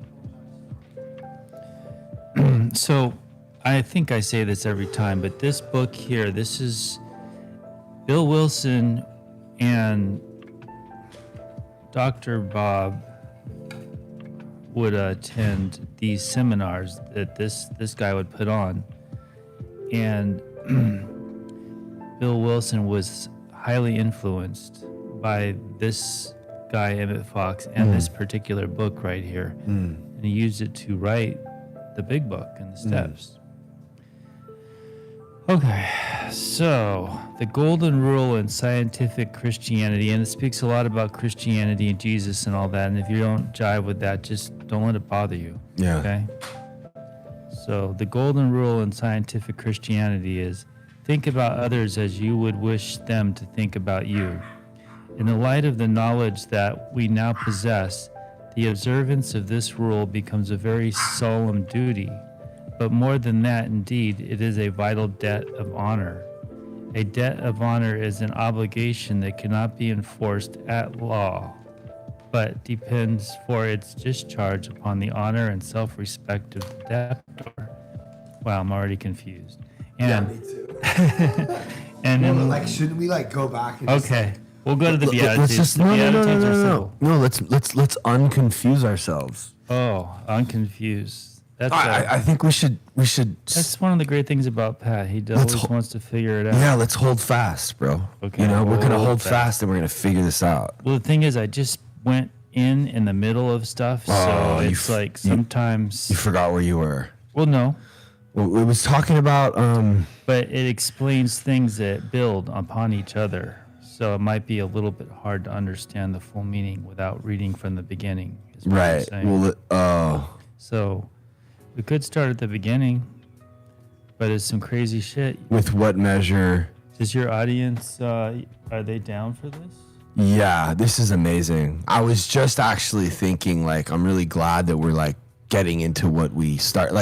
So, I think I say this every time, but this book here, this is Bill Wilson and Dr. Bob would attend these seminars that this guy would put on, and Bill Wilson was highly influenced by this guy Emmett Fox and this particular book right here, and he used it to write the big book and the steps. Okay, so the golden rule in scientific Christianity, and it speaks a lot about Christianity and Jesus and all that, and if you don't jive with that, just don't let it bother you. Yeah. Okay? So the golden rule in scientific Christianity is think about others as you would wish them to think about you. In the light of the knowledge that we now possess, the observance of this rule becomes a very solemn duty. But more than that, indeed, it is a vital debt of honor. A debt of honor is an obligation that cannot be enforced at law, but depends for its discharge upon the honor and self-respect of the debtor. Wow, I'm already confused. And, Me too. and then, Shouldn't we go back and okay, we'll go to the Beatitudes. Let's just The Beatitudes are simple. no. Let's unconfuse ourselves. Oh, I'm confused. That's I think we should. that's one of the great things about Pat. He always wants to figure it out. Yeah, let's hold fast, bro. Okay, we're gonna hold hold fast. fast and we're gonna figure this out. Well, the thing is, I just went in the middle of stuff, so it's like sometimes. You forgot where you were. Well, no, Well, it was talking about but it explains things that build upon each other. So it might be a little bit hard to understand the full meaning without reading from the beginning. Is what I'm right. saying. Well, So we could start at the beginning, but it's some crazy shit. with what measure? Does your audience, are they down for this? Yeah, this is amazing. I was just actually thinking, I'm really glad that we're getting into what we start.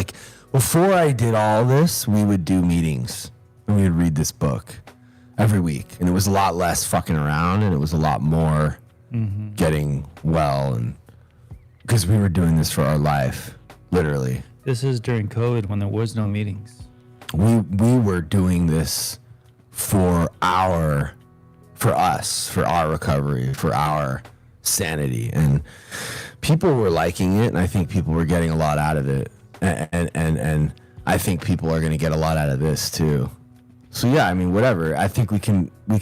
Before I did all this, we would do meetings and we would read this book every week, and it was a lot less fucking around, and it was a lot more getting well, and because we were doing this for our life, literally. This is during COVID when there was no meetings. we were doing this for us, for our recovery, for our sanity, and people were liking it, and I think people were getting a lot out of it, and I think people are going to get a lot out of this too. So yeah, I mean, whatever. I think we can. You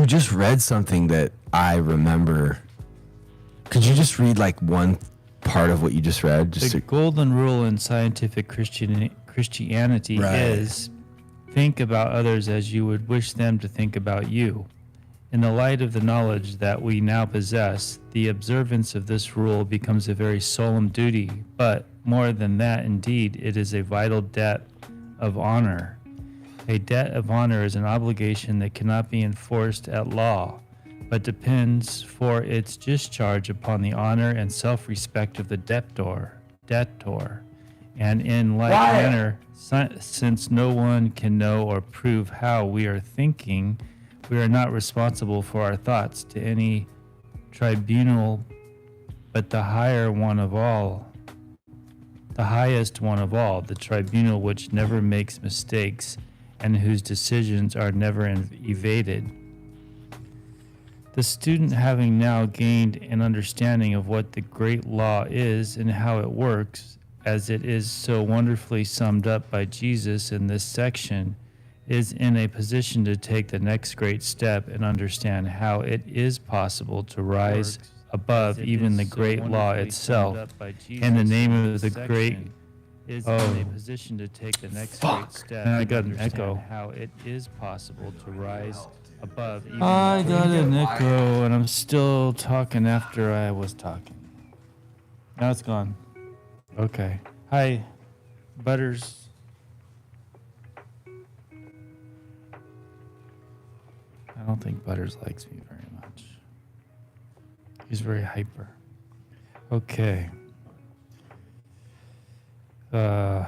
just read something that I remember. Could you just read like one part of what you just read? The golden rule in scientific Christianity is think about others as you would wish them to think about you. In the light of the knowledge that we now possess, the observance of this rule becomes a very solemn duty, but more than that, indeed, it is a vital debt of honor. A debt of honor is an obligation that cannot be enforced at law, but depends for its discharge upon the honor and self-respect of the debtor. And in like manner, since no one can know or prove how we are thinking, we are not responsible for our thoughts to any tribunal, but the highest one of all, the tribunal which never makes mistakes and whose decisions are never evaded. The student, having now gained an understanding of what the great law is and how it works, as it is so wonderfully summed up by Jesus in this section, is in a position to take the next great step and understand how it is possible to rise above even the great law itself. In the name of the great is in a position to take the next great step. And I got an echo. How it is possible to rise above. I got an echo, and I'm still talking after I was talking. Now it's gone. Okay. Hi, Butters. I don't think Butters likes me very much. He's very hyper. Okay. The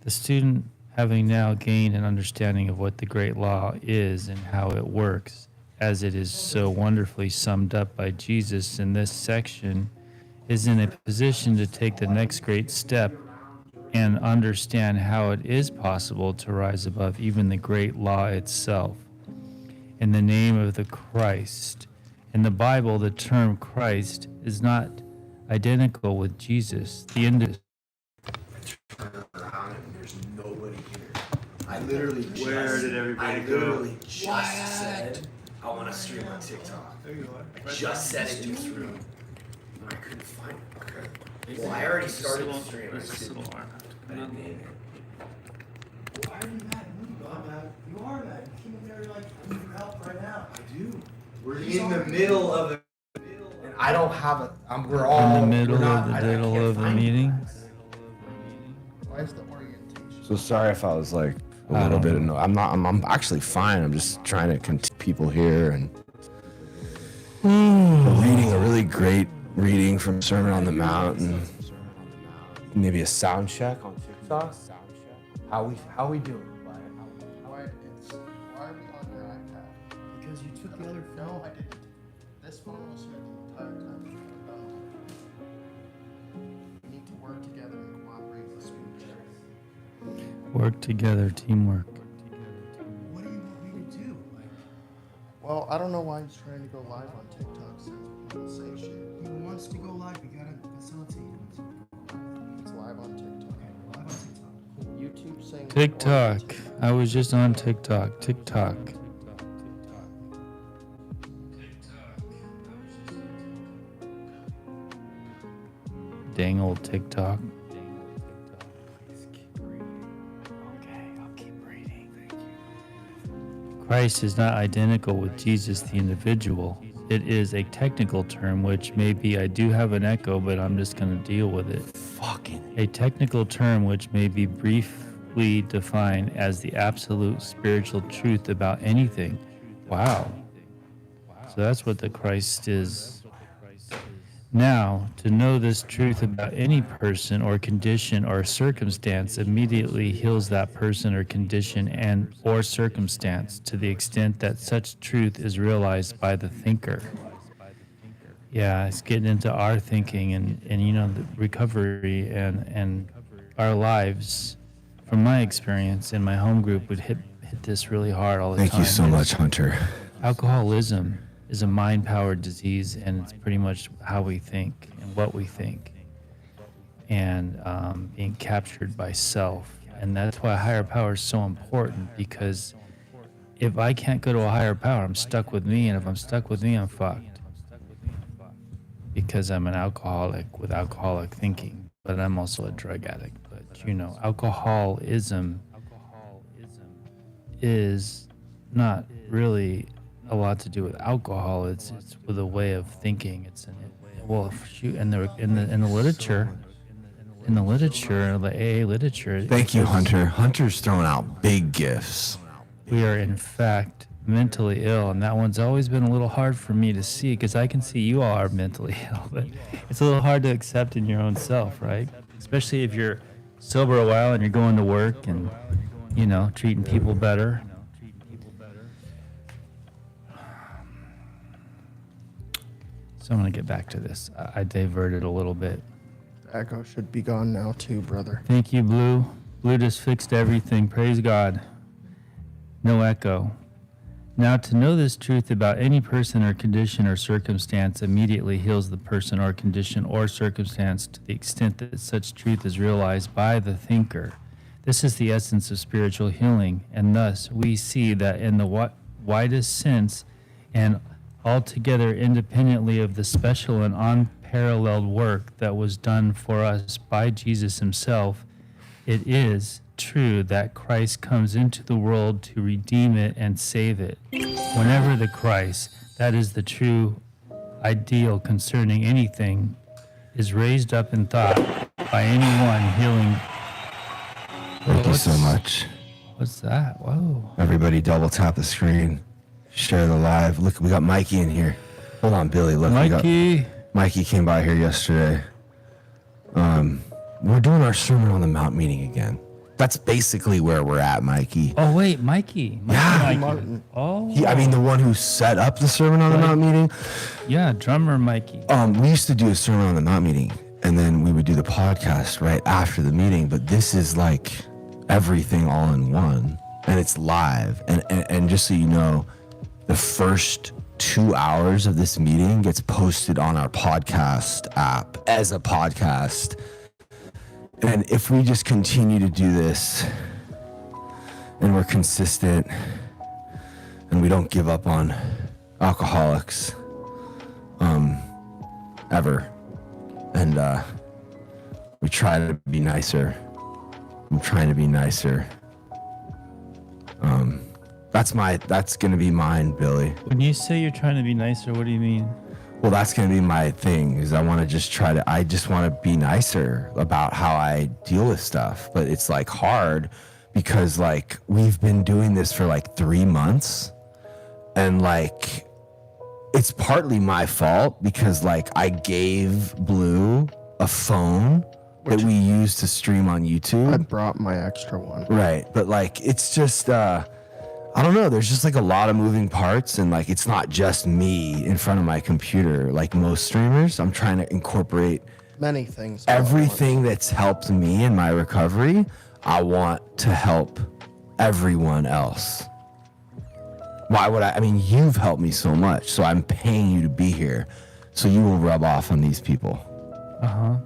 student, having now gained an understanding of what the great law is and how it works, as it is so wonderfully summed up by Jesus in this section, is in a position to take the next great step and understand how it is possible to rise above even the great law itself. In the name of the Christ. In the Bible, the term Christ is not identical with Jesus. The Turn around and there's nobody here. I literally just said I want to stream on TikTok. I just said it in this room. I couldn't find it. Okay. Well, I already started the stream. I didn't name it. Why are you mad at me? I'm mad. You are mad. You came in there like, I need your help right now. I do. We're in the middle of a. And I don't have a. We're all in the middle of the meeting. Why is the orientation? So sorry if I was like a little bit annoyed. I'm actually fine. I'm just trying to continue people here and reading a really great reading from Sermon on the Mount and maybe a sound check on TikTok. How we doing? Why are we on your iPad? Because you took the other phone. No, I didn't. This phone was here the entire time. We need to work together and cooperate with each other. Work together, teamwork. What do you want me to do? Well, I don't know why he's trying to go live on TikTok since we didn't say shit. He wants to go live. We gotta facilitate him. It's live on TikTok. Live on TikTok. YouTube saying TikTok. I was just on TikTok. TikTok. Dang old TikTok. Okay, I'll keep reading. Christ is not identical with Jesus the individual. It is a technical term, which maybe I do have an echo, but I'm just going to deal with it. A technical term which may be briefly defined as the absolute spiritual truth about anything. Wow. So that's what the Christ is. Now, to know this truth about any person or condition or circumstance immediately heals that person or condition and or circumstance to the extent that such truth is realized by the thinker. Yeah, it's getting into our thinking and you know, the recovery and our lives, from my experience in my home group, would hit this really hard all the time. Thank you so much, Hunter. Alcoholism is a mind-powered disease, and it's pretty much how we think and what we think, and being captured by self. And that's why higher power is so important, because if I can't go to a higher power, I'm stuck with me, and if I'm stuck with me, I'm fucked. Because I'm an alcoholic with alcoholic thinking, but I'm also a drug addict. But you know, alcoholism is not really a lot to do with alcohol. It's with a way of thinking. It's in the literature, the AA literature. Thank you, Hunter. Hunter's throwing out big gifts. We are in fact mentally ill, and that one's always been a little hard for me to see, because I can see you all are mentally ill, but it's a little hard to accept in your own self, right? Especially if you're sober a while and you're going to work and, you know, treating people better. So I'm going to get back to this. I diverted a little bit. Echo should be gone now too, brother. Thank you, Blue. Blue just fixed everything. Praise God. No echo. Now, to know this truth about any person or condition or circumstance immediately heals the person or condition or circumstance to the extent that such truth is realized by the thinker. This is the essence of spiritual healing, and thus we see that in the widest sense and altogether independently of the special and unparalleled work that was done for us by Jesus himself, it is true that Christ comes into the world to redeem it and save it. Whenever the Christ, that is the true ideal concerning anything, is raised up in thought by anyone healing. Thank you so much. What's that? Whoa. Everybody double tap the screen. Share the live. Look, we got Mikey in here. Hold on, Billy. Look, Mikey. Mikey came by here yesterday. We're doing our Sermon on the Mount meeting again. That's basically where we're at, Mikey. Oh, wait, Mikey. Yeah. Martin. Oh. The one who set up the Sermon on the Mount meeting. Yeah, drummer Mikey. We used to do a Sermon on the Mount meeting, and then we would do the podcast right after the meeting, but this is like everything all in one, and it's live. And just so you know, the first 2 hours of this meeting gets posted on our podcast app as a podcast. And if we just continue to do this and we're consistent and we don't give up on alcoholics ever, and we try to be nicer. I'm trying to be nicer. That's gonna be mine, Billy. When you say you're trying to be nicer, what do you mean? Well, that's gonna be my thing, is I just wanna be nicer about how I deal with stuff. But it's like hard because like we've been doing this for like 3 months, and like it's partly my fault because like I gave Blue a phone that we use to stream on YouTube. I brought my extra one. Right. But like, it's just, I don't know. There's just like a lot of moving parts, and like, it's not just me in front of my computer. Like most streamers, I'm trying to incorporate Many things. everything that's helped me in my recovery. I want to help everyone else. Why would I mean, you've helped me so much, so I'm paying you to be here. So you will rub off on these people. Uh-huh.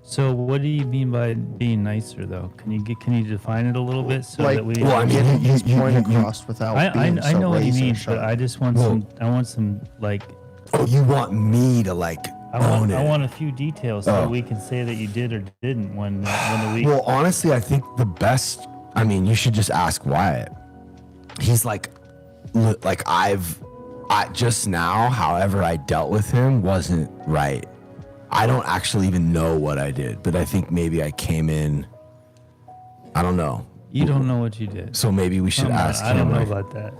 So what do you mean by being nicer, though? Can you define it a little bit so that we? Well, getting his point across without being I so know what you razor mean, sharp. but I just want some like. Oh, you want me to like own it? I want a few details so that we can say that you did or didn't when the week. Well, honestly, I think the best. I mean, you should just ask Wyatt. He's like I just now, however I dealt with him wasn't right. I don't actually even know what I did, but I think maybe I came in. I don't know. You don't know what you did. So maybe we should ask him. I don't know like, about that.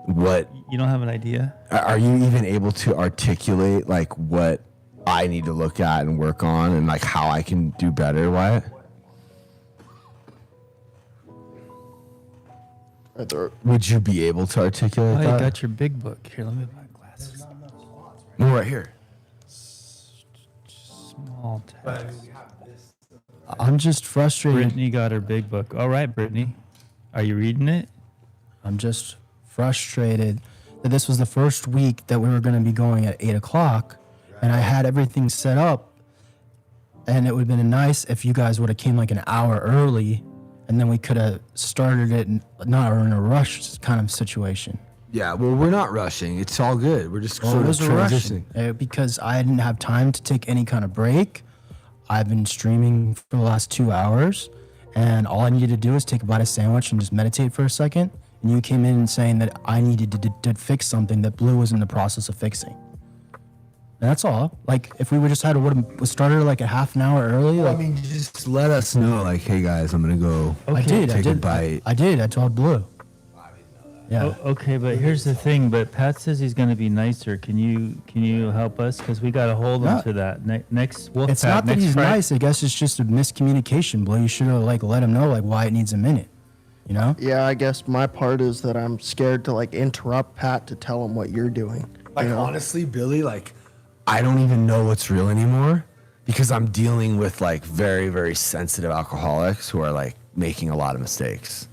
What? You don't have an idea? Are you even able to articulate like what I need to look at and work on, and like how I can do better, Wyatt? Would you be able to articulate Oh, that? you got your big book. Here, let me buy glasses. No, right here. Small text. I'm just frustrated. Brittany got her big book. All right, Brittany, are you reading it? I'm just frustrated that this was the first week that we were going to be going at 8 o'clock, and I had everything set up, and it would have been nice if you guys would have came like an hour early, and then we could have started it not in a rush kind of situation. Yeah, well, we're not rushing. It's all good. We're just Well, sort it of was a rush transitioning. because I didn't have time to take any kind of break. I've been streaming for the last 2 hours, and all I needed to do is take a bite of sandwich and just meditate for a second. And you came in saying that I needed to fix something that Blue was in the process of fixing. And that's all. Like, if we would just would have started like a half an hour early. Well, Like, I mean, just let us know, like, hey guys, I'm gonna go. I did. Take a bite. I did. I told Blue. Yeah. Oh, okay, but here's the thing. But Pat says he's going to be nicer. Can you help us? Because we got to hold him No. to that. Next Wolfpack. It's not that next he's Friday. nice. I guess it's just a miscommunication, Blue. You should have like let him know like why it needs a minute. You know? Yeah, I guess my part is that I'm scared to like interrupt Pat to tell him what you're doing. Like, you know? honestly, Billy, like, I don't even know what's real anymore because I'm dealing with like very, very sensitive alcoholics who are like making a lot of mistakes.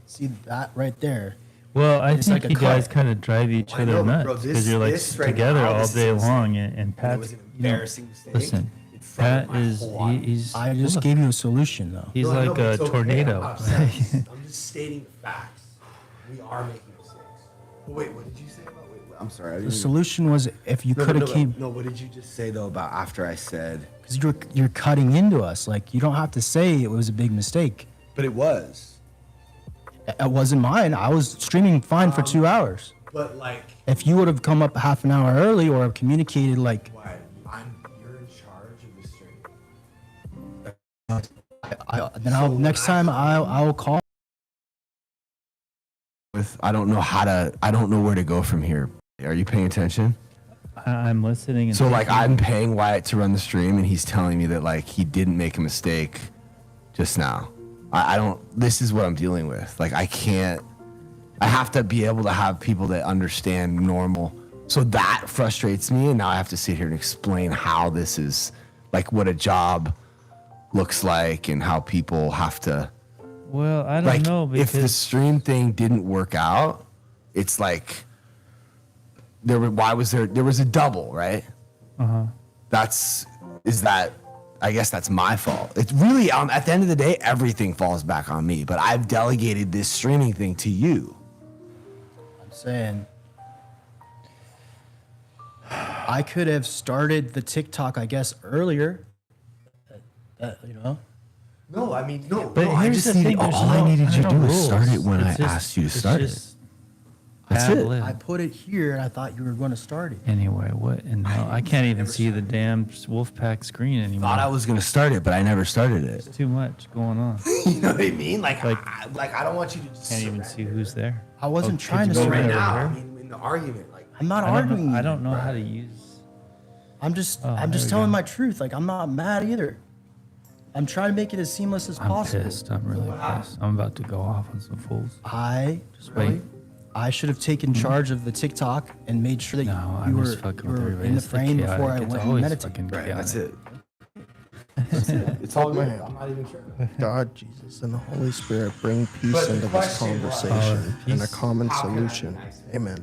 See that right there? Well, I It's think like a you guys cut. kind of drive each I other know, but nuts bro, because you're like this right together now, all this day is- long, and it Pat. was an embarrassing mistake. Listen, in front of Pat my is whole audience. he's. I just look, gave you a solution though. He's No, I know, like but a it's okay. tornado. I'm not upset. I'm just stating facts. We are making mistakes. But wait, what did you say about? Wait, I'm sorry. I The didn't solution was if you No, could have no, came No, what did you just say though about after I said? because you're cutting into us. Like you don't have to say it was a big mistake. But it was. It wasn't mine. I was streaming fine for 2 hours. But like, If you would have come up half an hour early or communicated like why? You're in charge of the stream. then I'll next time I'll call. I don't know I don't know where to go from here. Are you paying attention? I'm listening. And So like thinking. I'm paying Wyatt to run the stream and he's telling me that like he didn't make a mistake just now. I don't, this is what I'm dealing with. Like I have to be able to have people that understand normal. So that frustrates me and now I have to sit here and explain how this is like what a job looks like and how people have to Well, I don't like know if the because stream thing didn't work out, it's like there was a double, right? I guess that's my fault. It's really at the end of the day, everything falls back on me. But I've delegated this streaming thing to you. I'm saying I could have started the TikTok, I guess, earlier. You know. No, I mean no. But I here's just the need thing, all there's I no- needed you to no do is start it rules. when I It's just- asked you to it's start it. just That's ad it. lib. I put it here, and I thought you were going to start it. Anyway, what? And I can't even see the damn Wolfpack screen anymore. Thought I was gonna start it, but I never started it. Too much going on. You know what I mean? Like Like- I don't want you to just Can't even see who's there. I wasn't could trying you to go surrender. right now. here? I mean, in the argument, like I'm not I don't arguing. know, I you. don't know how to use. I'm just Oh, I'm just there we telling go. my truth. Like I'm not mad either. I'm trying to make it as seamless as I'm possible. pissed. I'm really pissed. I'm about to go off on some fools. Just wait. I should have taken charge of the TikTok and made sure that No, you I'm were, just fucking you with were everybody. in the It's frame before I chaotic. It's went and always meditated. fucking right, chaotic. that's it. That's it. It's all good. I'm not even sure. God, Jesus, and the Holy Spirit bring peace But the into this question was- conversation and a peace. common How can I be solution. nice? Amen.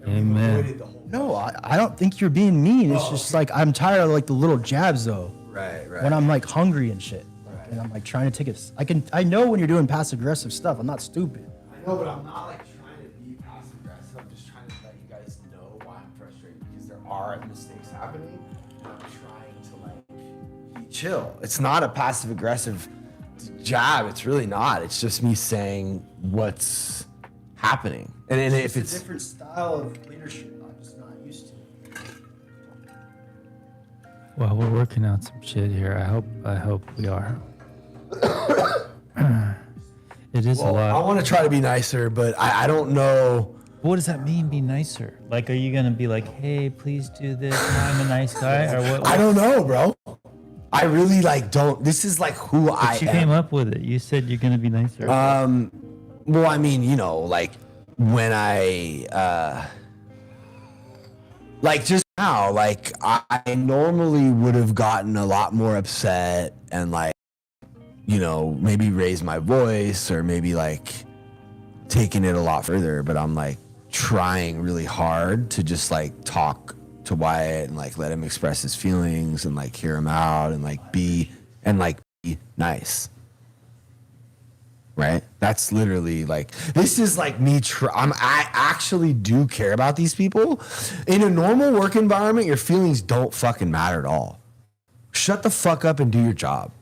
Amen. No, I don't think you're being mean. It's just like I'm tired of like the little jabs though. Right, right. When I'm like hungry and shit, and I'm like trying to take it. I know when you're doing passive aggressive stuff. I'm not stupid. I know, but I'm not like trying to be passive aggressive. I'm just trying to let you guys know why I'm frustrated because there are mistakes happening. And I'm trying to like be chill. It's not a passive aggressive jab. It's really not. It's just me saying what's happening. And if it's different style of leadership. I'm just not used to. Well, we're working out some shit here. I hope we are. It is a I lot. want to try to be nicer, but I don't know. What does that mean? Be nicer? Like, are you gonna be like, "Hey, please do this. I'm a nice guy," or what? I don't know, bro. I really like don't. This is like who I But you am. came up with it. You said you're gonna be nicer. Well, I mean, you know, like when I like just now, like I normally would have gotten a lot more upset and like you know, maybe raise my voice or maybe like taking it a lot further, but I'm like trying really hard to just like talk to Wyatt and like let him express his feelings and like hear him out and like be nice. Right? That's literally like, this is like me. I actually do care about these people. In a normal work environment, your feelings don't fucking matter at all. Shut the fuck up and do your job.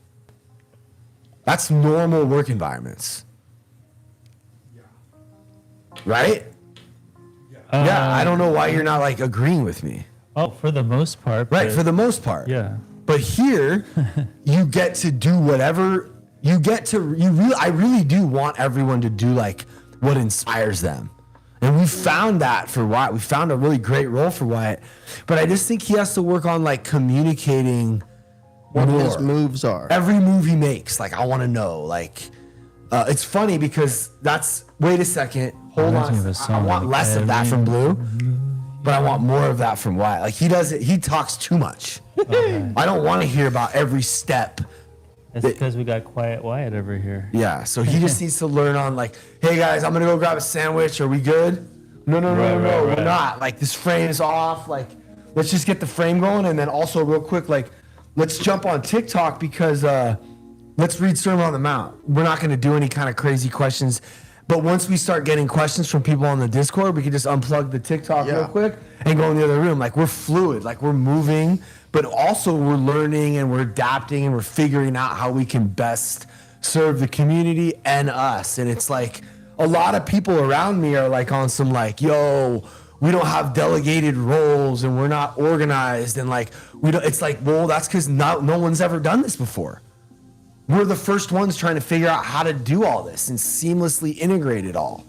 That's normal work environments. Right? Yeah, I don't know why you're not like agreeing with me. Oh, for the most part. Right, for the most part. Yeah. But here, you get to do whatever I really do want everyone to do like what inspires them. And we found that for Wyatt. We found a really great role for Wyatt. But I just think he has to work on like communicating What more. his moves are. Every move he makes, like I want to know. Like it's funny because wait a second, hold Reminds me of on. a song, I want like, less of that from Blue, but I want more of that from Wyatt. Like he talks too much. Okay. I don't want to hear about every step. That's because we got Quiet Wyatt over here. Yeah, so he just needs to learn on like, hey guys, I'm gonna go grab a sandwich. Are we good? No, Right. we're not. Like this frame is off. Like, let's just get the frame going, and then also real quick, like, let's jump on TikTok because let's read Sermon on the Mount. We're not gonna do any kind of crazy questions, but once we start getting questions from people on the Discord, we can just unplug the TikTok real quick and go in the other room. Like we're fluid, like we're moving. But also we're learning and we're adapting and we're figuring out how we can best serve the community and us. And it's like a lot of people around me are like on some like, yo, we don't have delegated roles and we're not organized. And like, it's like, well, that's because no one's ever done this before. We're the first ones trying to figure out how to do all this and seamlessly integrate it all.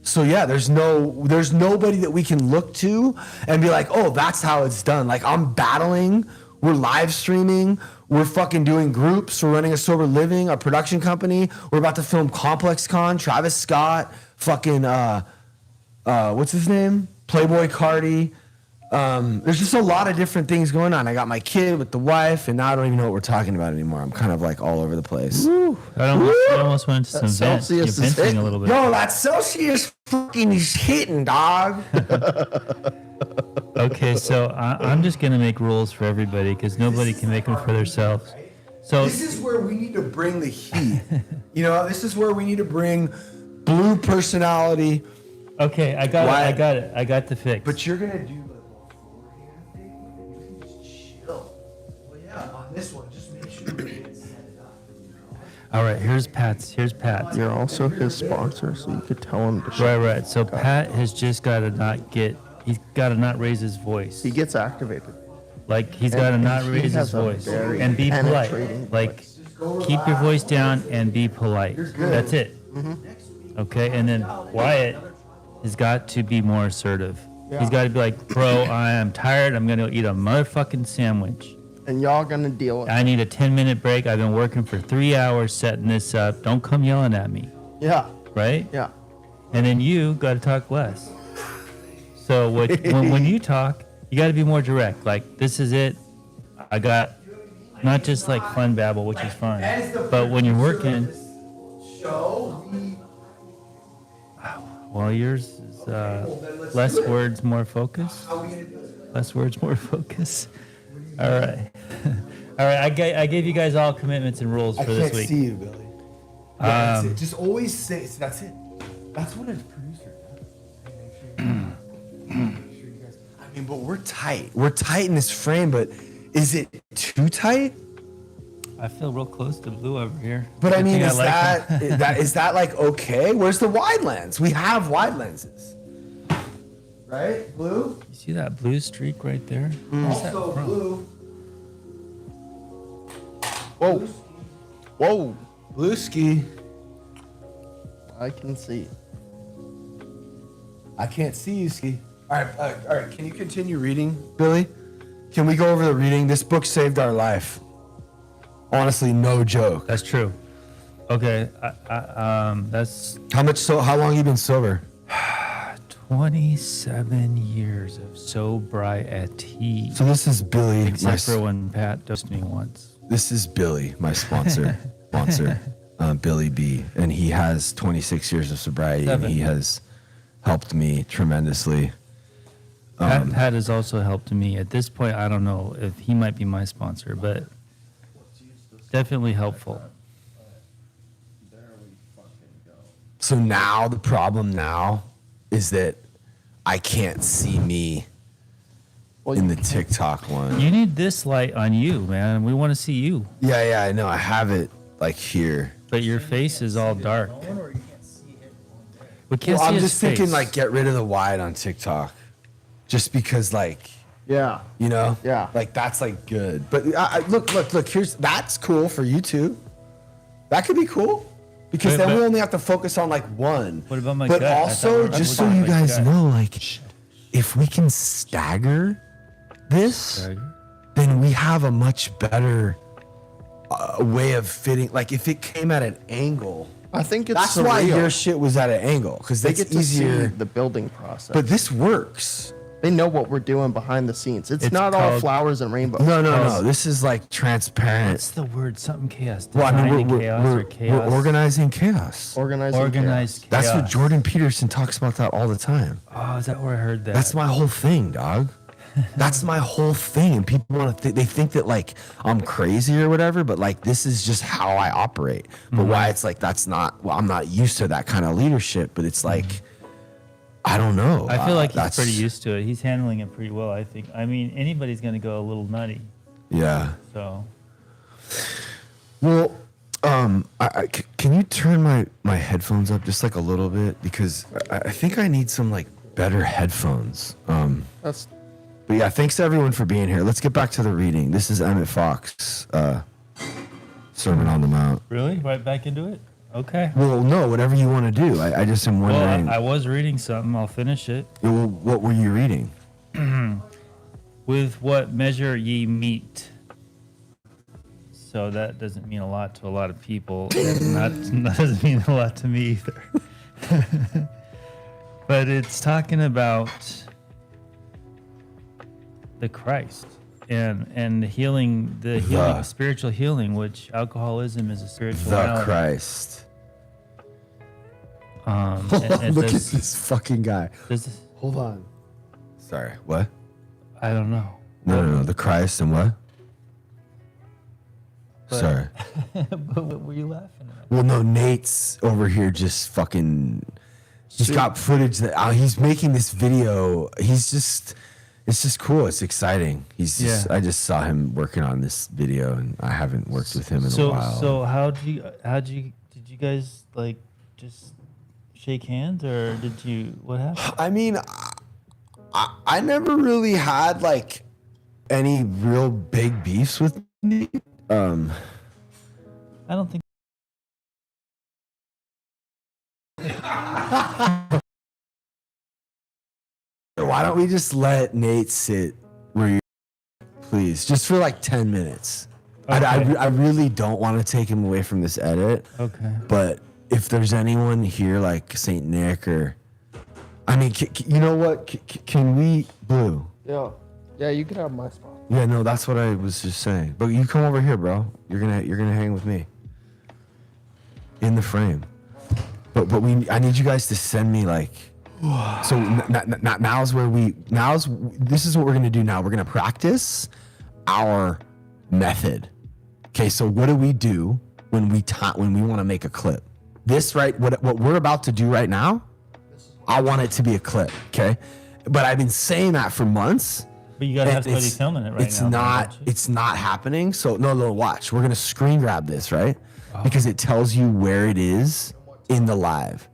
So yeah, there's nobody that we can look to and be like, oh, that's how it's done. Like I'm battling, we're live streaming, we're fucking doing groups, we're running a Sober Living, a production company. We're about to film Complex Con, Travis Scott, fucking what's his name? Playboy Cardi. There's just a lot of different things going on. I got my kid with the wife, and now I don't even know what we're talking about anymore. I'm kind of like all over the place. I almost went into some vents. You're venting a little bit. Yo, that Celsius fucking is hitting, dog. Okay, so I'm just gonna make rules for everybody because nobody can make them for themselves. So this is where we need to bring the heat. You know, this is where we need to bring Blue personality. Okay, I got it. I got the fix. But you're gonna do the beforehand thing. You can just chill. Well, yeah, on this one, just make sure you get set it up. All right, here's Pat's. You're also his sponsor, so you could tell him to shut Right. So Pat has just got to he's got to not raise his voice. He gets activated. Like he's got to not he raise his has a voice very and be polite. penetrating Like keep your voice down and be polite. That's it. Okay, and then Wyatt has got to be more assertive. He's got to be like, bro, I am tired. I'm going to eat a motherfucking sandwich. And y'all gonna deal with it. I need a 10-minute break. I've been working for 3 hours setting this up. Don't come yelling at me. Yeah. Right? Yeah. And then you got to talk less. So when you talk, you got to be more direct. Like, this is it. I got not just like fun babble, which is fun, but when you're working. Well, yours is less words, more focus. Less words, more focus. All right. All right. I gave you guys all commitments and rules for this week. I can't see you, Billy. Yeah, that's it. Just always say, that's it. That's what a producer does. I mean, but we're tight. We're tight in this frame, but is it too tight? I feel real close to Blue over here. But I mean, Good is thing I like him. is that like okay? Where's the wide lens? We have wide lenses. Right? Blue? You see that blue streak right there? Where's that Also from? blue. Whoa. Whoa. Blue ski. I can see. I can't see you, Ski. All right. Can you continue reading, Billy? Can we go over the reading? This book saved our life. Honestly, no joke. That's true. Okay. That's How long you been sober? 27 years of sobriety. So this is Billy. Except for when Pat dosed me once. This is Billy, my sponsor. sponsor, Billy B, and he has 26 years of sobriety, and he has helped me tremendously. Pat has also helped me. At this point, I don't know if he might be my sponsor, but definitely helpful. So now the problem now is that I can't see me in the TikTok one. You need this light on you, man. We want to see you. Yeah, I know. I have it like here. But your face is all dark. We can't Well, see I'm his just thinking face. like get rid of the wide on TikTok. Just because like, Yeah. you know? Yeah. Like that's like good. But look, that's cool for you too. That could be cool. Because then we only have to focus on like one. What about my But gut? I also, thought- just what so about you my guys gut? know, like, if we can stagger this, then we have a much better way of fitting. Like, if it came at an angle, I think it's that's why surreal. your shit was at an angle because They that's get to easier. see the building process. But this works. They know what we're doing behind the scenes. It's It's not all called- flowers and rainbows. No. This is like transparent. What's the word? Something chaos. Well, I mean, Designing chaos or we're chaos. organizing chaos. Organized chaos. That's what Jordan Peterson talks about that all the time. Oh, is that where I heard that? That's my whole thing, dog. That's my whole thing. And people want to they think that like I'm crazy or whatever, but like this is just how I operate. But why it's like that's not, well, I'm not used to that kind of leadership, but it's like, I don't know. I feel like he's That's- pretty used to it. He's handling it pretty well, I think. I mean, anybody's going to go a little nutty. Yeah. So, Well, can you turn my headphones up just like a little bit? Because I think I need some like better headphones. That's But yeah, thanks to everyone for being here. Let's get back to the reading. This is Emmett Fox, Sermon on the Mount. really? Right back into it? Okay. Well, no, whatever you want to do. I just am wondering. Well, I was reading something. I'll finish it. Well, what were you reading? With what measure ye meet. So that doesn't mean a lot to a lot of people. And that doesn't mean a lot to me either. But it's talking about the Christ and the healing, spiritual healing, which alcoholism is a spiritual The malady. Christ. And Look at does- this fucking guy. does this- Hold on. Sorry, what? I don't know. No. The Christ and what? But- Sorry. But what were you laughing at? Well, no, Nate's over here just fucking. He's got footage that he's making this video. He's just. It's just cool. It's exciting. He's just. Yeah. I just saw him working on this video, and I haven't worked with him in a while. So did you guys like just shake hands or did you, what happened? I mean, I never really had like any real big beefs with Nate. I don't think. Why don't we just let Nate sit where you, please, just for like 10 minutes. Okay. I really don't want to take him away from this edit. Okay. But if there's anyone here like Saint Nick or, I mean, you know what? Can we, Blue? yeah. Yeah, you can have my spot. Yeah, no, that's what I was just saying. But you come over here, bro. You're gonna hang with me in the frame. But I need you guys to send me like. So this is what we're gonna do now. We're gonna practice our method. Okay, so what do we do when we want to make a clip? This right, what we're about to do right now, I want it to be a clip. Okay, but I've been saying that for months. But you gotta have and somebody filming it right it's now. not. don't you? It's not happening. So no. Watch. We're gonna screen grab this, right? Because it tells you where it is in the live.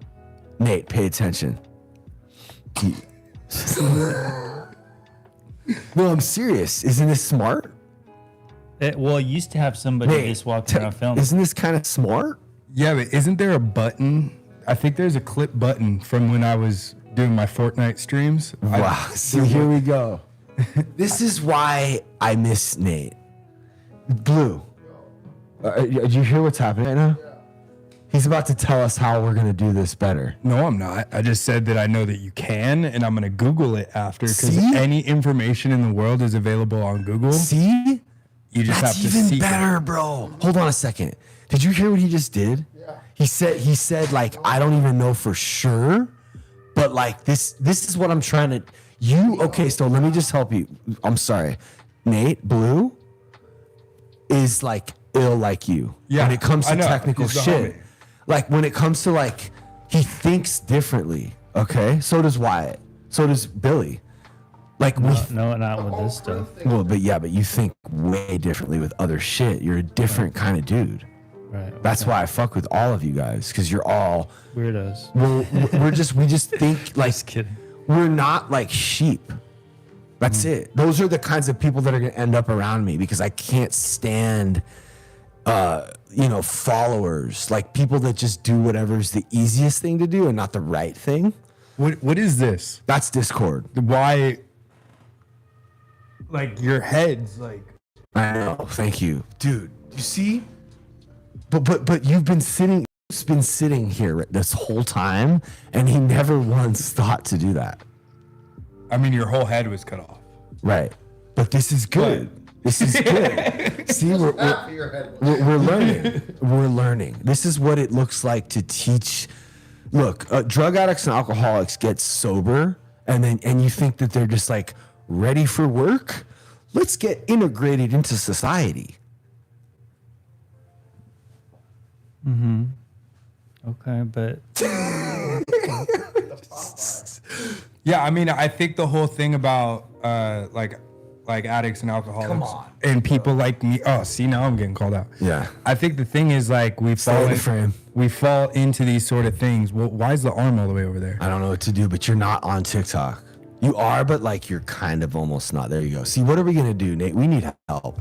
Nate, pay attention. No, I'm serious. Isn't this smart? Well, you used to have somebody Nate, just walk around filming. Isn't this kind of smart? Yeah, but isn't there a button? I think there's a clip button from when I was doing my Fortnite streams. Wow. See, here we go. This is why I miss Nate. Blue, did you hear what's happening right now? He's about to tell us how we're going to do this better. No, I'm not. I just said that I know that you can, and I'm going to Google it after because See? any information in the world is available on Google. See? You just That's have to even seek better, bro. Hold on a second. Did you hear what he just did? Yeah. He said like, I don't even know for sure, but like this is what I'm trying to. Okay, so let me just help you. I'm sorry, Nate. Blue is like ill like you. Yeah, when it comes I to know. technical He's the shit. homie. Like when it comes to like, he thinks differently. Okay, so does Wyatt. So does Billy. Like No, not with this stuff. Well, but you think way differently with other shit. You're a different kind of dude. Right. That's why I fuck with all of you guys, because you're all weirdos. We just think like Just kidding. we're not like sheep. That's it. Those are the kinds of people that are gonna end up around me, because I can't stand followers, like people that just do whatever's the easiest thing to do and not the right thing. What is this? That's Discord. Why? Like your head's like. I know. Thank you, dude. You see, but you've been sitting here this whole time, and he never once thought to do that. I mean, your whole head was cut off. Right. But this is good. This is good. See, we're learning. We're learning. This is what it looks like to teach. Look, drug addicts and alcoholics get sober, and you think that they're just like ready for work. Let's get integrated into society. Mm-hmm. Okay, but Yeah, I mean, I think the whole thing about like addicts and alcoholics and people like me. Oh, see, now I'm getting called out. Yeah. I think the thing is like we fall into these sort of things. Well, why is the arm all the way over there? I don't know what to do, but you're not on TikTok. You are, but like you're kind of almost not. There you go. See, what are we gonna do, Nate? We need help. All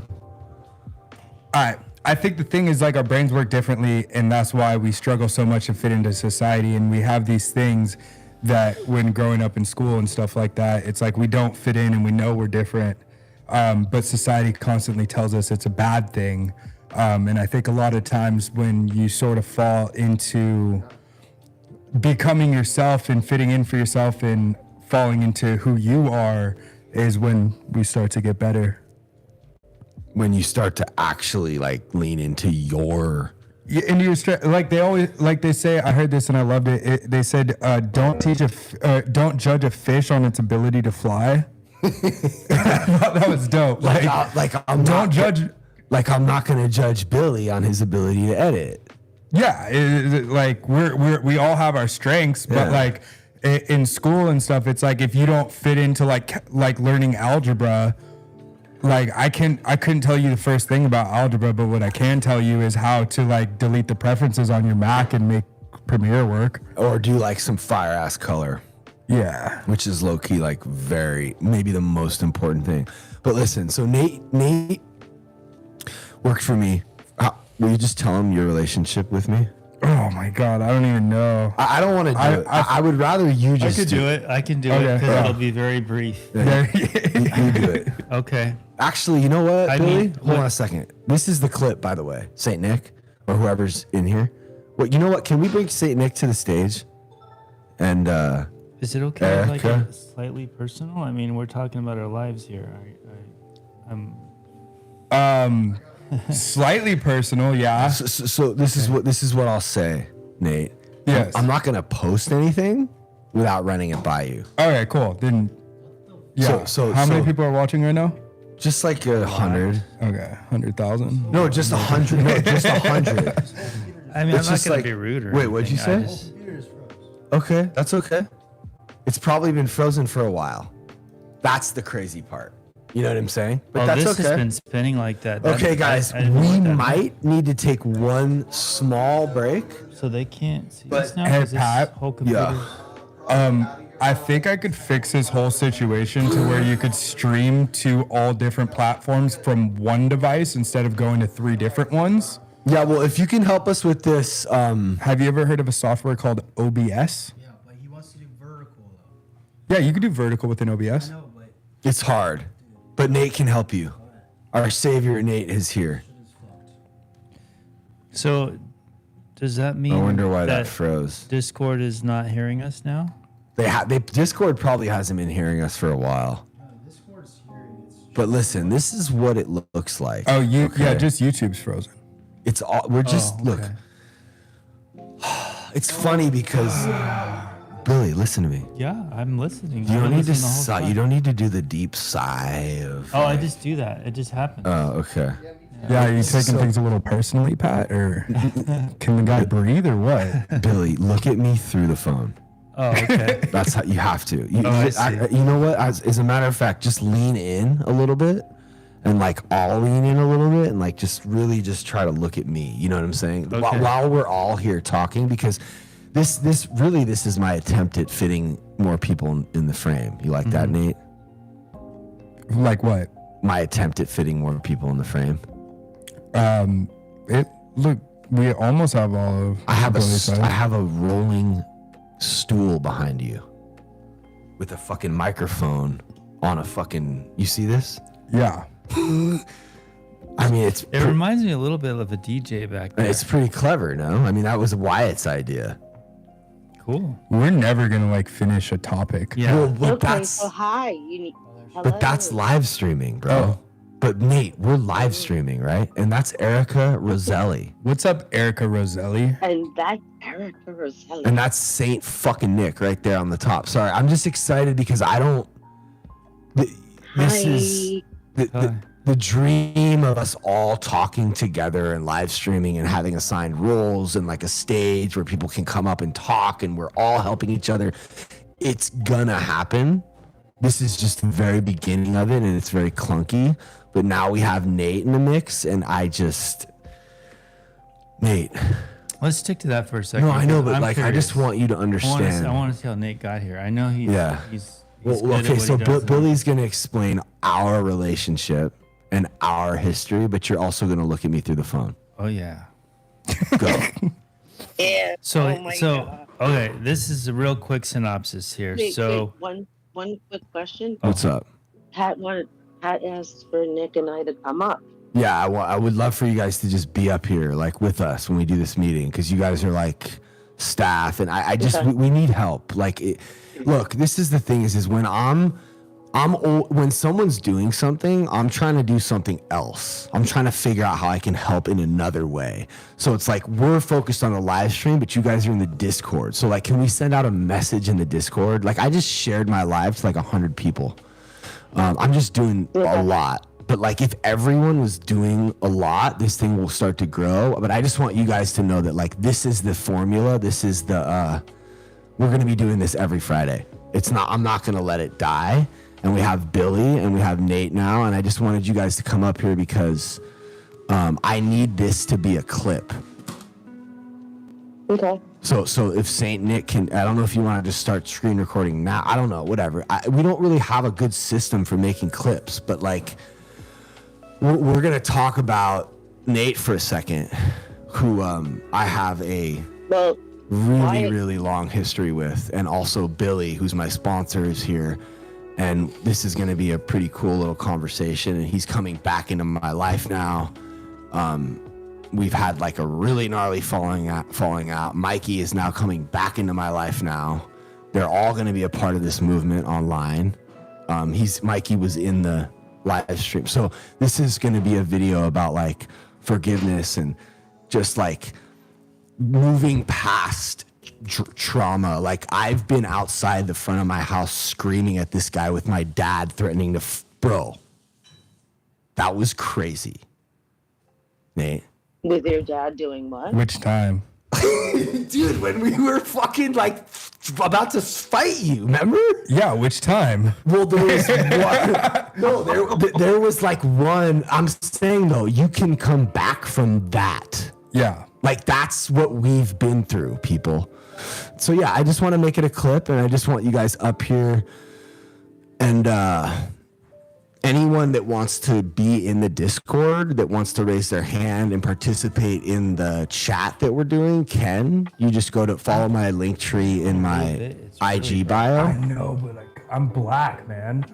right. I think the thing is like our brains work differently, and that's why we struggle so much to fit into society. And we have these things that when growing up in school and stuff like that, it's like we don't fit in and we know we're different. But society constantly tells us it's a bad thing. And I think a lot of times when you sort of fall into becoming yourself and fitting in for yourself and falling into who you are is when we start to get better. When you start to actually like lean into your into your like they always like they say, I heard this and I loved it. They said don't judge a fish on its ability to fly. I thought that was dope. I'm not gonna judge Billy on his ability to edit. Yeah, like we all have our strengths, but like in school and stuff, it's like if you don't fit into like learning algebra. Like I couldn't tell you the first thing about algebra, but what I can tell you is how to like delete the preferences on your Mac and make Premiere work. Or do like some fire ass color. Yeah. Which is low key like maybe the most important thing. But listen, so Nate worked for me. Will you just tell him your relationship with me? Oh my God, I don't even know. I don't want to do it. I would rather you just I could do it. I can do it because it'll be very brief. Yeah, you do it. Okay. Actually, you know what, Billy? Hold on a second. This is the clip, by the way. Saint Nick, or whoever's in here. Well, you know what? Can we bring Saint Nick to the stage? And is it okay? Like slightly personal. I mean, we're talking about our lives here. I'm. Slightly personal, yeah. So this is what I'll say, Nate. Yes. I'm not gonna post anything without running it by you. Okay, cool. Then, yeah. So how many people are watching right now? Just like 100. Okay, 100,000. No, just 100. No, just 100. I mean, I'm not gonna be rude. Wait, what'd you say? Okay, that's okay. It's probably been frozen for a while. That's the crazy part. You know what I'm saying? But that's this okay. has been spinning like that. Okay, guys, we might need to take one small break. So they can't see but us now. Hey, Pat. Whole computer. I think I could fix this whole situation to where you could stream to all different platforms from one device instead of going to 3 different ones. Yeah, well, if you can help us with this, have you ever heard of a software called OBS? Yeah, but he wants to do vertical though. Yeah, you could do vertical within OBS. I know, but it's hard. But Nate can help you. Our savior Nate is here. So, does that mean? I wonder why that froze. Discord is not hearing us now. Discord probably hasn't been hearing us for a while. Discord's hearing. It's But listen, this is what it looks like. Oh, yeah, just YouTube's frozen. It's all we're just look. It's funny because Billy, listen to me. Yeah, I'm listening. You I've don't been need to listening the whole sigh. time. You don't need to do the deep sigh of. Oh, I just do that. It just happens. Oh, okay. Yeah, are you taking things a little personally, Pat, or can the guy breathe, or what? Billy, look at me through the phone. Oh, okay. That's how you have to. I see. You know what? As a matter of fact, just lean in a little bit, and like I'll lean in a little bit, and like just really just try to look at me. You know what I'm saying? Okay. While we're all here talking, because this is my attempt at fitting more people in the frame. You like that, Nate? Like what? My attempt at fitting more people in the frame. Look, we almost have all of. I have Billy's side. I have a rolling stool behind you with a fucking microphone on a fucking. You see this? Yeah. I mean, it reminds me a little bit of a DJ back there. It's pretty clever, no? I mean, that was Wyatt's idea. Cool. We're never gonna like finish a topic. Yeah. Well, but Okay, that's so hi. You need. but that's live streaming, bro. Oh. But Nate, we're live streaming, right? And that's Erica Roselli. What's up, Erica Roselli? And that's Erica Roselli. And that's Saint fucking Nick right there on the top. Sorry, I'm just excited because I don't. This is the dream of us all talking together and live streaming and having assigned roles and like a stage where people can come up and talk and we're all helping each other. It's gonna happen. This is just the very beginning of it, and it's very clunky. But now we have Nate in the mix, and Nate. Let's stick to that for a second. No, I know, but I'm like, I just want you to understand. I want to see how Nate got here. I know he's. Yeah. He's Well, good at okay, what so he does. Billy's going to explain our relationship and our history, but you're also going to look at me through the phone. Oh yeah. Go. Yeah. So Oh my so God. okay, this is a real quick synopsis here. Wait, So wait, one quick question. What's up? Pat asked for Nick and I to come up. Yeah, I would love for you guys to just be up here, like with us when we do this meeting, because you guys are like staff, and I just Okay. we need help. Like, look, this is the thing is when when someone's doing something, I'm trying to do something else. I'm trying to figure out how I can help in another way. So it's like we're focused on the live stream, but you guys are in the Discord. So like, can we send out a message in the Discord? Like, I just shared my live to like 100 people. I'm just doing a lot. But like, if everyone was doing a lot, this thing will start to grow. But I just want you guys to know that like, this is the formula. This is the, we're going to be doing this every Friday. I'm not going to let it die. And we have Billy and we have Nate now. And I just wanted you guys to come up here because I need this to be a clip. Okay. So if Saint Nick can, I don't know if you want to just start screen recording now. I don't know, whatever. We don't really have a good system for making clips, but like, we're going to talk about Nate for a second, who I have a really long history with, and also Billy, who's my sponsor, is here. And this is going to be a pretty cool little conversation, and he's coming back into my life now. We've had like a really gnarly falling out. Mikey is now coming back into my life now. They're all going to be a part of this movement online. Mikey was in the live stream. So this is going to be a video about like forgiveness and just like moving past trauma. Like, I've been outside the front of my house screaming at this guy with my dad threatening to bro. That was crazy. Nate. With your dad doing what? Which time? Dude, when we were fucking like about to fight you, remember? Yeah, which time? Well, there was one. No, there was like one. I'm saying though, you can come back from that. Yeah. Like, that's what we've been through, people. So yeah, I just want to make it a clip, and I just want you guys up here. And anyone that wants to be in the Discord, that wants to raise their hand and participate in the chat that we're doing, can. You just go to follow my link tree in my IG bio. I know, but like, I'm black, man.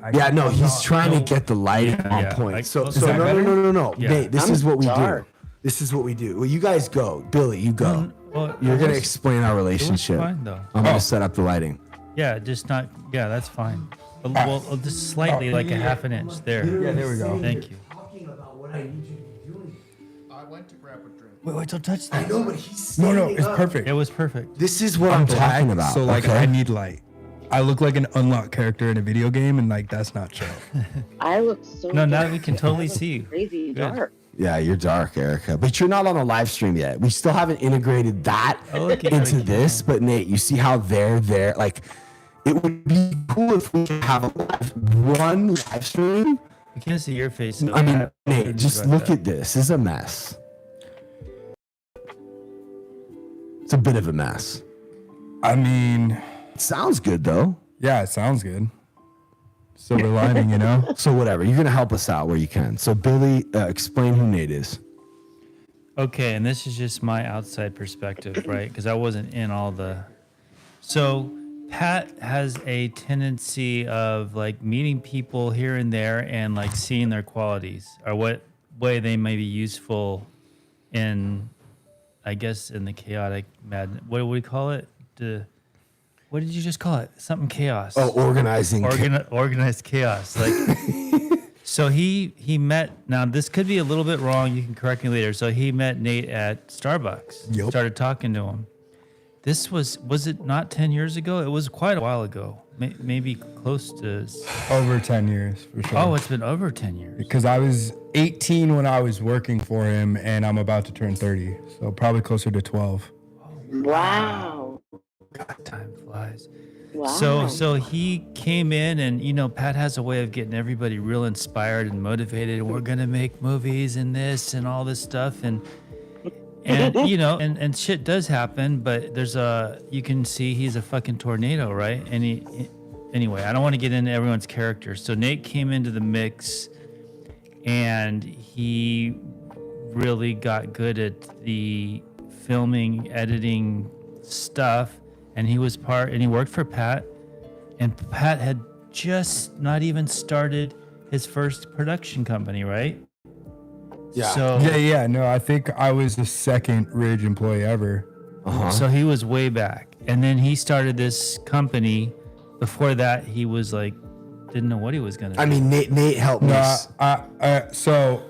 He's trying to get the lighting on point. Like, So is that no. Yeah. Nate, this I'm is what we dark. do. This is what we do. Well, you guys go. Billy, you go. Well, You're it going to was- explain our relationship. fine, though. I'm going to set up the lighting. Yeah, just not. Yeah, that's fine. Well, just slightly, like a half an inch. There. Yeah, there we go. Thank you. Talking about what I need you to be doing. I went to grab a drink. Wait, don't touch that. I know, but he's No, standing it's up. perfect. It was perfect. This is what I'm talking about. So like, okay? I need light. I look like an unlocked character in a video game, and like that's not chill. I look so. No, now dark. we can totally I look see you. Crazy Good. dark. Yeah, you're dark, Erica. But you're not on a live stream yet. We still haven't integrated that look at into you. this. But Nate, you see how they're there? Like, it would be cool if we could have one live stream. We can't see your face. So I mean, Nate, just look at this. This is a mess. It's a bit of a mess. I mean, It sounds good though. yeah, it sounds good. Silver lining, you know. So whatever, you're gonna help us out where you can. So Billy, explain who Nate is. Okay, and this is just my outside perspective, right? Because I wasn't in all the. So Pat has a tendency of like meeting people here and there and like seeing their qualities or what way they may be useful in, I guess, in the chaotic madness. What do we call it? What did you just call it? Something chaos. Oh, organizing. Organized chaos. Like, so he met. Now this could be a little bit wrong. You can correct me later. So he met Nate at Starbucks. Yep. Started talking to him. This was it not 10 years ago? It was quite a while ago. Maybe close to. Over 10 years for sure. Oh, it's been over 10 years. Because I was 18 when I was working for him, and I'm about to turn 30, so probably closer to 12. Wow. God, time flies. Wow. So he came in, and Pat has a way of getting everybody real inspired and motivated. And we're gonna make movies and this and all this stuff, and and shit does happen. But you can see he's a fucking tornado, right? And anyway, I don't want to get into everyone's character. So Nate came into the mix, and he really got good at the filming, editing stuff. And he worked for Pat, and Pat had just not even started his first production company, right? Yeah. So Yeah. No, I think I was the second Ridge employee ever. So he was way back, and then he started this company. Before that, he was like, didn't know what he was gonna. I mean, Nate helped me. So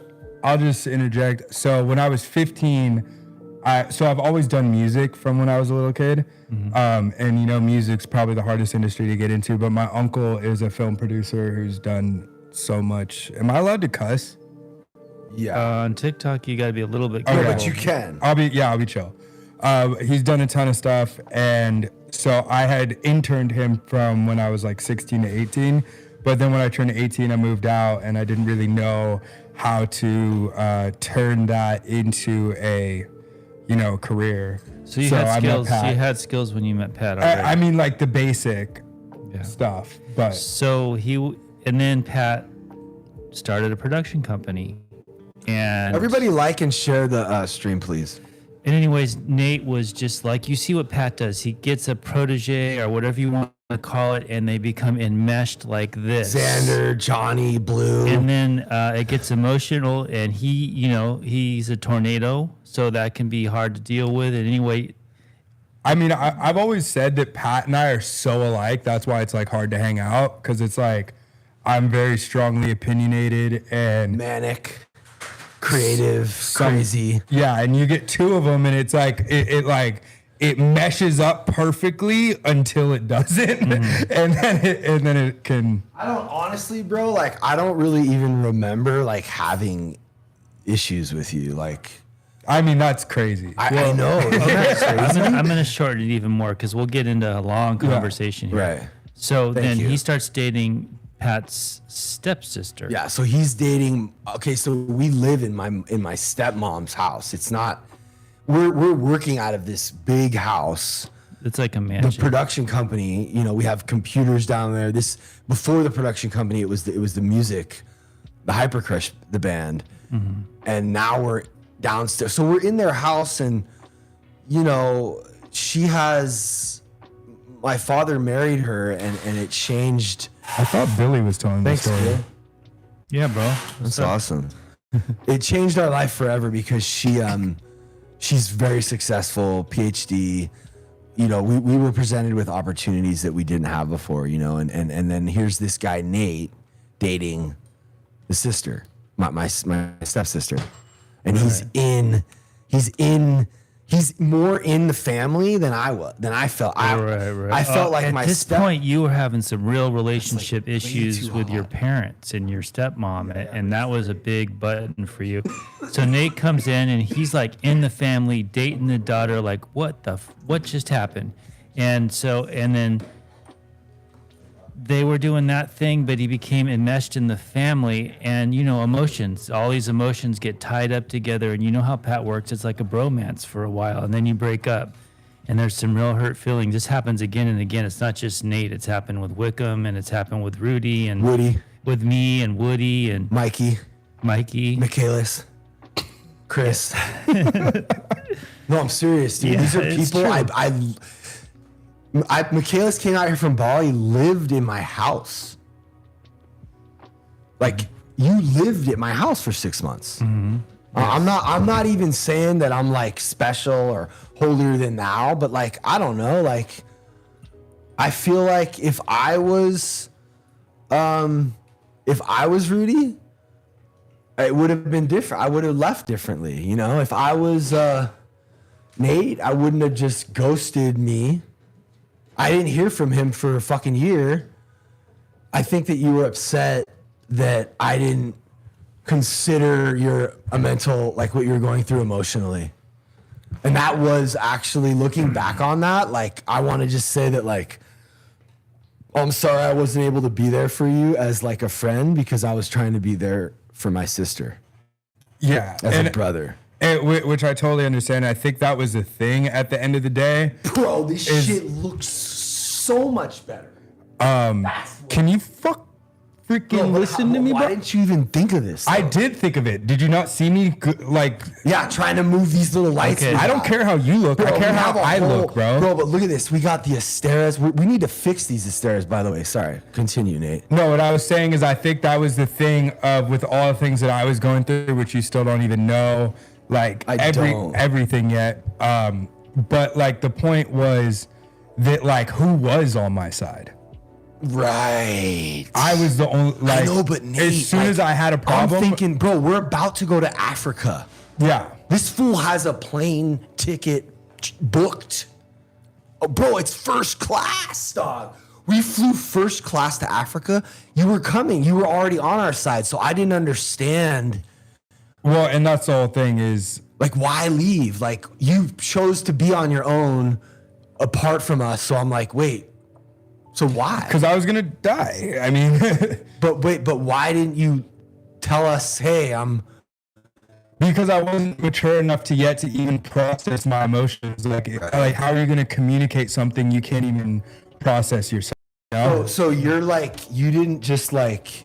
I'll just interject. So when I was 15, I've always done music from when I was a little kid. Mm-hmm. And music's probably the hardest industry to get into, but my uncle is a film producer who's done so much. Am I allowed to cuss? Yeah. On TikTok, you got to be a little bit. Oh, careful. but you can. I'll be chill. He's done a ton of stuff, and so I had interned him from when I was like 16 to 18. But then when I turned 18, I moved out, and I didn't really know how to turn that into a career. So you had skills. You had skills when you met Pat already. I mean, like the basic stuff, but so and then Pat started a production company, and Everybody like and share the stream, please. And anyways, Nate was just like, you see what Pat does. He gets a protege or whatever you want to call it, and they become enmeshed like this. Xander, Johnny, Blue. And then it gets emotional, and he's a tornado, so that can be hard to deal with. And anyway, I mean, I've always said that Pat and I are so alike. That's why it's like hard to hang out, because it's like I'm very strongly opinionated and manic, creative, crazy. Yeah, and you get two of them, and it's like it meshes up perfectly until it doesn't, and then it can. I don't honestly, bro. Like, I don't really even remember like having issues with you. Like, I mean, that's crazy. I know. I'm gonna shorten it even more because we'll get into a long conversation here. Right. So Thank then you. he starts dating Pat's stepsister. Yeah, so he's dating. Okay, so we live in my stepmom's house. It's not. We're working out of this big house. It's like a mansion. The production company, we have computers down there. This before the production company, it was the music, the Hypercrush, the band, and now we're downstairs. So we're in their house, and she has. My father married her, and it changed. I thought Billy was telling the story. Bill. Yeah, bro. That's awesome. It changed our life forever because she's very successful, PhD, you know, we were presented with opportunities that we didn't have before, you know, and then here's this guy, Nate, dating the sister, my stepsister. And he's more in the family than I felt. I felt like at this point you were having some real relationship issues with your parents and your stepmom, and that was a big button for you. So Nate comes in and he's like in the family dating the daughter, like what just happened? And then they were doing that thing, but he became enmeshed in the family, and you know, all these emotions get tied up together, and you know how Pat works. It's like a bromance for a while, and then you break up, and there's some real hurt feelings. This happens again and again. It's not just Nate. It's happened with Wickham, and it's happened with Rudy and Woody, with me and Woody and Mikey, Michaelis, Chris. No, I'm serious, dude. Yeah, These are people Michaelis came out here from Bali, lived in my house. Like, you lived at my house for 6 months. Mm-hmm. I'm not even saying that I'm like special or holier than thou, but like, I don't know, like, I feel like if I was Rudy, it would have been different. I would have left differently, you know? If I was Nate, I wouldn't have just ghosted me. I didn't hear from him for a fucking year. I think that you were upset that I didn't consider a mental, like what you were going through emotionally. And that was actually, looking back on that, like, I want to just say that, like, I'm sorry I wasn't able to be there for you as like a friend, because I was trying to be there for my sister. Yeah. As a brother. Which I totally understand. I think that was the thing at the end of the day. Bro, this shit looks so much better. Can you freaking listen to me, bro? Why didn't you even think of this? I did think of it. Did you not see me trying to move these little lights? Okay. I don't care how you look. I care how I look, bro. Bro, but look at this. We got the Asteras. We need to fix these Asteras, by the way. Sorry. Continue, Nate. No, what I was saying is I think that was the thing of, with all the things that I was going through, which you still don't even know, like everything yet. But like the point was that, like, who was on my side? Right. I was the only, like, I know, but Nate, as soon as I had a problem, I'm thinking, bro, we're about to go to Africa. Yeah. This fool has a plane ticket booked. Oh, bro, it's first class, dog. We flew first class to Africa. You were coming. You were already on our side, so I didn't understand. Well, and that's the whole thing is, like, why leave? Like, you chose to be on your own apart from us, so I'm like, wait. So why? Because I was gonna die. I mean, but why didn't you tell us, hey, because I wasn't mature enough to even process my emotions. Like how are you gonna communicate something you can't even process yourself? You know? So you're like, you didn't just like,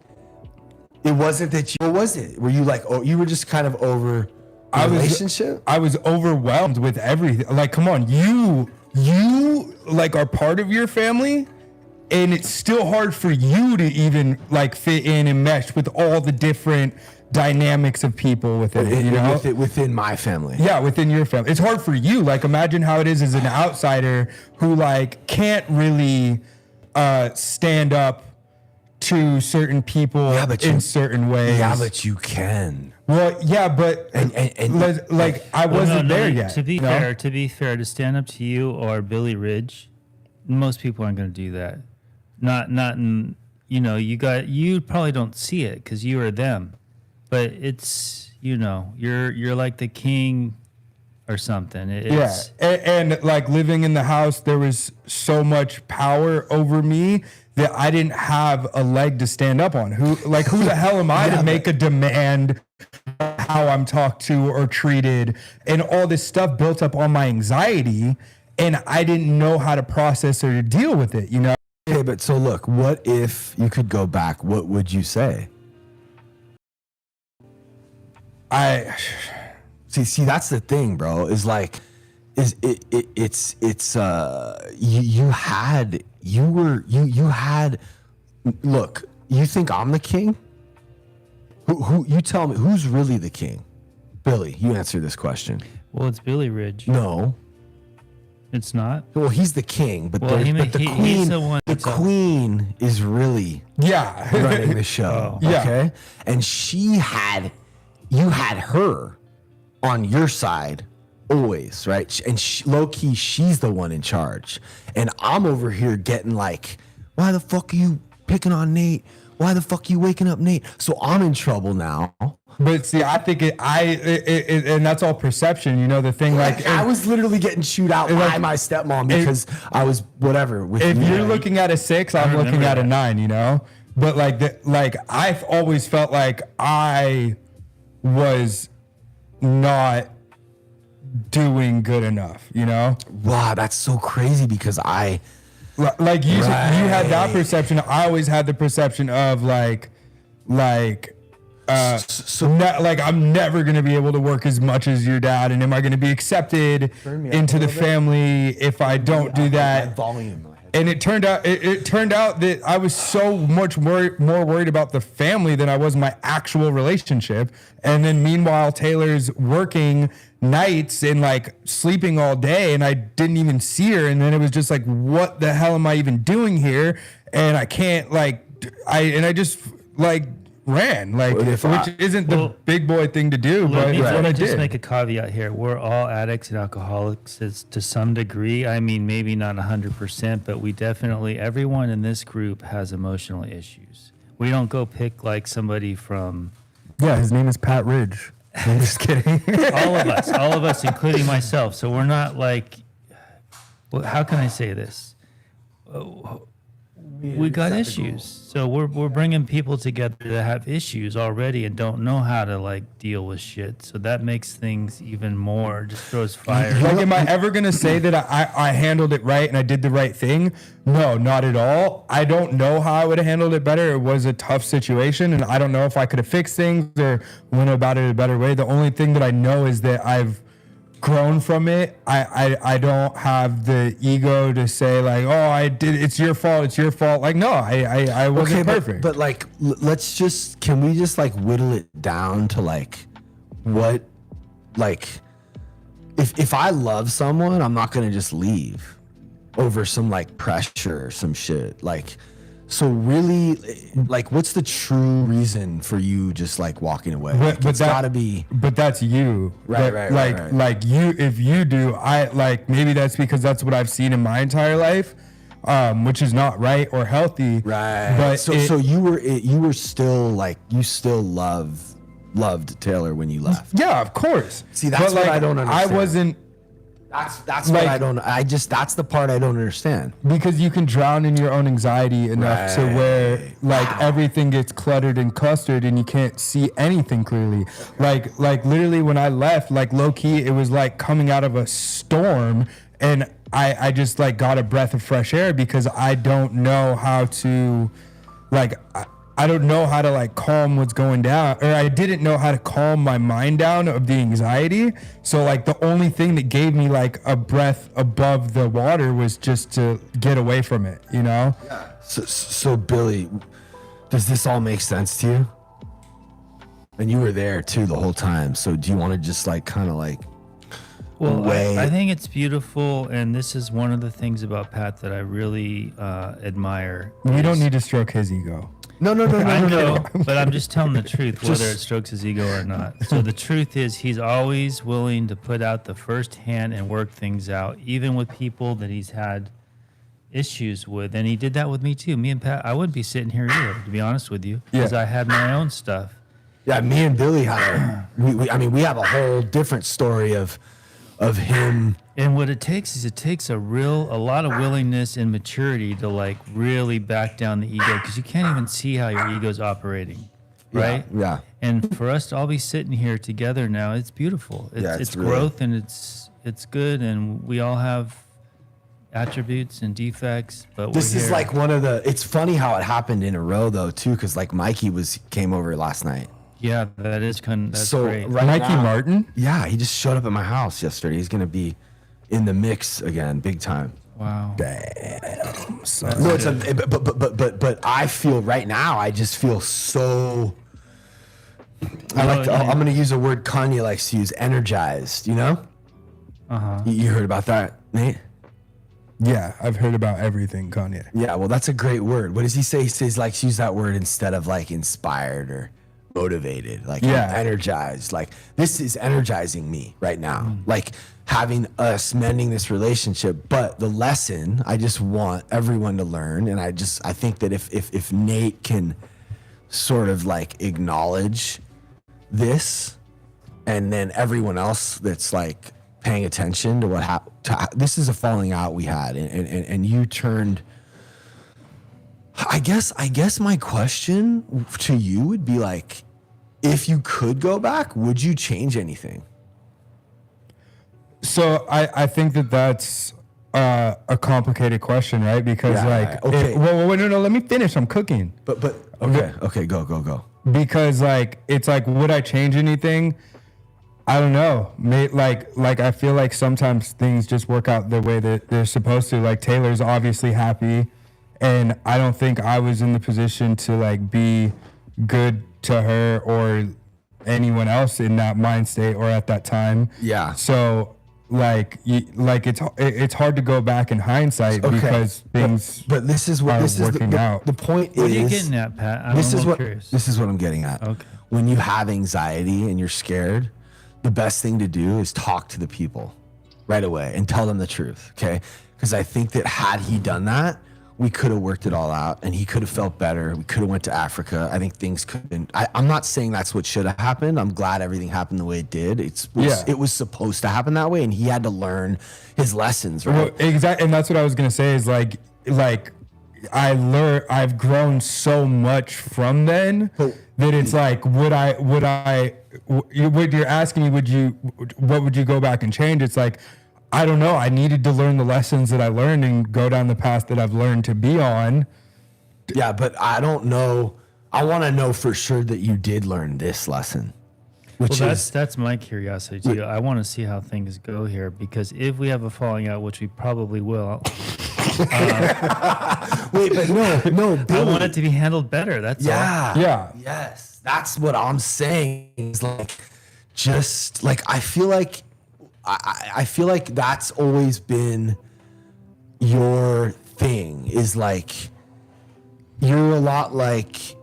it wasn't that you, what was it? Were you like, oh, you were just kind of over the relationship? I was overwhelmed with everything. Like, come on, you like are part of your family, and it's still hard for you to even like fit in and mesh with all the different dynamics of people within it, you know? Within my family. Yeah, within your family. It's hard for you. Like, imagine how it is as an outsider who like can't really stand up to certain people in certain ways. Yeah, but you can. Well, yeah, but I wasn't there yet. To be fair, to stand up to you or Billy Ridge, most people aren't going to do that. Not in, you know, you probably don't see it because you are them, but it's, you know, you're like the king or something. And like living in the house, there was so much power over me that I didn't have a leg to stand up on. Who the hell am I to make a demand how I'm talked to or treated, and all this stuff built up on my anxiety, and I didn't know how to process or to deal with it, you know? Okay, but so look, what if you could go back? What would you say? See, that's the thing, bro, is like, look, you think I'm the king? Who you tell me, who's really the king? Billy, you answer this question. Well, it's Billy Ridge. No, It's not. Well, he's the king, but, Well, but the queen, he's the one. the queen is really running the show. Oh. Okay, and you had her on your side always, right? And low key, she's the one in charge, and I'm over here getting like, why the fuck are you picking on Nate? Why the fuck are you waking up Nate? So I'm in trouble now. But see, I think and that's all perception. You know, the thing like I was literally getting chewed out by my stepmom because I was whatever. If you're looking at a 6, I'm looking at a 9. You know, but like I've always felt like I was not doing good enough. You know. Wow, that's so crazy because like you had that perception. I always had the perception of like. Like I'm never gonna be able to work as much as your dad, and am I gonna be accepted into the family if I don't do that? And it turned out that I was so much more worried about the family than I was my actual relationship. And then meanwhile, Taylor's working nights and like sleeping all day, and I didn't even see her. And then it was just like, what the hell am I even doing here? And I can't I just like ran which isn't the big boy thing to do, but it's what I did. Just make a caveat here. We're all addicts and alcoholics to some degree. I mean, maybe not 100%, but we definitely, everyone in this group has emotional issues. We don't go pick like somebody from. Yeah, his name is Pat Ridge. I'm just kidding. all of us, including myself. So we're not like, well, how can I say this? We got issues. So we're bringing people together that have issues already and don't know how to like deal with shit. So that makes things even more, just throws fire. Like, am I ever going to say that I handled it right and I did the right thing? No, not at all. I don't know how I would have handled it better. It was a tough situation, and I don't know if I could have fixed things or went about it a better way. The only thing that I know is that I've grown from it. I don't have the ego to say like, oh, I did, it's your fault. Like, no, I wasn't perfect. But like, can we just like whittle it down to like what, like, if I love someone, I'm not going to just leave over some like pressure or some shit. Like, so really, like, what's the true reason for you just like walking away? But it's gotta be. But that's you, right? Like you, if you do, I like maybe that's because that's what I've seen in my entire life, which is not right or healthy. Right. But so you were still like, you still loved Taylor when you left. Yeah, of course. See, that's what I don't understand. I wasn't. That's what I don't. That's the part I don't understand. Because you can drown in your own anxiety enough to where like everything gets cluttered and clustered and you can't see anything clearly. Like literally when I left, like low key, it was like coming out of a storm, and I just like got a breath of fresh air because I don't know how to like. I don't know how to like calm what's going down, or I didn't know how to calm my mind down of the anxiety. So like the only thing that gave me like a breath above the water was just to get away from it, you know? Yeah. So Billy, does this all make sense to you? And you were there too the whole time. So do you want to just like kind of like Well, I think it's beautiful, and this is one of the things about Pat that I really admire. We don't need to stroke his ego. No. I know, but I'm just telling the truth, whether it strokes his ego or not. So the truth is, he's always willing to put out the first hand and work things out, even with people that he's had issues with. And he did that with me too. Me and Pat, I wouldn't be sitting here either, to be honest with you, because I had my own stuff. Yeah, me and Billy had. We have a whole different story of him. And what it takes is a lot of willingness and maturity to like really back down the ego, because you can't even see how your ego's operating, right? Yeah. And for us to all be sitting here together now, it's beautiful. It's really growth, and it's good, and we all have attributes and defects, but this is like one of the. It's funny how it happened in a row though too, because like Mikey came over last night. Yeah, that's great. Right Mikey now, Martin? Yeah, he just showed up at my house yesterday. He's gonna be in the mix again, big time. Wow. Damn. No, but I feel right now. I just feel so. I'm gonna use a word Kanye likes to use, energized. You know. Uh-huh. You heard about that, Nate? Yeah, I've heard about everything, Kanye. Yeah, well, that's a great word. What does he say? He says likes to use that word instead of like inspired or motivated, like energized. Like this is energizing me right now. Like having us mending this relationship. But the lesson I just want everyone to learn, and I think that if Nate can sort of like acknowledge this, and then everyone else that's like paying attention to what happened. This is a falling out we had, and you turned. I guess my question to you would be like, if you could go back, would you change anything? So I think that's a complicated question, right? Because okay. Wait, no, let me finish. I'm cooking. But okay, go. Because like it's like, would I change anything? I don't know. Like I feel like sometimes things just work out the way that they're supposed to. Like Taylor's obviously happy, and I don't think I was in the position to like be good to her or anyone else in that mind state or at that time. Yeah. So it's hard to go back in hindsight because things. But this is what this is working out. The point What is. are you getting at, Pat? This is Curious. what I'm getting at. Okay. When you have anxiety and you're scared, the best thing to do is talk to the people right away and tell them the truth, okay? Because I think that had he done that, we could have worked it all out and he could have felt better. We could have went to Africa. I think things could have been, I'm not saying that's what should have happened. I'm glad everything happened the way it did. It was supposed to happen that way, and he had to learn his lessons, right? Well, exactly, and that's what I was gonna say is like I've grown so much from then that it's like, what you're asking me, what would you go back and change? It's like, I don't know. I needed to learn the lessons that I learned and go down the path that I've learned to be on. Yeah, but I don't know. I want to know for sure that you did learn this lesson. That's my curiosity too. I want to see how things go here, because if we have a falling out, which we probably will, wait, but no, Billy. I want it to be handled better. That's all. Yeah. Yes, that's what I'm saying. Is like, just like I feel like that's always been your thing. Is like you're a lot like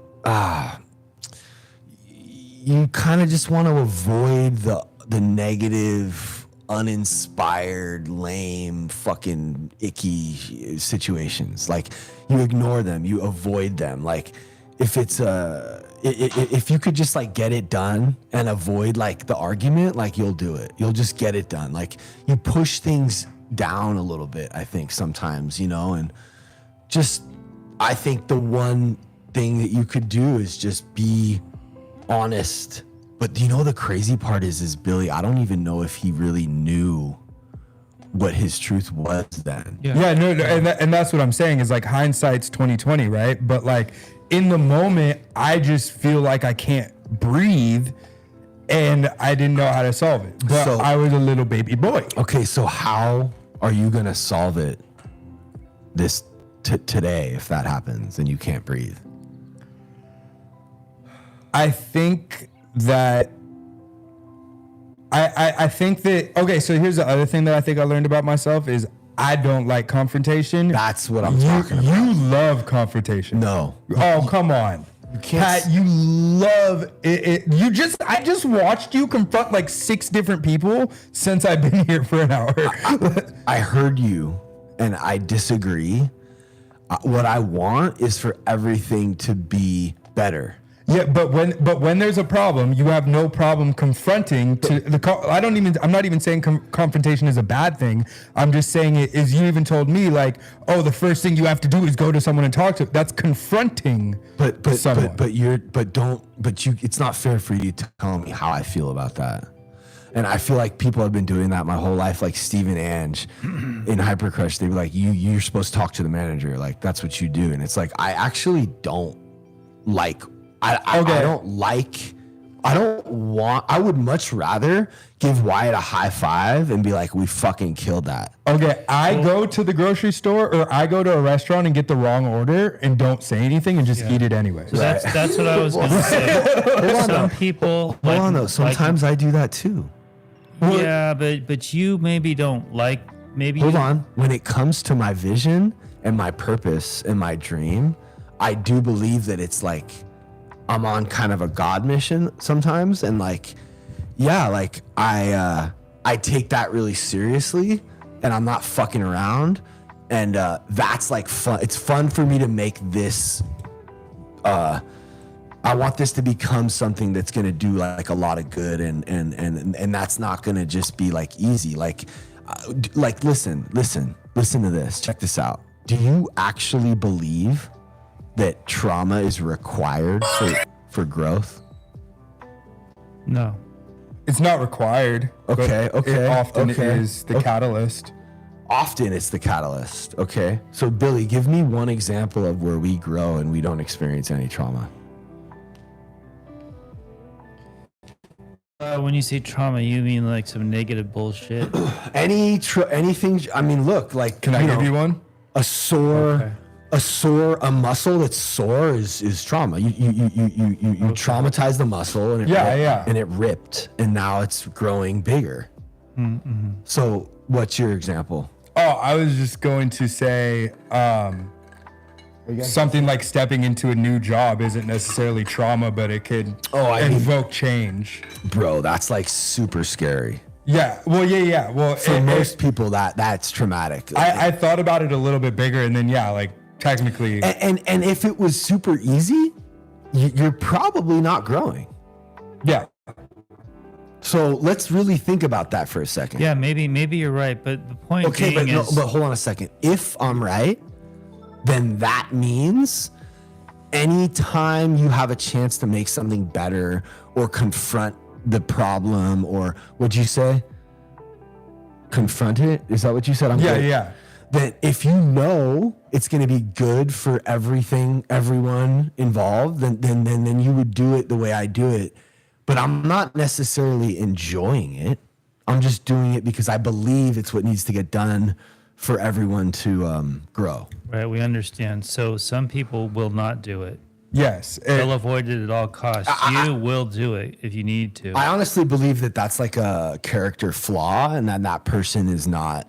you kind of just want to avoid the negative, uninspired, lame, fucking icky situations. Like you ignore them, you avoid them. Like if it's if you could just like get it done and avoid like the argument, like you'll do it. You'll just get it done. Like you push things down a little bit, I think sometimes, and just I think the one thing that you could do is just be honest. But the crazy part is Billy, I don't even know if he really knew what his truth was then. No, and that's what I'm saying is like hindsight's 20/20, right? But like in the moment, I just feel like I can't breathe, and I didn't know how to solve it. But I was a little baby boy. Okay, so how are you gonna solve it today if that happens and you can't breathe? I think that I think that okay, so here's the other thing that I think I learned about myself is I don't like confrontation. That's what I'm talking about. You love confrontation. No. Oh, come on. You can't. Pat, you love it. I just watched you confront like 6 different people since I've been here for an hour. I heard you and I disagree. What I want is for everything to be better. Yeah, but when there's a problem, you have no problem confronting I'm not even saying confrontation is a bad thing. I'm just saying it is. You even told me like, oh, the first thing you have to do is go to someone and talk to. That's confronting. Someone. It's not fair for you to tell me how I feel about that. And I feel like people have been doing that my whole life. Like Steve and Ange in Hypercrush, they were like, you're supposed to talk to the manager. Like that's what you do. And it's like, I actually don't like. I would much rather give Wyatt a high five and be like, we fucking killed that. Okay, I go to the grocery store or I go to a restaurant and get the wrong order and don't say anything and just eat it anyway. So that's what I was going to say. Some people... Hold on, though. Sometimes I do that too. Yeah, but you maybe don't like maybe hold on. When it comes to my vision and my purpose and my dream, I do believe that it's like I'm on kind of a God mission sometimes, and like, yeah, like I take that really seriously, and I'm not fucking around, and that's like fun. It's fun for me to make this. I want this to become something that's gonna do like a lot of good, and that's not gonna just be like easy. Like listen to this. Check this out. Do you actually believe that trauma is required for growth? No. It's not required. Okay. It often is the catalyst. Often it's the catalyst. Okay. So Billy, give me one example of where we grow and we don't experience any trauma. When you say trauma, you mean like some negative bullshit? Anything. I mean, look, like, can I give you one? A sore, a muscle that's sore is trauma. You traumatize the muscle and it ripped, and now it's growing bigger. Mm-hmm. So what's your example? Oh, I was just going to say something like stepping into a new job isn't necessarily trauma, but it could invoke change. Bro, that's like super scary. Yeah. Well, yeah. Well, for most people, that's traumatic. I thought about it a little bit bigger, and then like technically. And if it was super easy, you're probably not growing. Yeah. So let's really think about that for a second. Yeah, maybe you're right, but the point being but hold on a second. If I'm right, then that means anytime you have a chance to make something better or confront the problem, or what'd you say? Confront it? Is that what you said? Yeah. That if you know it's going to be good for everyone involved, then you would do it the way I do it. But I'm not necessarily enjoying it. I'm just doing it because I believe it's what needs to get done for everyone to grow. Right, we understand. So some people will not do it. Yes. They'll avoid it at all costs. You will do it if you need to. I honestly believe that that's like a character flaw, and that person is not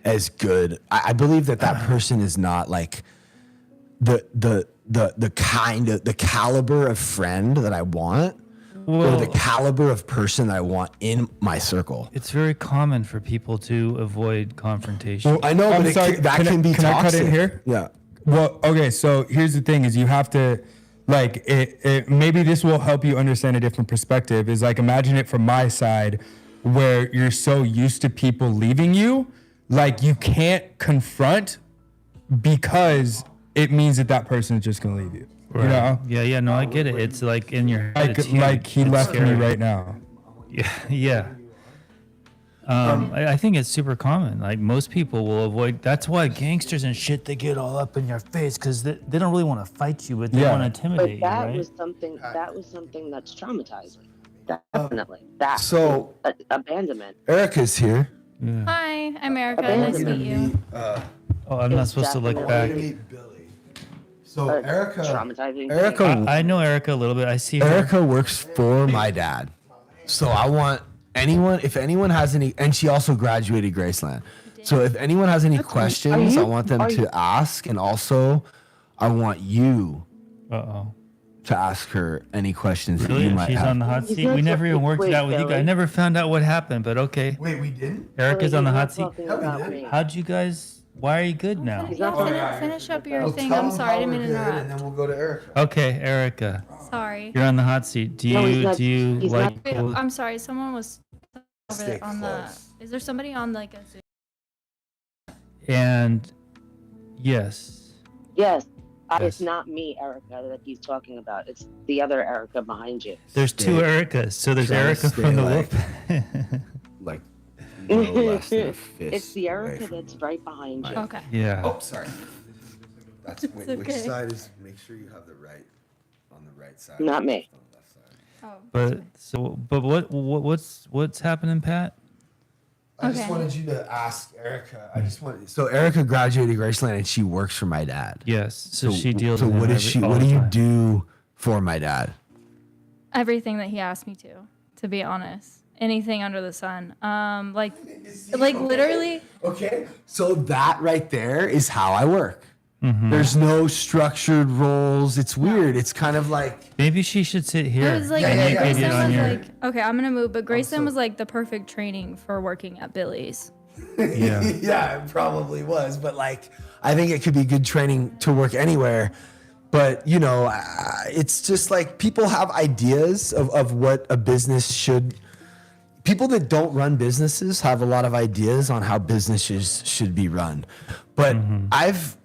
as good. I believe that person is not like the caliber of friend that I want, or the caliber of person that I want in my circle. It's very common for people to avoid confrontation. Well, I know, but that can be toxic. Can I cut in here? Yeah. Well, okay. So here's the thing: is you have to, like, it. Maybe this will help you understand a different perspective. Is like, imagine it from my side, where you're so used to people leaving you, like you can't confront because it means that person is just gonna leave you. Right. You know? Yeah. No, I get it. It's like in your head. Like he left me right now. Yeah. I think it's super common. Like most people will avoid. That's why gangsters and shit, they get all up in your face because they don't really want to fight you, but they want to intimidate but that you, right? was something. That was something that's traumatizing. Definitely. That. So abandonment. Erica's here. Yeah. Hi, I'm Erica. Nice to meet you. I'm not supposed to look back. So Erica, traumatizing. I know Erica a little bit. I see her. Erica works for my dad. So I want if anyone has any, and she also graduated Graceland. So if anyone has any questions, I want them to ask, and also I want you to ask her any questions that you might She's have. on the hot seat. We never even worked it out with you guys. I never found out what happened, but okay. Wait, we didn't? Erica's on the hot seat. Seat. How'd you guys? Why are you good now? Yeah, finish up your thing. I'm sorry, I didn't mean to interrupt. And then we'll go to Erica. Okay, Erica. Sorry. You're on the hot seat. Do you like? Wait, I'm sorry. Someone was over there on the. Is there somebody on like a Zoom? And yes. Yes. It's not me, Erica, that he's talking about. It's the other Erica behind you. There's two Ericas. So there's Erica from the Wolf. Like no less than a fist It's the away Erica from that's right behind you. Okay. Yeah. Oh, sorry. That's which okay. side is? Make sure you have the right on the right side. Not me. On the left side. Oh. But what's happening, Pat? I just wanted you to ask Erica. So Erica graduated Graceland and she works for my dad. Yes. So she deals. So with what him is she? all What the do you time. do for my dad? Everything that he asked me to. to be honest. Anything under the sun. Like literally. Okay. So that right there is how I work. Mm-hmm. There's no structured roles. It's weird. It's kind of like maybe she should sit here. It was like Graceland was like, okay, I'm gonna move, but Graceland was like the perfect training for working at Billy's. Yeah. Yeah, it probably was. But like, I think it could be good training to work anywhere. But, you know, it's just like people have ideas of what a business should. People that don't run businesses have a lot of ideas on how businesses should be run. But I've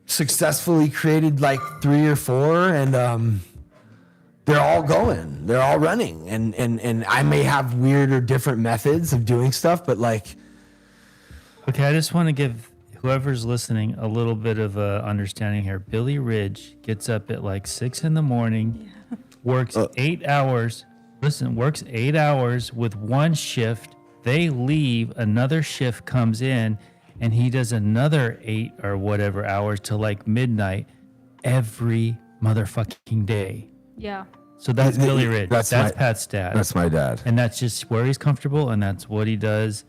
successfully created like 3 or 4, and they're all going. They're all running. And I may have weird or different methods of doing stuff, but like. Okay, I just want to give whoever's listening a little bit of a understanding here. Billy Ridge gets up at like 6 a.m, works 8 hours. Listen, works 8 hours with one shift. They leave, another shift comes in, and he does another 8 or whatever hours till like midnight every motherfucking day. Yeah. So that's Billy Ridge. That's my- Pat's dad. That's my dad. And that's just where he's comfortable, and that's what he does.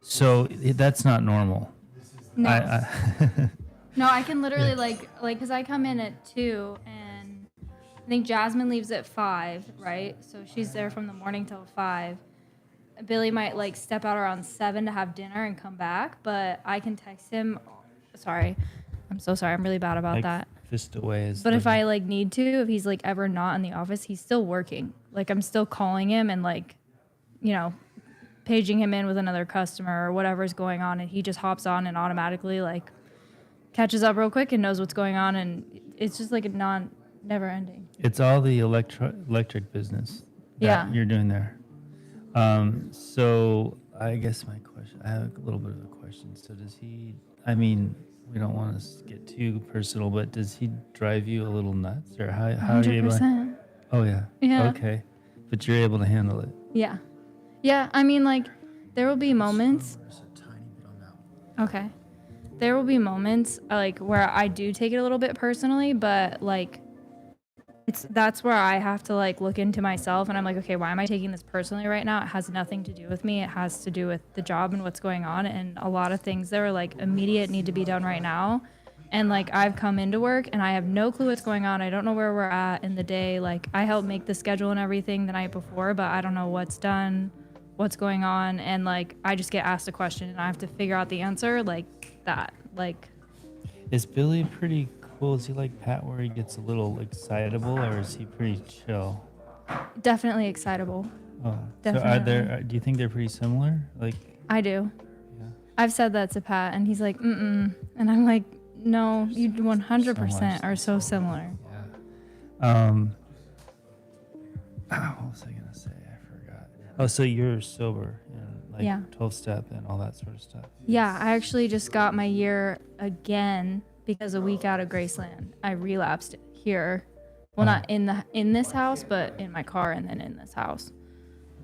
So that's not normal. No. No, I can literally like, cause I come in at 2, and I think Jasmine leaves at 5, right? So she's there from the morning till 5. Billy might like step out around 7 to have dinner and come back, but I can text him. Sorry, I'm so sorry. I'm really bad about Like, that. Fist away is. But if I like need to, if he's like ever not in the office, he's still working. Like I'm still calling him and like, you know, paging him in with another customer or whatever's going on, and he just hops on and automatically like catches up real quick and knows what's going on, and it's just like a never ending. It's all the electric business that you're doing there. So I guess my question, I have a little bit of a question. So does he, I mean, we don't want to get too personal, but does he drive you a little nuts, or how are you able to? 100%. Oh yeah. Yeah. Okay. But you're able to handle it. Yeah. Yeah, I mean, like, there will be moments. Okay. There will be moments, like, where I do take it a little bit personally, but, like, that's where I have to, like, look into myself, and I'm like, okay, why am I taking this personally right now? It has nothing to do with me. It has to do with the job and what's going on, and a lot of things that are, like, immediate need to be done right now. And, like, I've come into work, and I have no clue what's going on. I don't know where we're at in the day. Like, I help make the schedule and everything the night before, but I don't know what's done, what's going on, and like I just get asked a question and I have to figure out the answer like that. Like, is Billy pretty cool? Is he like Pat, where he gets a little excitable, or is he pretty chill? Definitely excitable. Oh, definitely. So do you think they're pretty similar? Like, I do. Yeah. I've said that to Pat, and he's like, and I'm like, no, you 100% are so similar. Yeah. What was I gonna say? Oh, so you're sober and like 12-step and all that sort of stuff. Yeah, I actually just got my year again because a week out of Graceland, I relapsed here. Well, not in this house, but in my car and then in this house.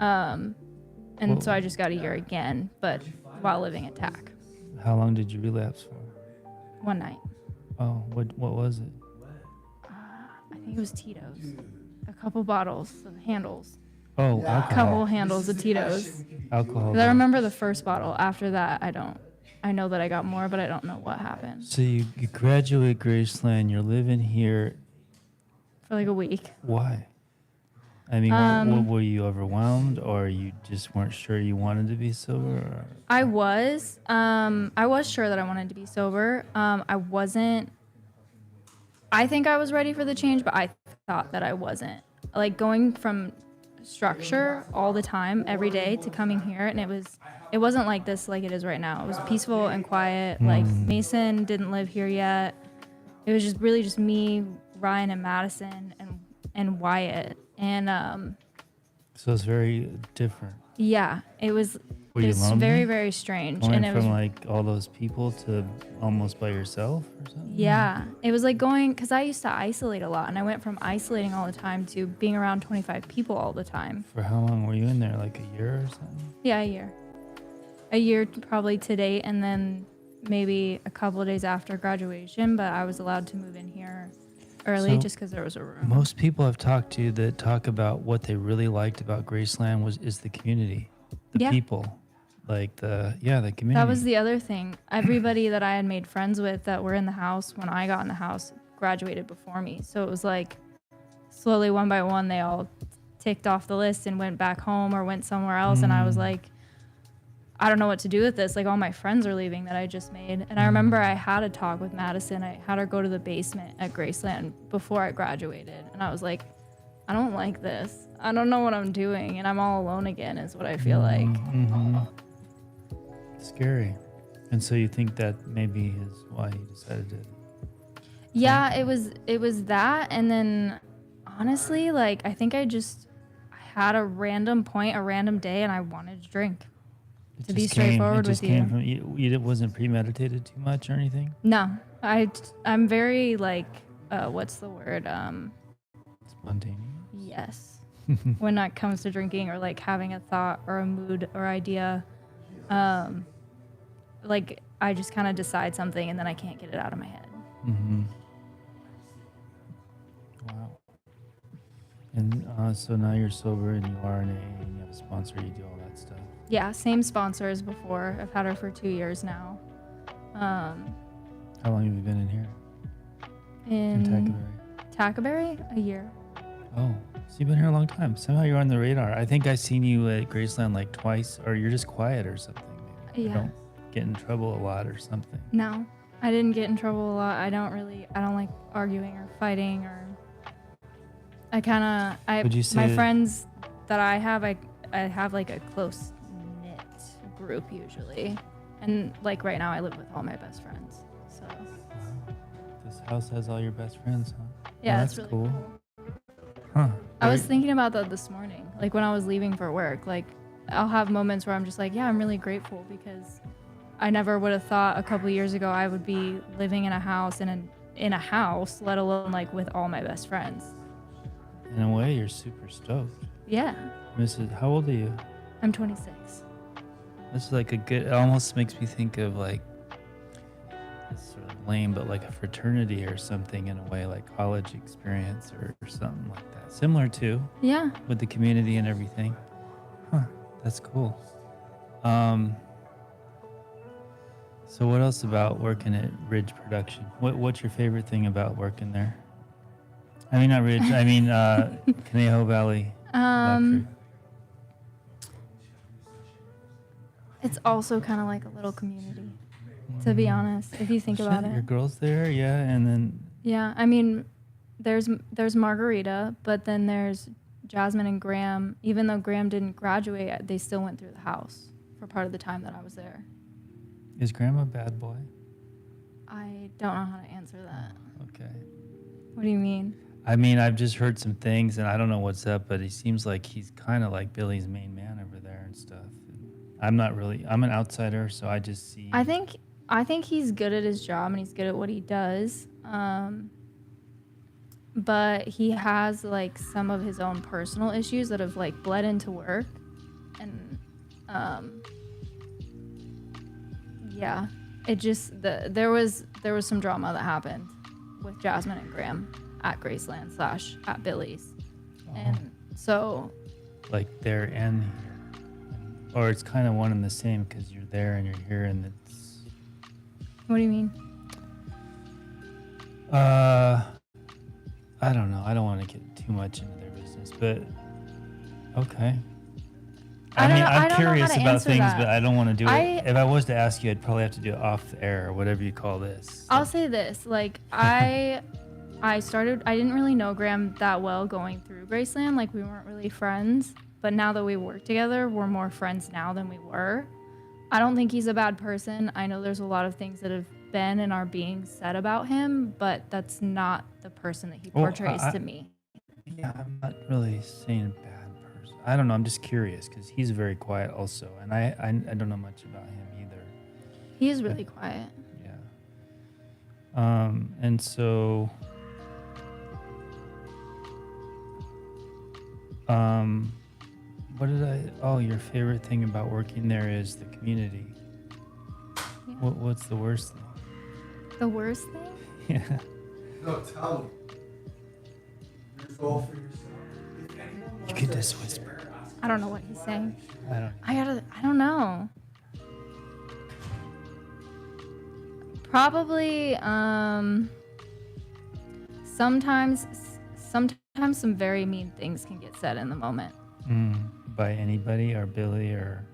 So I just got a year again, but while living at TAC. How long did you relapse for? One night. Oh, what was it? I think it was Tito's. A couple bottles of handles. Oh, alcohol. Couple handles of Tito's. Alcohol. I remember the first bottle. After that, I don't. I know that I got more, but I don't know what happened. So you graduate Graceland. You're living here for like a week. Why? I mean, were you overwhelmed, or you just weren't sure you wanted to be sober? Or? I was sure that I wanted to be sober. I wasn't. I think I was ready for the change, but I thought that I wasn't. Like going from structure all the time, every day, to coming here, and it wasn't like this like it is right now. It was peaceful and quiet. Like Mason didn't live here yet. It was just really just me, Ryan, and Madison, and Wyatt. And so it's very different. Yeah, it was. Were it you was lonely? very, very strange. Going and it from was, like all those people to almost by yourself or something? Yeah, it was like going, because I used to isolate a lot, and I went from isolating all the time to being around 25 people all the time. For how long were you in there? Like a year or something? Yeah, a year. A year probably to date, and then maybe a couple of days after graduation, but I was allowed to move in here early So, just because there was a room. Most people I've talked to that talk about what they really liked about Graceland is the community, the Yeah. people, like the community. That was the other thing. Everybody that I had made friends with that were in the house when I got in the house graduated before me. So it was like slowly one by one, they all ticked off the list and went back home or went somewhere else. And I was like, I don't know what to do with this. Like all my friends are leaving that I just made. And I remember I had a talk with Madison. I had her go to the basement at Graceland before I graduated. And I was like, I don't like this. I don't know what I'm doing. And I'm all alone again is what I feel like. Scary. And so you think that maybe is why you decided to. Yeah, it was that. And then honestly, like, I think I had a random point, a random day, and I wanted to drink. To be straightforward with you. From, it wasn't premeditated too much or anything? No, I'm very like, what's the word? Spontaneous? Yes. When it comes to drinking or like having a thought or a mood or idea, like I just kind of decide something and then I can't get it out of my head. Wow. And so now you're sober and you are an AA and you have a sponsor, you do all that stuff. Yeah, same sponsor as before. I've had her for 2 years now. How long have you been in here? In Tackaberry? A year. Oh, so you've been here a long time. Somehow you're on the radar. I think I've seen you at Graceland like twice, or you're just quiet or something. Maybe. Yeah. You don't get in trouble a lot or something. No, I didn't get in trouble a lot. I don't like arguing or fighting or. Would you say my friends that I have like a close knit group usually, and like right now I live with all my best friends. So. Wow. This house has all your best friends, huh? Yeah, Oh, that's really cool. Huh. I was thinking about that this morning, like when I was leaving for work. Like, I'll have moments where I'm just like, yeah, I'm really grateful because I never would have thought a couple years ago I would be living in a house in a house, let alone like with all my best friends. In a way, you're super stoked. Yeah. How old are you? I'm 26. This is like it almost makes me think of like, it's sort of lame, but like a fraternity or something in a way, like college experience or something like that. Similar to. Yeah. With the community and everything. Huh, that's cool. So what else about working at Ridge Production? What's your favorite thing about working there? I mean, not Ridge, I mean Conejo Valley Electric. It's also kind of like a little community, to be honest, if you think about it. Your girl's there, yeah, and then... Yeah, I mean, there's Margarita, but then there's Jasmine and Graham. Even though Graham didn't graduate, they still went through the house for part of the time that I was there. Is Graham a bad boy? I don't know how to answer that. Okay. What do you mean? I mean, I've just heard some things, and I don't know what's up, but he seems like he's kind of like Billy's main man over there and stuff. I'm an outsider, so I just see... I think he's good at his job, and he's good at what he does. But he has like some of his own personal issues that have like bled into work. And yeah, it just there was some drama that happened with Jasmine and Graham at Graceland / at Billy's. And so like there and here. Or it's kind of one and the same because you're there and you're here and it's... What do you mean? I don't know. I don't want to get too much into their business, but okay. I'm curious about things, but I don't want to do it. If I was to ask you, I'd probably have to do it off the air or whatever you call this. I'll say this, like I didn't really know Graham that well going through Graceland. Like we weren't really friends, but now that we work together, we're more friends now than we were. I don't think he's a bad person. I know there's a lot of things that have been and are being said about him, but that's not the person that he portrays to me. Yeah, I'm not really saying bad person. I don't know. I'm just curious because he's very quiet also, and I don't know much about him either. He is really quiet. Yeah. And so, your favorite thing about working there is the community. Yeah. What's the worst thing? The worst thing? Yeah. No, tell me. You could just whisper. I don't know what he's saying. I don't know. Probably, sometimes some very mean things can get said in the moment. By anybody or Billy or.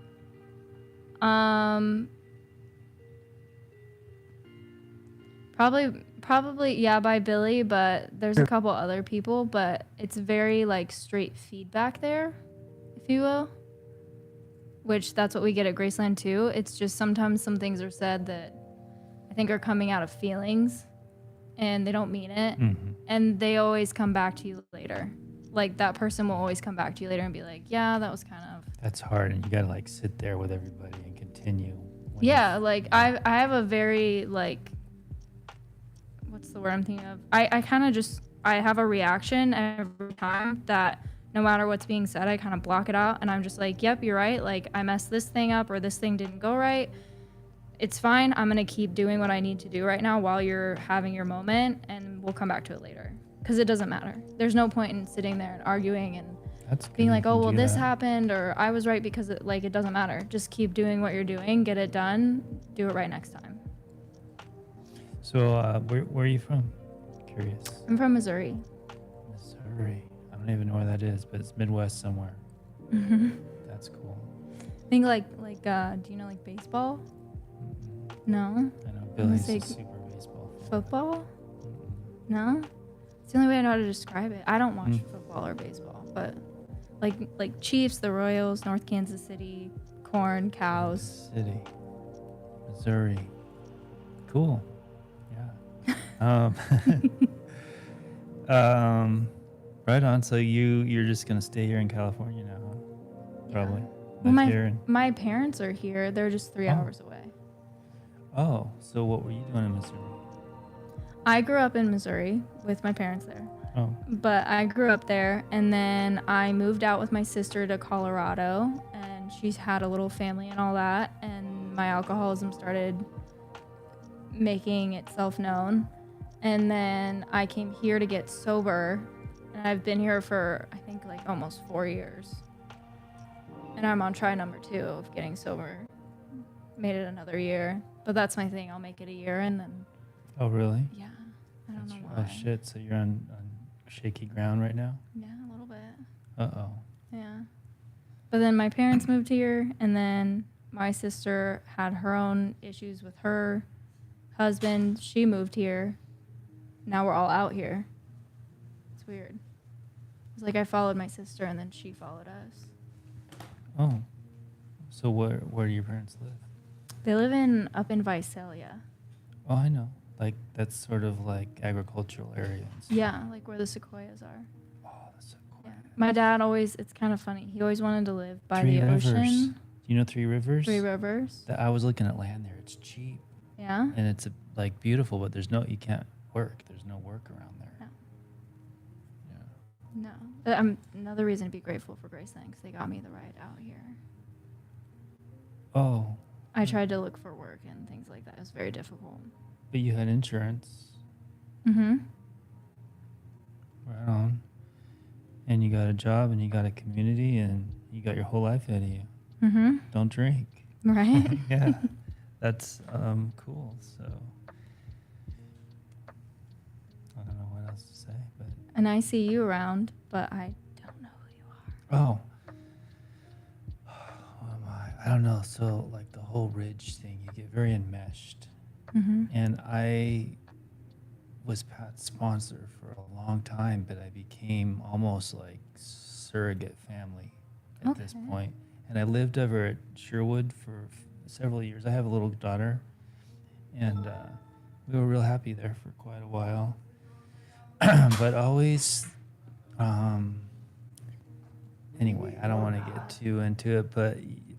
Probably, yeah, by Billy, but there's a couple other people, but it's very like straight feedback there, if you will. Which that's what we get at Graceland too. It's just sometimes some things are said that I think are coming out of feelings and they don't mean it. And they always come back to you later. Like that person will always come back to you later and be like, yeah, that was kind of. That's hard, and you gotta like sit there with everybody and continue. Yeah, like I have a very like, what's the word I'm thinking of? I kind of just, I have a reaction every time that no matter what's being said, I kind of block it out and I'm just like, yep, you're right. Like I messed this thing up or this thing didn't go right. It's fine. I'm going to keep doing what I need to do right now while you're having your moment and we'll come back to it later. Because it doesn't matter. There's no point in sitting there and arguing and being like, oh, well, this happened or I was right because it doesn't matter. Just keep doing what you're doing, get it done, do it right next time. So where are you from? Curious. I'm from Missouri. Missouri. I don't even know where that is, but it's Midwest somewhere. That's cool. I think like do you know like baseball? No? I know Billy's a super baseball fan. Football? No? It's the only way I know how to describe it. I don't watch football or baseball, but like Chiefs, the Royals, North Kansas City, corn, cows. City. Missouri. Cool. Yeah. Right on. So you're just gonna stay here in California now, huh? Probably. Well, my parents are here. They're just 3 hours away. Oh, so what were you doing in Missouri? I grew up in Missouri with my parents there. Oh. But I grew up there, and then I moved out with my sister to Colorado, and she's had a little family and all that, and my alcoholism started making itself known. And then I came here to get sober, and I've been here for, I think, like almost 4 years. And I'm on try number 2 of getting sober. Made it another year, but that's my thing. I'll make it a year, and then... Oh, really? Yeah. I don't know why. Oh, shit. So you're on shaky ground right now? Yeah, a little bit. Uh-oh. Yeah. But then my parents moved here, and then my sister had her own issues with her husband. She moved here. Now we're all out here. It's weird. It's like I followed my sister, and then she followed us. Oh. So where do your parents live? They live up in Visalia. Oh, I know. Like, that's sort of like agricultural area. Yeah, like where the sequoias are. Oh, the sequoia. Yeah. My dad always, it's kind of funny. He always wanted to live by Three the Rivers. ocean. Do you know Three Rivers? Three Rivers. I was looking at land there. It's cheap. Yeah. And it's like beautiful, but you can't work. There's no work around there. No. No. Another reason to be grateful for Graceland because they got me the ride out here. Oh. I tried to look for work and things like that. It was very difficult. But you had insurance. Mm-hmm. Right on. And you got a job and you got a community and you got your whole life ahead of you. Mm-hmm. Don't drink. Right? Yeah. That's cool. So I don't know what else to say, but. And I see you around, but I don't know who you are. Oh. Who am I? I don't know. So like the whole ridge thing, you get very enmeshed. Mm-hmm. And I was Pat's sponsor for a long time, but I became almost like surrogate family at this point. And I lived over at Sherwood for several years. I have a little daughter, and we were real happy there for quite a while. But always, anyway, I don't want to get too into it,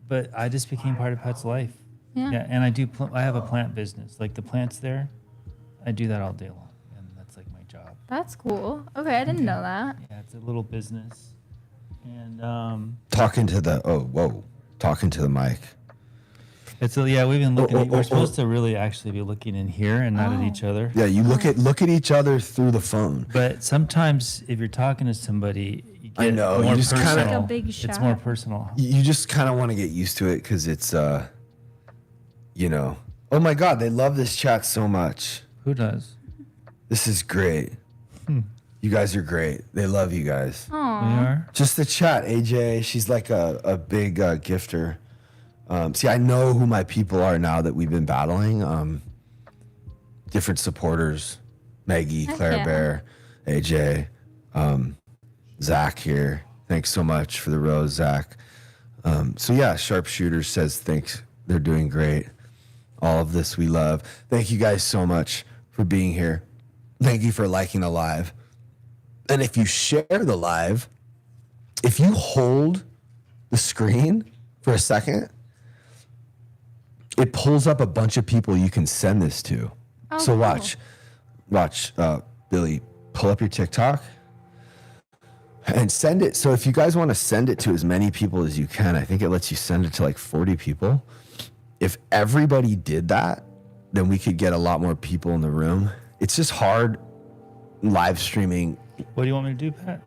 but I just became part of Pat's life. Yeah. And I have a plant business. Like the plants there, I do that all day long, and that's like my job. That's cool. Okay, I didn't know that. Yeah, it's a little business. And talking to the mic. Yeah, we've been looking. We're supposed to really actually be looking in here and not at each other. Yeah, you look at each other through the phone. But sometimes if you're talking to somebody, you get I know more you just kind Like a of big it's shot. more personal. you just kind of want to get used to it because it's you know. Oh my God, they love this chat so much. Who does? This is great. You guys are great. They love you guys. We are. Just the chat, AJ. She's like a big gifter. See, I know who my people are now that we've been battling. Different supporters, Maggie, Heck Claire yeah. Bear, AJ, Zach here. Thanks so much for the rose, Zach. So yeah, Sharpshooter says thanks. They're doing great. All of this we love. Thank you guys so much for being here. Thank you for liking the live. And if you share the live, if you hold the screen for a second, it pulls up a bunch of people you can send this to. Oh, So cool. watch, Billy, pull up your TikTok and send it. So if you guys want to send it to as many people as you can, I think it lets you send it to like 40 people. If everybody did that, then we could get a lot more people in the room. It's just hard live streaming. What do you want me to do, Pat?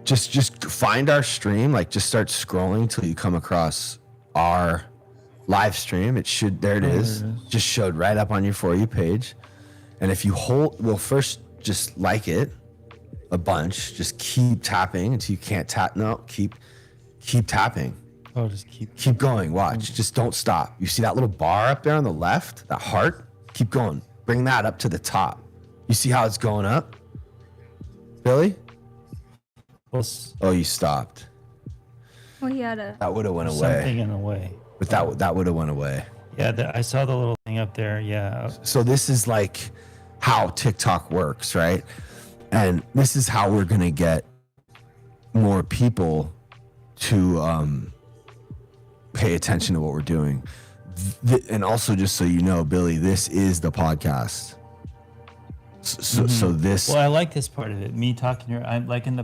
Just find our stream, like just start scrolling till you come across our live stream. It should, there it is. Just showed right up on your For You page. And if you first just like it a bunch, just keep tapping until you can't tap. No, keep tapping. Oh, just Keep going. Watch. Just don't stop. You see that little bar up there on the left? That heart? Keep going. Bring that up to the top. You see how it's going up? Billy? Oh, you stopped. Well, he had a. That would have went away. Something in a way. But that would have went away. Yeah, I saw the little thing up there. Yeah. So this is like how TikTok works, right? And this is how we're gonna get more people to pay attention to what we're doing. And also, just so you know, Billy, this is the podcast. So this. Well, I like this part of it. Me talking here. I'm like in the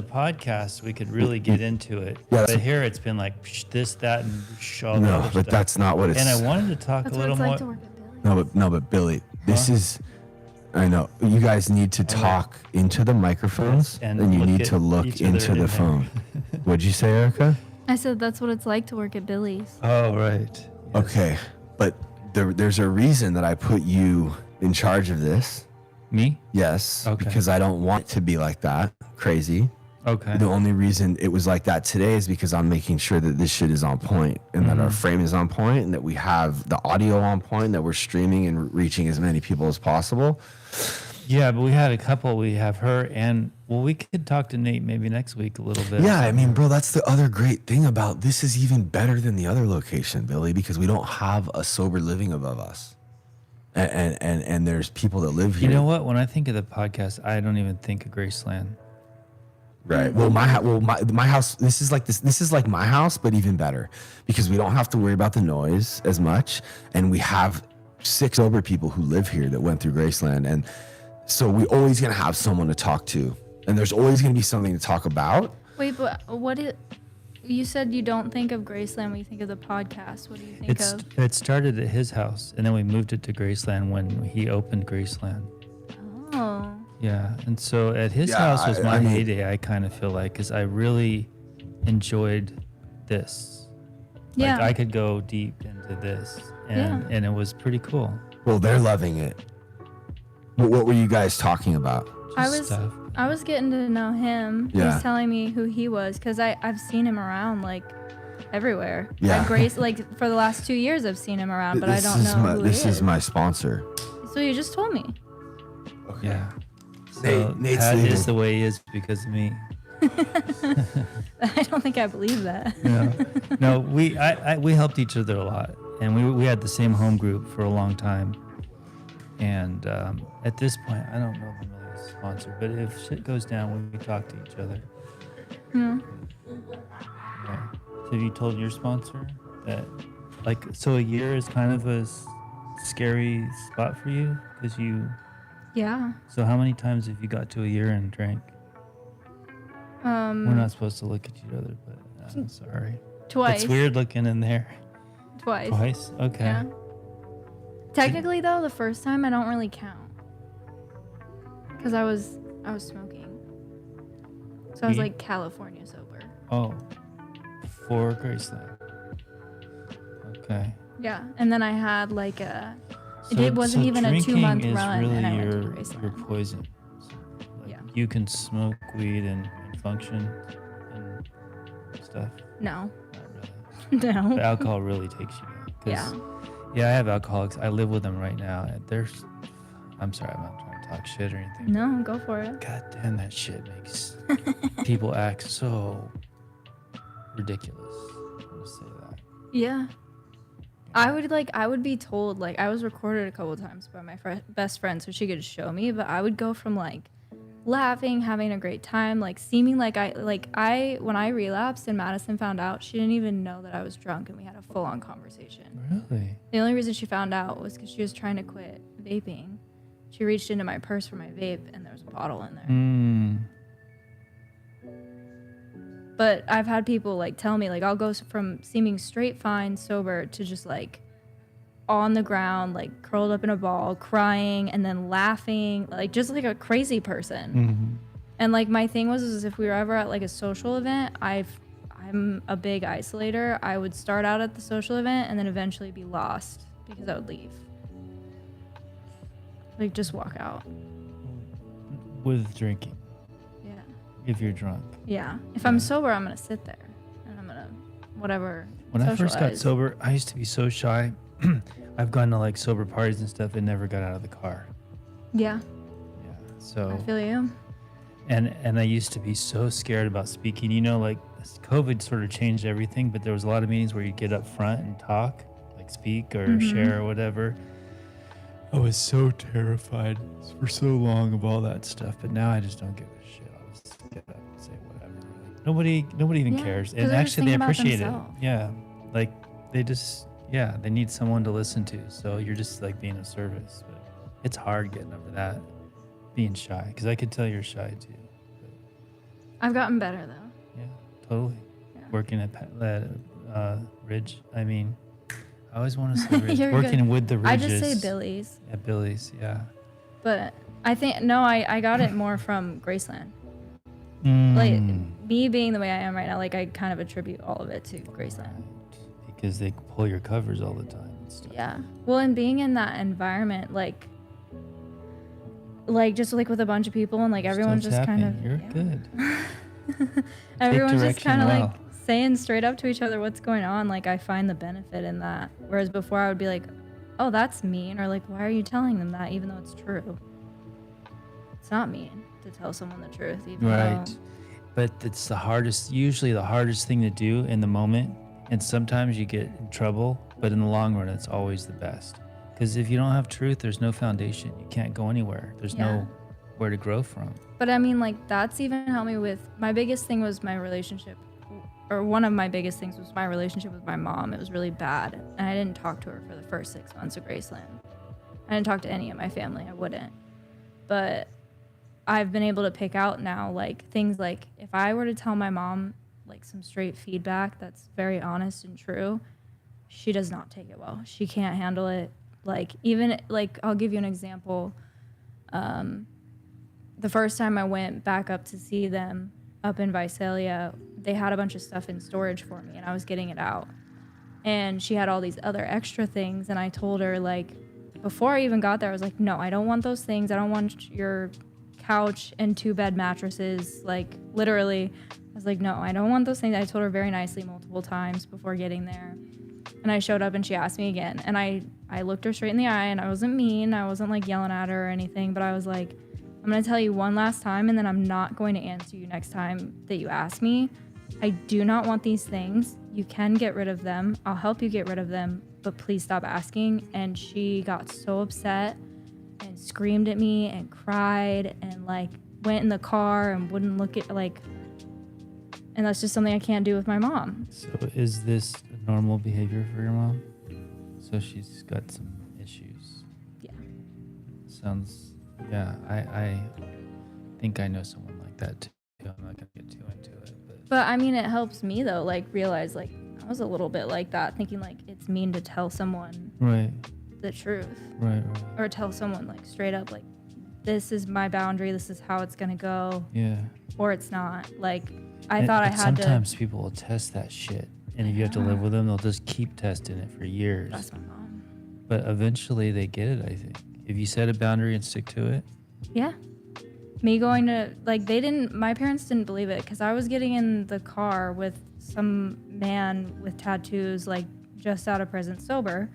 podcast, we could really get into it. Yeah, but here it's been like this, that, and all No, the other but stuff. that's not what it's. And I wanted to talk That's a what little it's more. like to work at Billy. No, but Billy, this is. I know you guys need to talk into the microphones, and and you look need at to look each other into in the there. phone. What'd you say, Erica? I said that's what it's like to work at Billy's. Oh, right. Okay, but there's a reason that I put you in charge of this. Me? Yes. Okay. Because I don't want it to be like that. Crazy. Okay. The only reason it was like that today is because I'm making sure that this shit is on point and that our frame is on point and that we have the audio on point, that we're streaming and reaching as many people as possible. Yeah, but we had a couple. We have her and, well, we could talk to Nate maybe next week a little bit. Yeah, I mean, bro, that's the other great thing about this is even better than the other location, Billy, because we don't have a sober living above us. And there's people that live here. You know what? When I think of the podcast, I don't even think of Graceland. Right. Well, my house. This is like my house, but even better because we don't have to worry about the noise as much, and we have 6 sober people who live here that went through Graceland, and so we're always gonna have someone to talk to, and there's always gonna be something to talk about. Wait, but you said you don't think of Graceland when you think of the podcast. What do you think of? It started at his house, and then we moved it to Graceland when he opened Graceland. Oh. Yeah, and so at his Yeah, house was my I mean- heyday. I kind of feel like because I really enjoyed this. Yeah. Like I could go deep into this, and it was pretty cool. Well, they're loving it. What were you guys talking about? Stuff. I was getting to know him. Yeah. He's telling me who he was because I've seen him around like everywhere. Yeah. At Grace, like for the last 2 years, I've seen him around, but I don't know who This he is my sponsor. So you just told me. Yeah. So Nate's Pat leaving. is the way he is because of me. I don't think I believe that. No, we helped each other a lot, and we had the same home group for a long time. And at this point, I don't know if I'm really a sponsor, but if shit goes down, we talk to each other. Hmm. Yeah. So have you told your sponsor that, like, so a year is kind of a scary spot for you because you. Yeah. So how many times have you got to a year and drank? We're not supposed to look at each other, but I'm sorry. Twice. It's weird looking in there. Twice. Twice? Okay. Yeah. Technically, though, the first time I don't really count because I was smoking, so I was like California sober. Oh, for Graceland. Okay. Yeah, and then I had like a. So, It wasn't even a 2-month is run, really and I went to your Graceland. poison. So, like, Yeah. You can smoke weed and function and stuff. No. Not really. No. But alcohol really takes you down. 'Cause, Yeah. Yeah, I have alcoholics. I live with them right now. I'm sorry, I'm not trying to talk shit or anything. No, go for it. God damn, that shit makes people act so ridiculous. I'll just say that. Yeah. I would be told, like, I was recorded a couple times by my best friend so she could show me, but I would go from like laughing, having a great time, like seeming like when I relapsed and Madison found out, she didn't even know that I was drunk and we had a full on conversation. Really? The only reason she found out was because she was trying to quit vaping. She reached into my purse for my vape and there was a bottle in there. But I've had people like tell me, like, I'll go from seeming straight fine sober to just like on the ground, like curled up in a ball, crying and then laughing, like just like a crazy person. And like my thing was if we were ever at like a social event, I'm a big isolator. I would start out at the social event and then eventually be lost because I would leave. Like just walk out. With drinking. Yeah. If you're drunk. Yeah. If I'm sober, I'm gonna sit there and I'm gonna whatever. When I first got socialize. sober, I used to be so shy. I've gone to like sober parties and stuff and never got out of the car. Yeah. Yeah. So I feel you. And I used to be so scared about speaking. You know, like COVID sort of changed everything, but there was a lot of meetings where you get up front and talk, like speak or share or whatever. I was so terrified for so long of all that stuff, but now I just don't give a shit. I'll just get up and say whatever. Like, nobody even cares, and actually they appreciate it. Yeah, like they just they need someone to listen to. So you're just like being of service, but it's hard getting over that, being shy, because I could tell you're shy too. I've gotten better though. Yeah, totally. Yeah. Working at Ridge, I mean. I always want to say Ridge. Working good. with the Ridges. I just say Billy's. Yeah, Billy's, yeah. But I think, no, I got it more from Graceland. Like, me being the way I am right now, like, I kind of attribute all of it to Graceland. Right. Because they pull your covers all the time and stuff. Yeah. Well, and being in that environment, like just like with a bunch of people and like everyone's just kind of. You're good. Everyone's just kind of like saying straight up to each other what's going on. Like I find the benefit in that, whereas before I would be like, oh, that's mean, or like, why are you telling them that even though it's true? It's not mean to tell someone the truth, even right though. But it's usually the hardest thing to do in the moment, and sometimes you get in trouble, but in the long run it's always the best, because if you don't have truth, there's no foundation. You can't go anywhere. There's no where to grow from. But I mean, like, that's even helped me with my biggest thing was my relationship. Or one of my biggest things was my relationship with my mom. It was really bad. And I didn't talk to her for the first 6 months of Graceland. I didn't talk to any of my family. I wouldn't. But I've been able to pick out now, like, things like if I were to tell my mom, like, some straight feedback that's very honest and true, she does not take it well. She can't handle it. Like, even, like, I'll give you an example. The first time I went back up to see them up in Visalia, they had a bunch of stuff in storage for me and I was getting it out. And she had all these other extra things, and I told her, like, before I even got there, I was like, no, I don't want those things. I don't want your couch and 2-bed mattresses. Like, literally, I was like, no, I don't want those things. I told her very nicely multiple times before getting there. And I showed up and she asked me again. And I looked her straight in the eye, and I wasn't mean. I wasn't like yelling at her or anything, but I was like, I'm going to tell you one last time, and then I'm not going to answer you next time that you ask me. I do not want these things. You can get rid of them. I'll help you get rid of them, but please stop asking. And she got so upset and screamed at me and cried and like went in the car and wouldn't look at like, and that's just something I can't do with my mom. So is this normal behavior for your mom? So she's got some issues. Yeah. Sounds, yeah, I think I know someone like that too. I'm not gonna get too into it. But I mean, it helps me though, like realize like I was a little bit like that, thinking like it's mean to tell someone Right. the truth. Right. Or tell someone like straight up like, this is my boundary, this is how it's gonna go. Yeah. Or it's not. Like I And- thought I but had sometimes people will test that shit. And if you have to live with them, they'll just keep testing it for years. That's my mom. But eventually they get it, I think. If you set a boundary and stick to it. Yeah. Me going to, like, my parents didn't believe it because I was getting in the car with some man with tattoos, like, just out of prison, sober,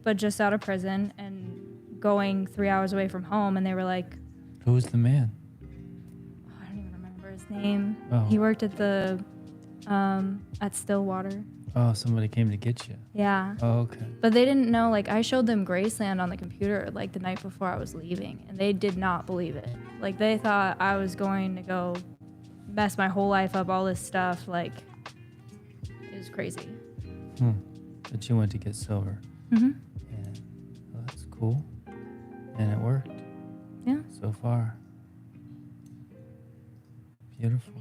but just out of prison and going 3 hours away from home. And they were like, Who was the man? I don't even remember his name. Oh. He worked at at Stillwater. Oh, somebody came to get you. Yeah. Oh, okay. But they didn't know, like, I showed them Graceland on the computer, like, the night before I was leaving, and they did not believe it. Like, they thought I was going to go mess my whole life up, all this stuff. Like, it was crazy. But you went to get sober. Mm-hmm. And well, that's cool. And it worked. Yeah. So far. Beautiful.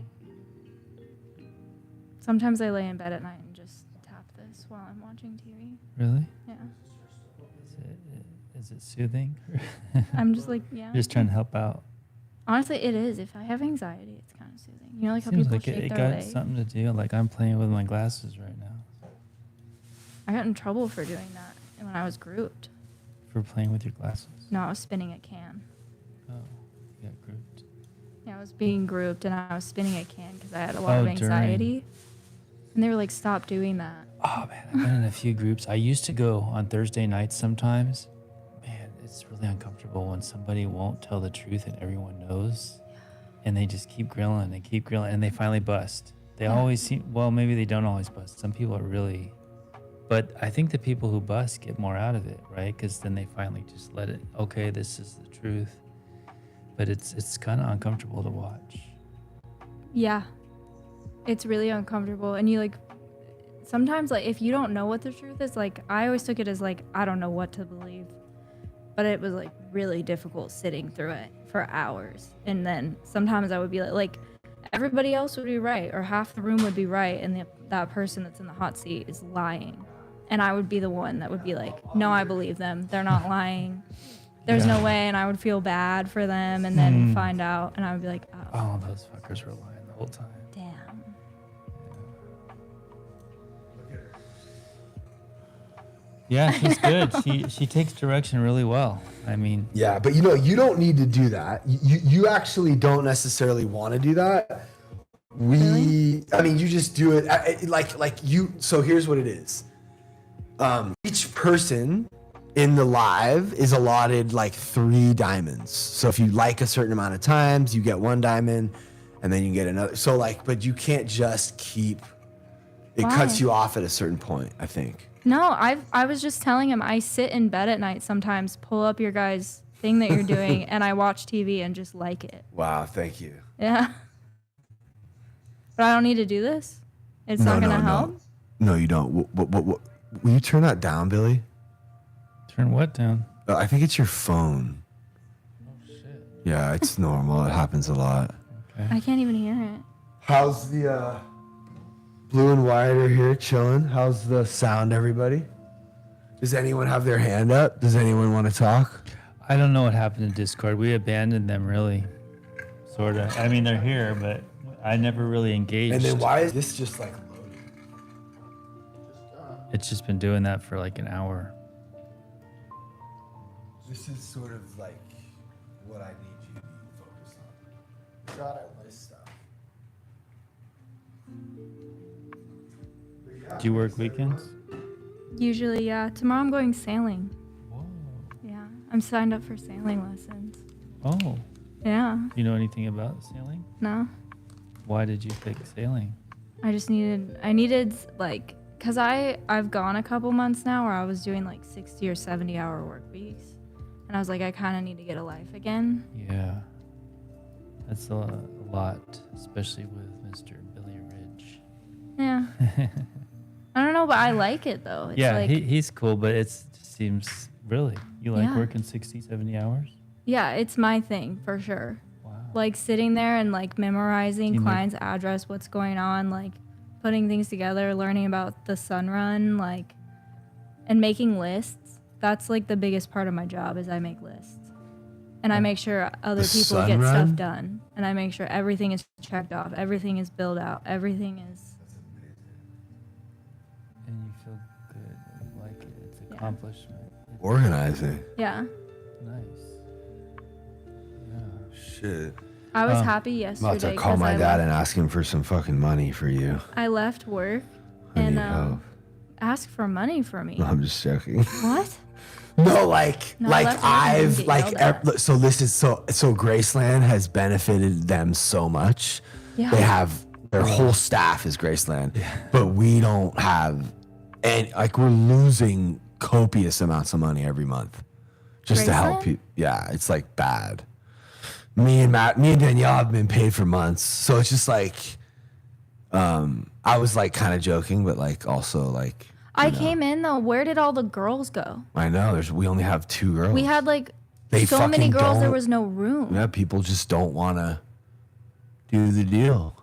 Sometimes I lay in bed at night and just tap this while I'm watching TV. Really? Yeah. Is it soothing? I'm just like, yeah. Just trying to help out. Honestly, it is. If I have anxiety, it's kind of soothing. You know, like how Seems people like shake it their got legs? something to do. Like I'm playing with my glasses right now. I got in trouble for doing that when I was grouped. For playing with your glasses. No, I was spinning a can. Oh, you got grouped. Yeah, I was being grouped and I was spinning a can because I had a lot of during. anxiety. And they were like, stop doing that. Oh man, I've been in a few groups. I used to go on Thursday nights sometimes. Man, it's really uncomfortable when somebody won't tell the truth and everyone knows. And they just keep grilling and they finally bust. They always seem, well, maybe they don't always bust. Some people are really, but I think the people who bust get more out of it, right? Because then they finally just let it, okay, this is the truth. But it's kind of uncomfortable to watch. Yeah. It's really uncomfortable. And you like, sometimes like if you don't know what the truth is, like I always took it as like, I don't know what to believe. But it was like really difficult sitting through it for hours. And then sometimes I would be like everybody else would be right or half the room would be right. And that person that's in the hot seat is lying. And I would be the one that would be like, no, I believe them. They're not lying. There's no way. And I would feel bad for them and then find out. And I would be like, oh, those fuckers were lying the whole time. Damn. Yeah, she's good. she takes direction really well. I mean, yeah, but you don't need to do that. You actually don't necessarily want to do that. I mean, you just do it like you. So here's what it is. Each person in the live is allotted like 3 diamonds. So if you like a certain amount of times, you get 1 diamond, and then you get another. So like, but you can't just keep. It cuts you off at a certain point, I think. No, I was just telling him I sit in bed at night sometimes, pull up your guys' thing that you're doing, and I watch TV and just like it. Wow, thank you. Yeah. But I don't need to do this? It's not going to help? No, you don't. What, will you turn that down, Billy? Turn what down? I think it's your phone. Oh, shit. Yeah, it's normal. It happens a lot. Okay. I can't even hear it. How's the... Blue and White are here chilling. How's the sound, everybody? Does anyone have their hand up? Does anyone want to talk? I don't know what happened to Discord. We abandoned them, really. Sort of. I mean, they're here, but I never really engaged. And then why is this just like loading? It's just been doing that for like an hour. This is sort of like what I need you to be focused on. God, I list stuff. Do you work weekends? Usually, yeah. Tomorrow I'm going sailing. Whoa. Yeah. I'm signed up for sailing lessons. Oh. Yeah. You know anything about sailing? No. Why did you pick sailing? I needed like, cause I've gone a couple months now where I was doing like 60 or 70 hour work weeks. And I was like, I kind of need to get a life again. Yeah. That's a lot, especially with Mr. Billy Ridge. Yeah. I don't know, but I like it though. It's yeah, like, he's cool, but it just seems, really, you like Yeah. working 60, 70 hours? yeah, it's my thing for sure. Wow. Like sitting there and like memorizing Teamwork. client's address, what's going on, like putting things together, learning about the sun run, like, and making lists. That's like the biggest part of my job is I make lists. And I make sure other people get stuff done. And I make sure everything is checked off. Everything is billed out. Everything is. And you feel good. You like it. It's an accomplishment. Organizing. Yeah. Nice. Yeah. Shit. I was happy yesterday. I'm about to call my dad and ask him for some fucking money for you. I left work I and need help. asked for money for me. No, I'm just joking. What? No, like No, I left work and didn't get yelled at. so this is so Graceland has benefited them so much. Yeah. They have their whole staff is Graceland, but we don't have, and like we're losing copious amounts of money every month just to help Graceland? people. Yeah, it's like bad. Me and Danielle have been paid for months, so it's just like, I was like kind of joking, but like also like. I came in though. Where did all the girls go? I know. We only have 2 girls. We had like They so many fucking girls. There don't- was no room. Yeah, people just don't want to do the deal.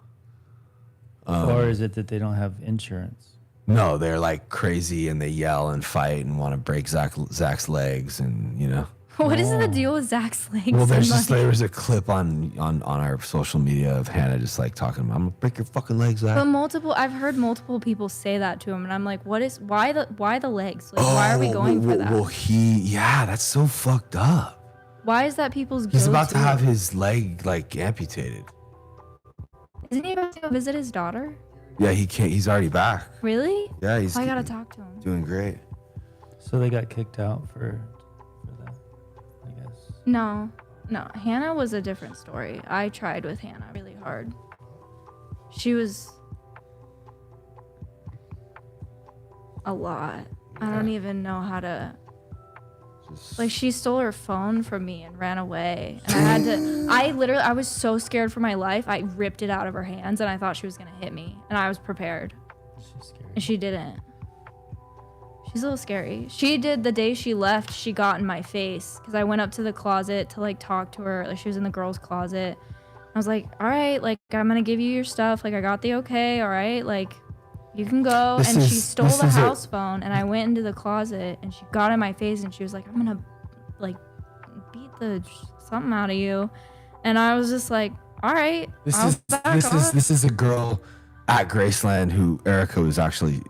Or is it that they don't have insurance? No, they're like crazy and they yell and fight and want to break Zach's legs and What is the deal with Zach's legs? Well, and, there was a clip on our social media of Hannah just like talking about, I'm gonna break your fucking legs, Zach. But I've heard multiple people say that to him, and I'm like, why the legs? Like, why are we going for that? Well, that's so fucked up. Why is that people's He's go-to? about to have his leg like amputated. Isn't he about to go visit his daughter? Yeah, he can't. He's already back. Really? Yeah, he's I gotta talk to him. doing great. So they got kicked out for that, I guess. No, Hannah was a different story. I tried with Hannah really hard. She was a lot. I don't even know how to. Like, she stole her phone from me and ran away. And I was so scared for my life. I ripped it out of her hands and I thought she was going to hit me. And I was prepared. And she didn't. She's a little scary. She did the day she left, she got in my face because I went up to the closet to like talk to her. Like, she was in the girls' closet. I was like, all right, like, I'm going to give you your stuff. Like, I got the okay. All right. Like, you can go. She stole the house phone, and I went into the closet, and she got in my face, and she was like, I'm gonna like beat the something out of you. And I was just like, all right. This is a girl at Graceland who Erica was actually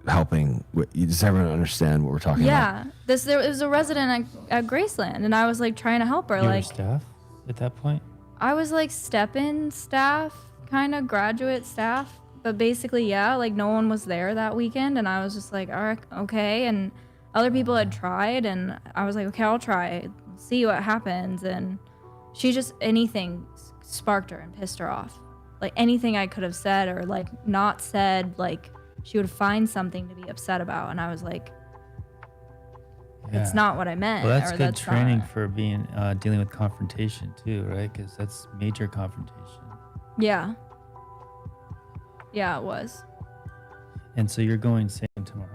helping with. Does everyone understand what we're talking about? Yeah. There was a resident at Graceland, and I was like trying to help her. You were like staff at that point? I was like step-in staff, kind of graduate staff. But basically, yeah, like no one was there that weekend, and I was just like, all right, okay. And other people had tried, and I was like, okay, I'll try, see what happens. And she just, anything sparked her and pissed her off. Like anything I could have said or like not said, like she would find something to be upset about. And I was like, it's not what I meant. Well, that's or good training not. for being dealing with confrontation too, right? Because that's major confrontation. Yeah. Yeah, it was. And so you're going same tomorrow.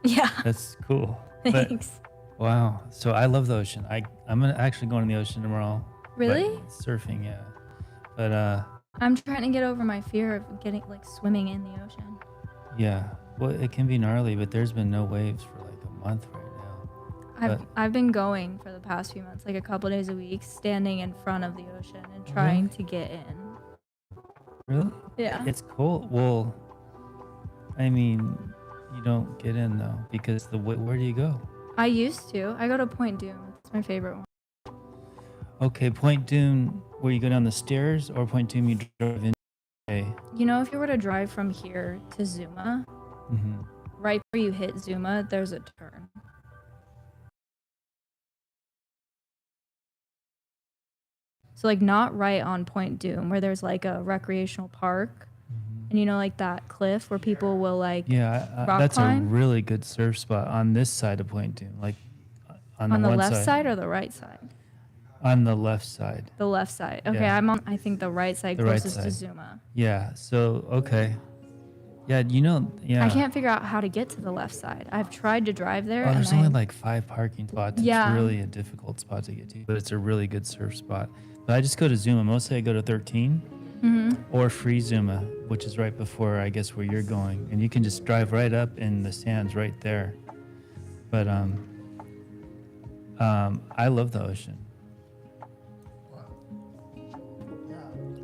Yeah. That's cool. Thanks. Wow. So I love the ocean. I'm actually going to the ocean tomorrow. Really? Surfing, yeah. But I'm trying to get over my fear of getting like swimming in the ocean. yeah. Well, it can be gnarly, but there's been no waves for like a month right now. I've been going for the past few months, like a couple days a week, standing in front of the ocean and trying to get in. Really? Yeah. It's cool. Well, I mean, you don't get in though because where do you go? I used to. I go to Point Doom. It's my favorite one. Okay, Point Doom, where you go down the stairs, or Point Doom you drive in? Okay. You know, if you were to drive from here to Zuma, right before you hit Zuma, there's a turn. So like not right on Point Doom where there's like a recreational park and you know like that cliff where people will like rock that's climb? a really good surf spot on this side of Point Doom, like on On the the one left side or the right side? On the left side. The left side. Okay, Yeah. I'm on I think the right side The right closest to side. Zuma. Yeah. So okay. Yeah, yeah. I can't figure out how to get to the left side. I've tried to drive there. Oh, there's and only I- like 5 parking spots. Yeah. It's really a difficult spot to get to, but it's a really good surf spot. But I just go to Zuma. Mostly I go to 13 or free Zuma, which is right before, I guess, where you're going. And you can just drive right up and the sand's right there. But I love the ocean.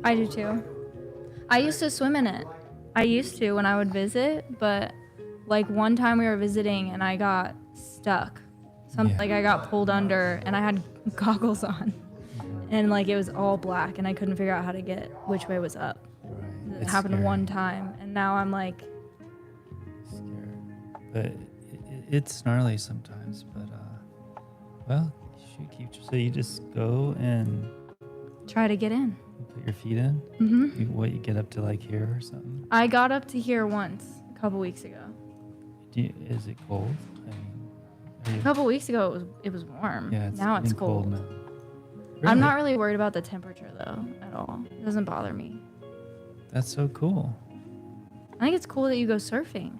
I do too. I used to swim in it. I used to when I would visit, but like one time we were visiting and I got stuck. Like I got pulled under and I had goggles on. And like it was all black and I couldn't figure out how to get which way was up. It happened scary. one time and now I'm like Scared. But it's gnarly sometimes. But well, so you just go and try to get in. put your feet in. You get up to like here or something? I got up to here once a couple weeks ago. Is it cold? A couple weeks ago it was warm. Yeah, now it's getting cold. now. I'm not really worried about the temperature though at all. It doesn't bother me. That's so cool. I think it's cool that you go surfing.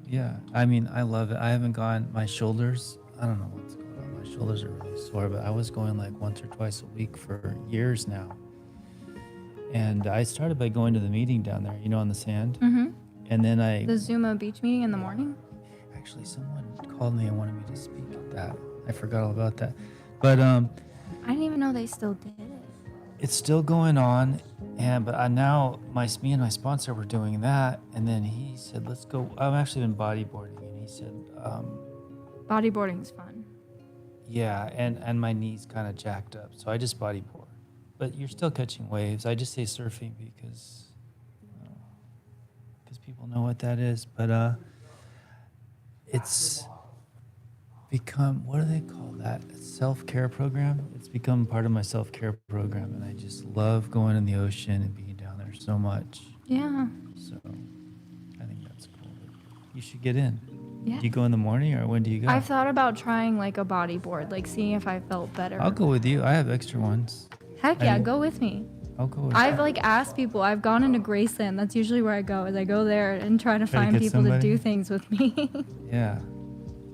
Yeah, I mean, I love it. I haven't gone. My shoulders, I don't know what's going on. My shoulders are really sore, but I was going like once or twice a week for years now. And I started by going to the meeting down there, on the sand. And then The Zuma beach meeting in the morning? Actually, someone called me and wanted me to speak at that. I forgot all about that. But I didn't even know they still did it. it's still going on. But now me and my sponsor were doing that. And then he said, let's go. I've actually been bodyboarding. And he said, Bodyboarding's fun. yeah, and my knee's kind of jacked up. So I just bodyboard. But you're still catching waves. I just say surfing because people know what that is. But it's become, what do they call that? A self-care program? It's become part of my self-care program. And I just love going in the ocean and being down there so much. Yeah. So I think that's cool. You should get in. Yeah. Do you go in the morning or when do you go? I've thought about trying like a bodyboard, like seeing if I felt better. I'll go with you. I have extra ones. Heck yeah, go with me. I'll go with I've like asked people. I've gone into Graceland. That's usually where I go. Is I go there and try to Try to find get people somebody? to do things with me. Yeah.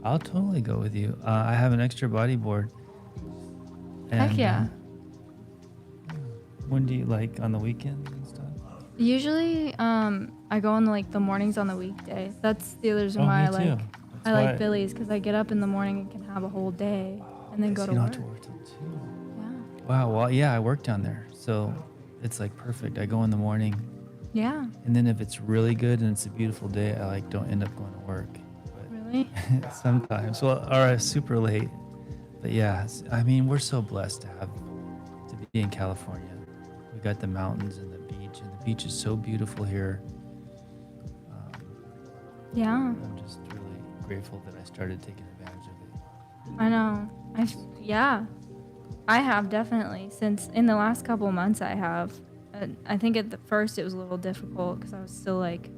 I'll totally go with you. I have an extra bodyboard. Heck yeah. When do you like on the weekends and stuff? Usually, I go in like the mornings on the weekday. That's the other reason why me I like too. I like Billy's because I get up in the morning and can have a whole day and then go to you don't work. have to work till 2. Yeah. Wow. Well, yeah, I work down there. So it's like perfect. I go in the morning. Yeah. And then if it's really good and it's a beautiful day, I like don't end up going to work. Really? Sometimes. Well, or super late. But yeah, I mean, we're so blessed to be in California. We got the mountains and the beach is so beautiful here. Yeah. I'm just really grateful that I started taking advantage of it. I know. I have definitely since in the last couple of months I have. I think at the first it was a little difficult because I was still like.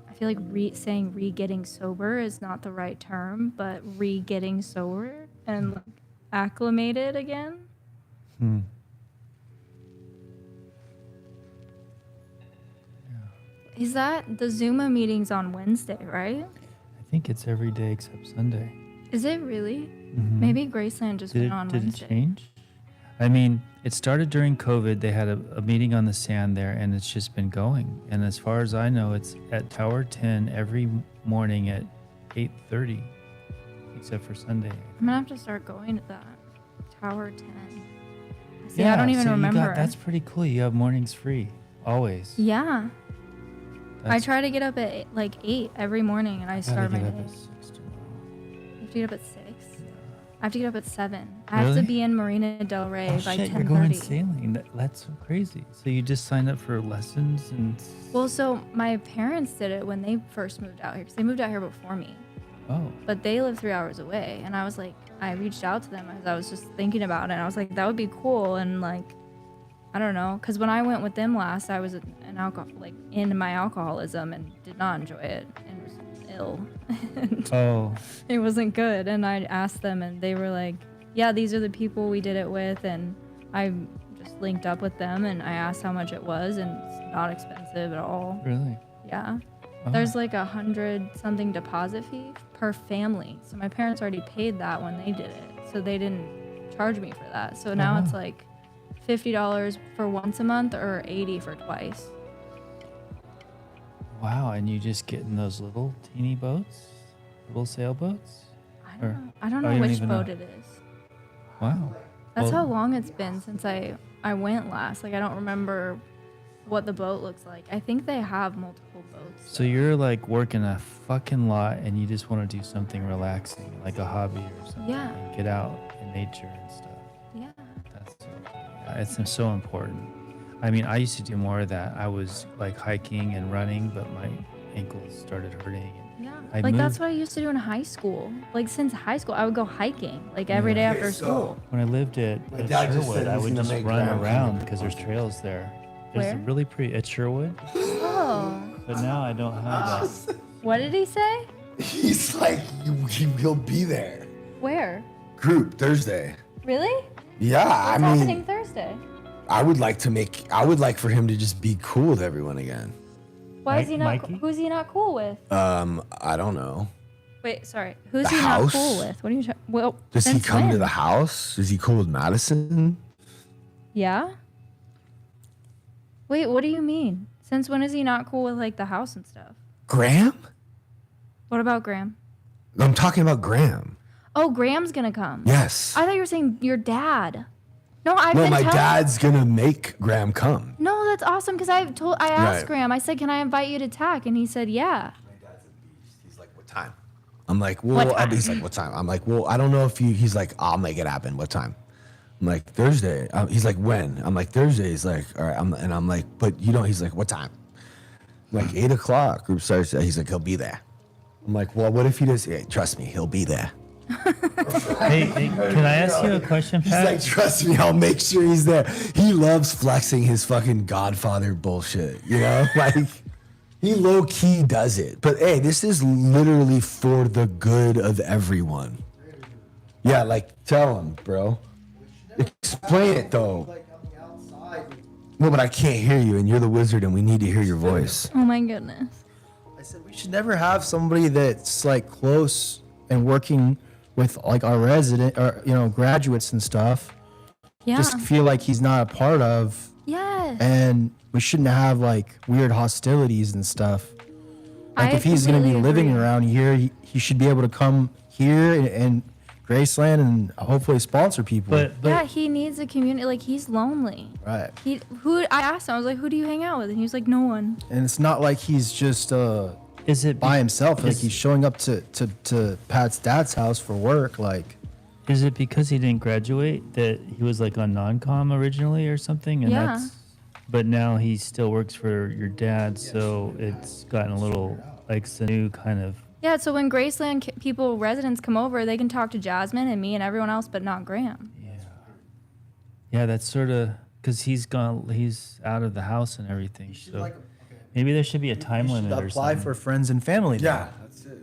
I feel like saying re-getting sober is not the right term, but re-getting sober and like, acclimated again. Is that the Zuma meetings on Wednesday, right? I think it's every day except Sunday. Is it really? Maybe Graceland just went on Wednesday. Did it change? I mean, it started during COVID. They had a meeting on the sand there, and it's just been going. And as far as I know, it's at Tower 10 every morning at 8:30, except for Sunday. I'm gonna have to start going to that. Tower 10. See, I don't even remember. That's pretty cool. You have mornings free, always. Yeah. I try to get up at like 8 every morning, and I start my day. At 6 tomorrow. You have to get up at 6? I have to get up at 7. I Really? have to be in Marina Del Rey by 10:30. You're going sailing. That's so crazy. So you just signed up for lessons and... Well, so my parents did it when they first moved out here, because they moved out here before me. Oh. But they live 3 hours away, and I was like, I reached out to them as I was just thinking about it, and I was like, that would be cool, and like, I don't know, because when I went with them last, I was in my alcoholism and did not enjoy it and was ill. Oh. It wasn't good, and I asked them, and they were like, yeah, these are the people we did it with, and I just linked up with them, and I asked how much it was, and it's not expensive at all. Really? Yeah. Oh. There's like $100-something deposit fee per family. So my parents already paid that when they did it. So they didn't charge me for that. So now it's like $50 for once a month or $80 for twice. Wow, and you just get in those little teeny boats, little sailboats. I don't know you which even boat know? it is. Wow. That's Well, how long it's been since I went last. Like I don't remember what the boat looks like. I think they have multiple boats. So you're like working a fucking lot, and you just want to do something relaxing, like a hobby or something. Yeah. And get out in nature and stuff. Yeah. It's so important. I mean, I used to do more of that. I was like hiking and running, but my ankles started hurting. Yeah. I Like that's moved- what I used to do in high school. Like since high school, I would go hiking like every day after school. When I lived at dad just Sherwood, said I he's would gonna just make run Graham around come. because there's trails there. There's a Where? really pretty at Sherwood, Oh. but now I don't have that. What did he say? He's like, he'll be there. Where? Group Thursday. Really? Yeah, What's I mean, happening Thursday? I would like for him to just be cool with everyone again. Why is he not? Mikey? Who's he not cool with? I don't know. Wait, sorry. Who's The he house? not cool with? What are you? Well, Does he since come to when? the house? Is he cool with Madison? Yeah. Wait, what do you mean? Since when is he not cool with like the house and stuff? Graham? What about Graham? I'm talking about Graham. Oh, Graham's gonna come. Yes. I thought you were saying your dad. No, I've No, been my telling. dad's gonna make Graham come. No, that's awesome because I asked Right. Graham. I said, "Can I invite you to TAC?" And he said, "Yeah." He's like, what time? I'm like, well, he's like, what time? I'm like, well, I don't know if he's like, I'll make it happen. What time? I'm like, Thursday. He's like, when? I'm like, Thursday. He's like, all right. I'm like, but you know, he's like, what time? I'm like, 8 o'clock. Group starts. He's like, he'll be there. I'm like, well, what if he does? Hey, trust me, he'll be there. Hey, can I ask you a question, He's Pat? like, trust me, I'll make sure he's there. He loves flexing his fucking Godfather bullshit, you know? Like, he low key does it. But hey, this is literally for the good of everyone. Yeah, like, tell him, bro. Explain it, though. No, but I can't hear you, and you're the wizard, and we need to hear your voice. Oh my goodness. I said we should never have somebody that's like close and working with like our resident or graduates and stuff. Yeah. Just feel like he's not a part of. Yes. And we shouldn't have like weird hostilities and stuff. Like I if he's gonna be completely living agree. around here, he should be able to come here and Graceland and hopefully sponsor people. Yeah, he needs a community. Like he's lonely. Right. I asked him. I was like, "Who do you hang out with?" And he was like, "No one." And it's not like he's just is it by himself. Like is- he's showing up to Pat's dad's house for work. Like, Is it because he didn't graduate that he was like on non-com originally or something? And Yeah. but now he still works for your dad, so it's gotten a little like it's a new kind of. Yeah. So when Graceland residents come over, they can talk to Jasmine and me and everyone else, but not Graham. Yeah, that's sort of because he's out of the house and everything. So maybe there should be a time limit or apply something. for friends and family. day. Yeah, that's it.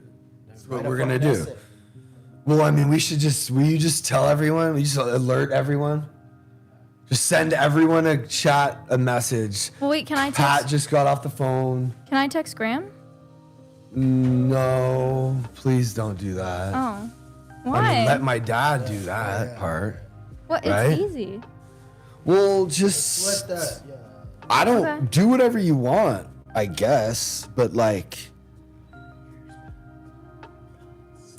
That's what we're gonna do. Well, I mean, will you just tell everyone? Will you just alert everyone? Just send everyone a message. Well, wait. Can I Pat text? just got off the phone. Can I text Graham? No, please don't do that. Oh. I Why? mean, let my dad do that part. What? It's right? easy. Well, just I don't Okay. do whatever you want, I guess. But like,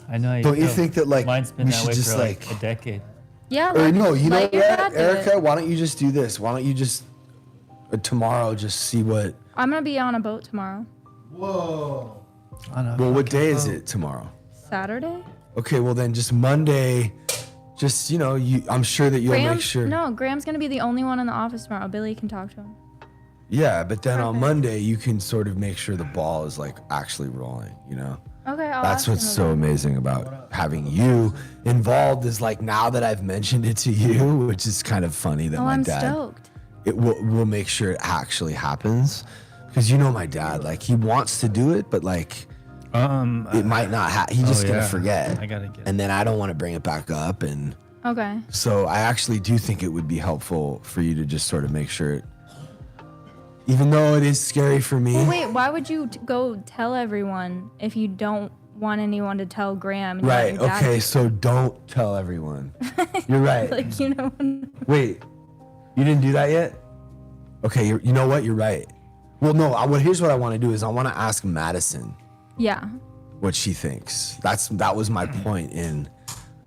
I know. don't you think that like mine's been we that should way just for like a decade? Yeah. Or no, you know let your what, dad do Erica? it. Why don't you just do this? Why don't you just tomorrow just see what? I'm gonna be on a boat tomorrow. Whoa. Well, what day is it tomorrow? Saturday. Okay, well then just Monday. Just I'm sure that you'll make sure. No, Graham's gonna be the only one in the office tomorrow. Billy can talk to him. Yeah, but then on Monday you can sort of make sure the ball is like actually rolling. Okay, I'll That's ask what's him so about it. amazing about having you involved is like now that I've mentioned it to you, which is kind of funny that Oh, my I'm dad. stoked. It will make sure it actually happens, because my dad, like he wants to do it, but like it might not happen. He's just gonna forget. I gotta get. And then I don't want to bring it back up, and Okay. so I actually do think it would be helpful for you to just sort of make sure it, even though it is scary for me. Well, wait, why would you go tell everyone if you don't want anyone to tell Graham? And you let Right. your dad Okay. do So don't tell everyone. You're right. it? Like Wait. You didn't do that yet? Okay, you know what? You're right. Well, no, here's what I want to do is I want to ask Madison Yeah. what she thinks. That was my point in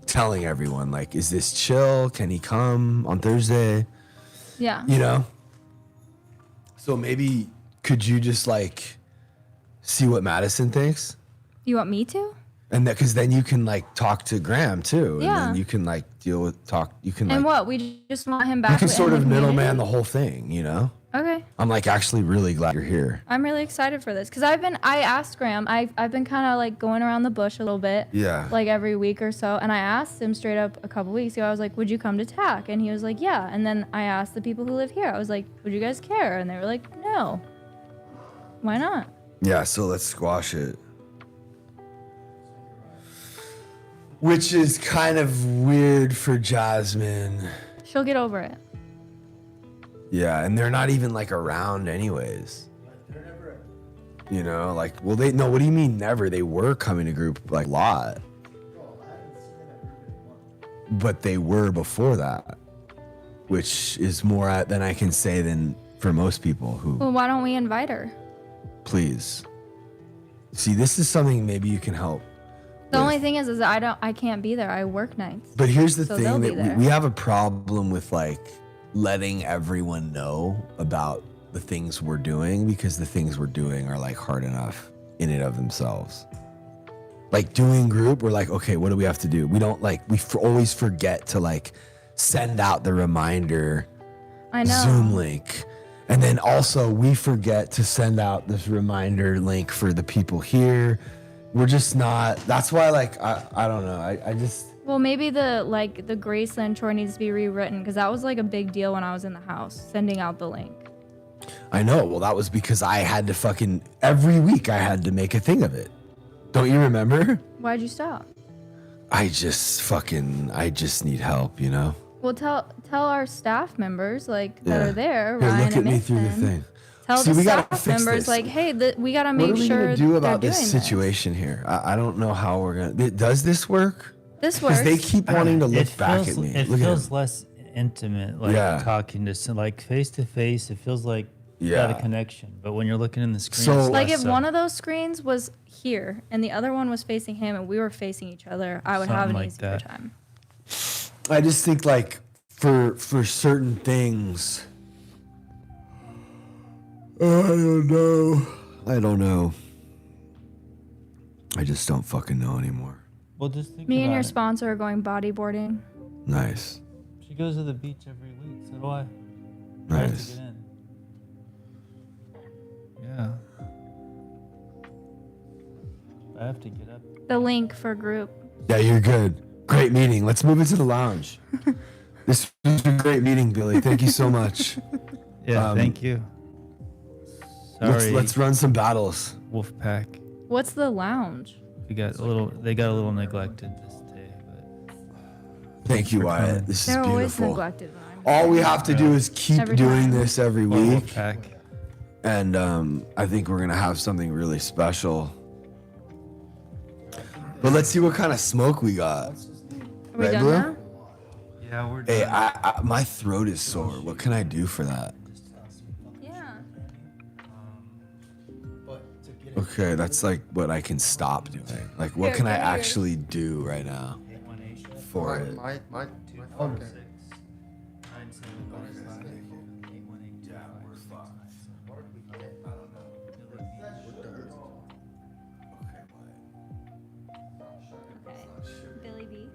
telling everyone, like, is this chill? Can he come on Thursday? Yeah. You know? So maybe could you just like see what Madison thinks? You want me to? And that, cause then you can like talk to Graham too. Yeah. And then you can like you can And like, what? We just want him back. you can sort in of the community? middleman the whole thing, you know? Okay. I'm like actually really glad you're here. I'm really excited for this because I asked Graham. I've been kind of like going around the bush a little bit. Yeah. Like every week or so, and I asked him straight up a couple weeks ago. I was like, "Would you come to TAC?" And he was like, "Yeah." And then I asked the people who live here. I was like, "Would you guys care?" And they were like, "No." Why not? Yeah, so let's squash it. Which is kind of weird for Jasmine. She'll get over it. Yeah, and they're not even like around anyways. You know, like, well, what do you mean never? They were coming to group like a lot. But they were before that, which is more than I can say than for most people who, Well, why don't we invite her? please. See, this is something maybe you can help. The only thing is I can't be there. I work nights. But here's the So they'll thing be that there. we have a problem with like letting everyone know about the things we're doing because the things we're doing are like hard enough in and of themselves. Like doing group, we're like, okay, what do we have to do? We don't like, always forget to like send out the reminder I know. Zoom link. And then also we forget to send out this reminder link for the people here. We're just not, that's why like, I don't know. I just, Well, maybe the Graceland chore needs to be rewritten because that was like a big deal when I was in the house, sending out the link. I know. Well, that was because I had to every week I had to make a thing of it. Don't you remember? Why'd you stop? I just need help, you know? Well, tell our staff members like that Yeah. are there. Here, Ryan look at and me through the Mason. thing. Tell See, the we gotta staff fix members this. like, hey, we gotta What make are we sure gonna do about they're this doing situation here? I don't know how we're gonna. Does this work? This Because they works. keep wanting to look It back feels- at me. It Look at feels him. less intimate, like Yeah. talking to like face to face. It feels like you got Yeah. a connection. But when you're looking in the screen, So- it's Like less if so. one of those screens was here and the other one was facing him and we were facing each other, I would have Something an like easier that. time. I just think like for certain things. I don't know. I just don't fucking know anymore. Well, just think Me and about your it. sponsor are going bodyboarding. Nice. She goes to the beach every week. So do I. I have to Nice. get in. Yeah. I have to get up. The link for group. Yeah, you're good. Great meeting. Let's move into the lounge. This was a great meeting, Billy. Thank you so much. Yeah, thank you. Sorry. Let's run some battles. Wolfpack. What's the lounge? They got a little neglected this day, but Thank you, for Wyatt. coming. This is They're always beautiful. neglected. when I'm All we here. have to do is keep Every doing time. this every Or week, Wolfpack. and I think we're gonna have something really special. But let's see what kind of smoke we got. Are we Right, done Blue? now? Yeah, we're Hey, done. my throat is sore. What can I do for that? Yeah. Okay, that's like what I can stop doing. Like, what Here, can I come here. actually do right now for it? My okay. Billy B.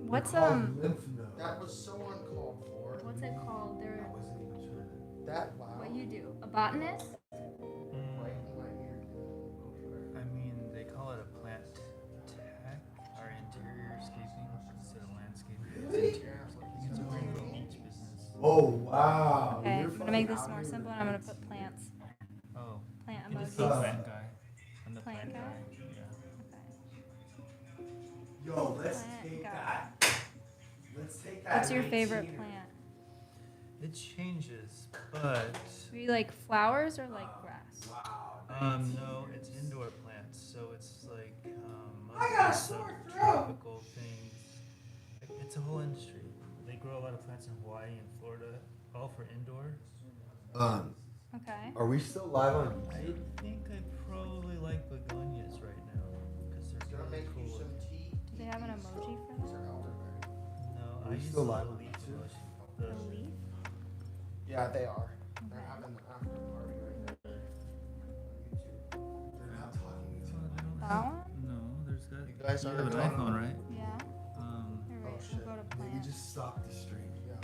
What's That was so uncalled for. what's it called? They're That loud. what you do? A botanist? Right in my ear. I mean, they call it a plant tech or interior escaping instead of landscaping. It's interior. It's a real beach business. Oh wow! Okay, I'm gonna make this more simple and I'm gonna put plants. Oh, Plant you just emojis. the plant guy. I'm the Plant plant guy? guy. Yeah. Yo, let's Plant take guy. that. Let's take that. What's your 19er. favorite plant? It changes, but Do you like flowers or like grass? No, it's indoor plants, so it's like mostly subtropical things. It's a whole industry. They grow a lot of plants in Hawaii and Florida, all for indoor. Okay. Are we still live on I think I probably like begonias right now because they're really cool. Do they have an emoji for that? No, Are I we use still the live on leaf YouTube? emoji. The leaf? Yeah, they are. They're having the after party right now. They're not talking to each other. That one? No, there's got. You guys You are have an talking. iPhone, right? Yeah. You're right. shit. We'll go to Maybe plants. just stop the stream. Yeah.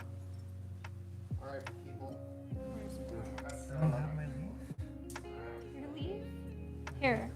All right, people. Where's plants? I don't have my leaf. Your leaf? Here.